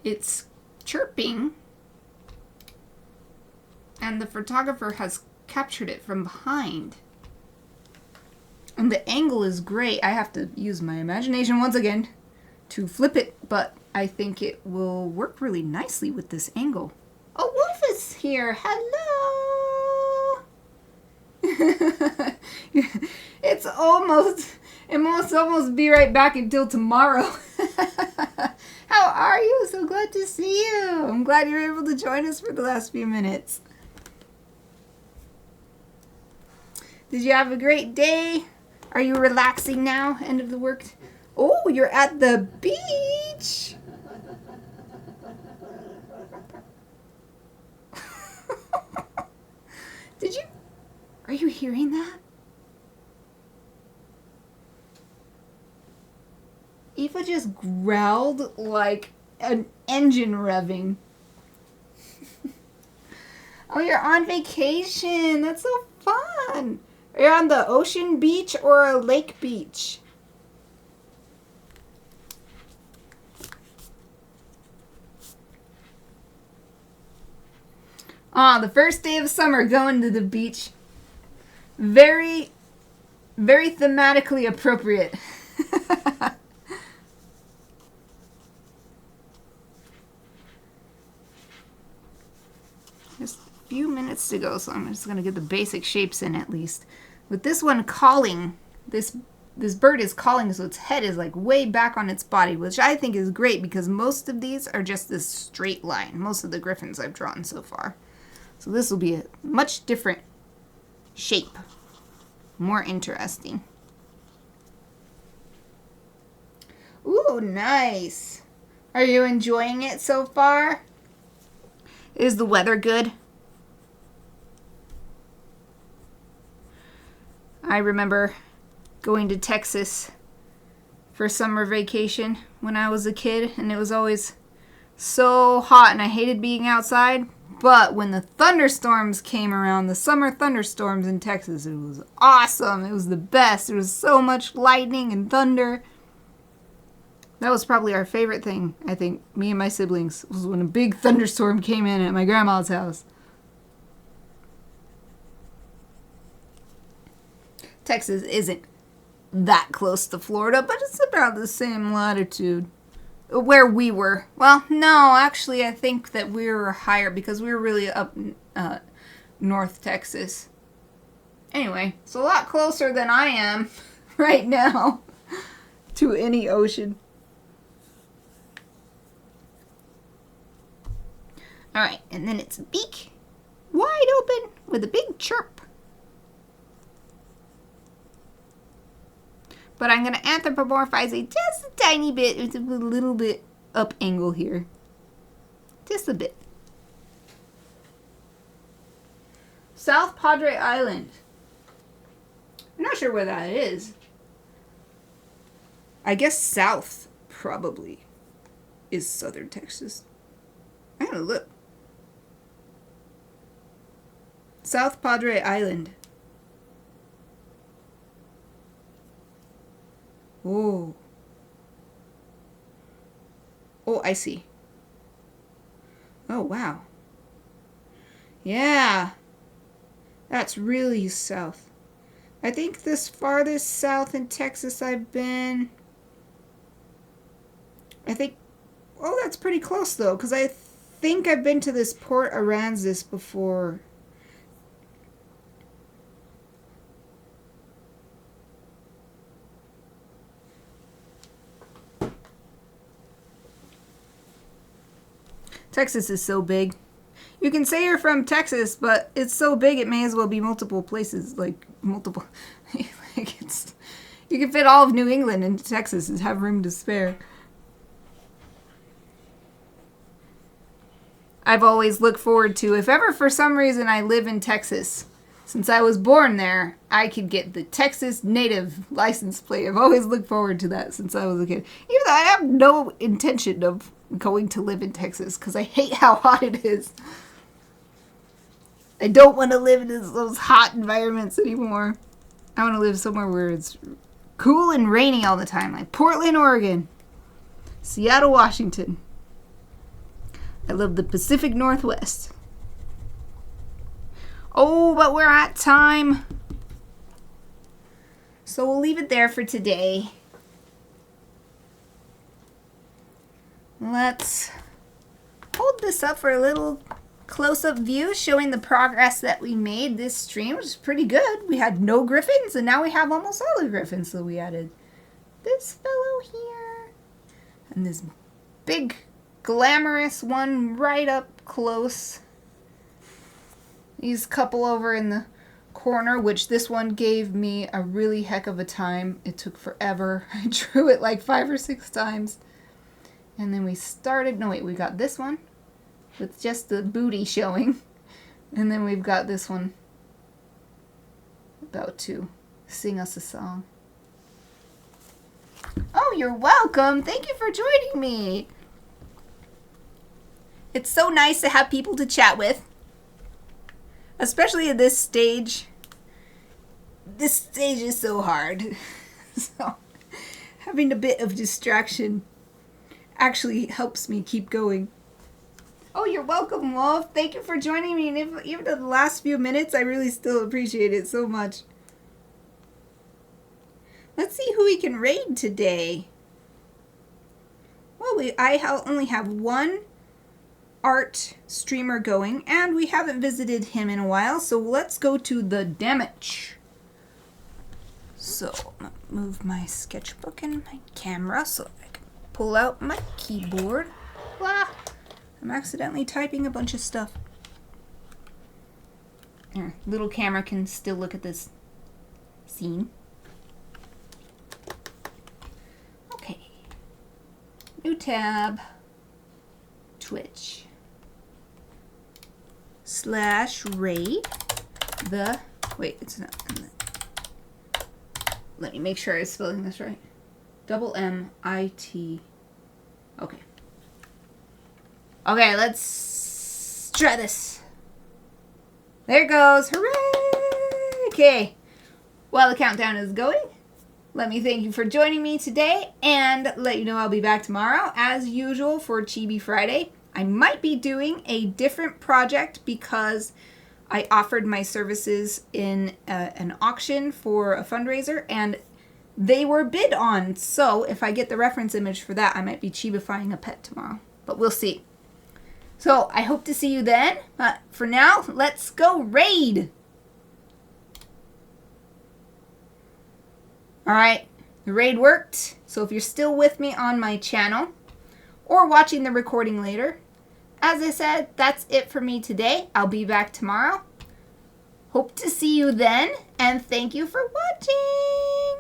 It's chirping, and the photographer has captured it from behind. And the angle is great. I have to use my imagination once again to flip it, but I think it will work really nicely with this angle. Oh, Wolf is here. Hello. It must almost be right back until tomorrow. How are you? So glad to see you. I'm glad you were able to join us for the last few minutes. Did you have a great day? Are you relaxing now? End of the work? Oh, you're at the beach. Are you hearing that? Eva just growled like an engine revving. Oh, you're on vacation. That's so fun. Are you on the ocean beach or a lake beach? Ah, the first day of summer going to the beach. Very, very thematically appropriate. Just a few minutes to go, so I'm just going to get the basic shapes in at least. With this one calling, this bird is calling, so its head is like way back on its body, which I think is great because most of these are just this straight line. Most of the Gryphons I've drawn so far. So this will be a much different shape. More interesting. Ooh, nice. Are you enjoying it so far? Is the weather good? I remember going to Texas for summer vacation when I was a kid, and it was always so hot and I hated being outside. But when the thunderstorms came around, the summer thunderstorms in Texas, it was awesome. It was the best. There was so much lightning and thunder. That was probably our favorite thing, I think, me and my siblings, was when a big thunderstorm came in at my grandma's house. Texas isn't that close to Florida, but it's about the same latitude. Where we were. Well, no, actually, I think that we were higher because we were really up North Texas. Anyway, it's a lot closer than I am right now to any ocean. Alright, and then its beak wide open with a big chirp. But I'm going to anthropomorphize it just a tiny bit. It's a little bit up angle here. Just a bit. South Padre Island. I'm not sure where that is. I guess south, probably, is southern Texas. I gotta look. South Padre Island. Oh. Oh, I see. Oh, wow. Yeah. That's really south. I think this farthest south in Texas I've been... Oh, that's pretty close, though, because I think I've been to this Port Aransas before. Texas is so big. You can say you're from Texas, but it's so big it may as well be multiple places, like multiple. Like it's, you can fit all of New England into Texas and have room to spare. I've always looked forward to, if ever for some reason I live in Texas, since I was born there, I could get the Texas native license plate. I've always looked forward to that since I was a kid. Even though I have no intention of going to live in Texas because I hate how hot it is. I don't want to live in those hot environments anymore. I want to live somewhere where it's cool and rainy all the time, like Portland, Oregon, Seattle, Washington. I love the Pacific Northwest. Oh, but we're at time. So we'll leave it there for today. Let's hold this up for a little close-up view showing the progress that we made this stream, which is pretty good. We had no Gryphons, and now we have almost all the Gryphons. So we added this fellow here, and this big, glamorous one right up close. These couple over in the corner, which this one gave me a really heck of a time. It took forever. I drew it like 5 or 6 times. And then we started, no wait, we got this one with just the booty showing. And then we've got this one about to sing us a song. Oh, you're welcome. Thank you for joining me. It's so nice to have people to chat with. Especially at this stage. This stage is so hard. So having a bit of distraction actually helps me keep going. Oh, you're welcome, Wolf. Thank you for joining me. And even the last few minutes, I really still appreciate it so much. Let's see who we can raid today. Well, I only have one art streamer going, and we haven't visited him in a while, so let's go to the damage. So, I'm gonna move my sketchbook and my camera so I can pull out my keyboard. Blah. I'm accidentally typing a bunch of stuff. Here, little camera can still look at this scene. Okay. New tab. Twitch. /raid the, wait, it's not, let me make sure I'm spelling this right. MIT. Okay. Okay, let's try this. There it goes. Hooray! Okay. While the countdown is going, let me thank you for joining me today and let you know I'll be back tomorrow as usual for Chibi Friday. I might be doing a different project because I offered my services in an auction for a fundraiser and they were bid on. So if I get the reference image for that, I might be chibifying a pet tomorrow. But we'll see. So I hope to see you then. But for now, let's go raid. Alright, the raid worked. So if you're still with me on my channel or watching the recording later, as I said, that's it for me today. I'll be back tomorrow. Hope to see you then, and thank you for watching.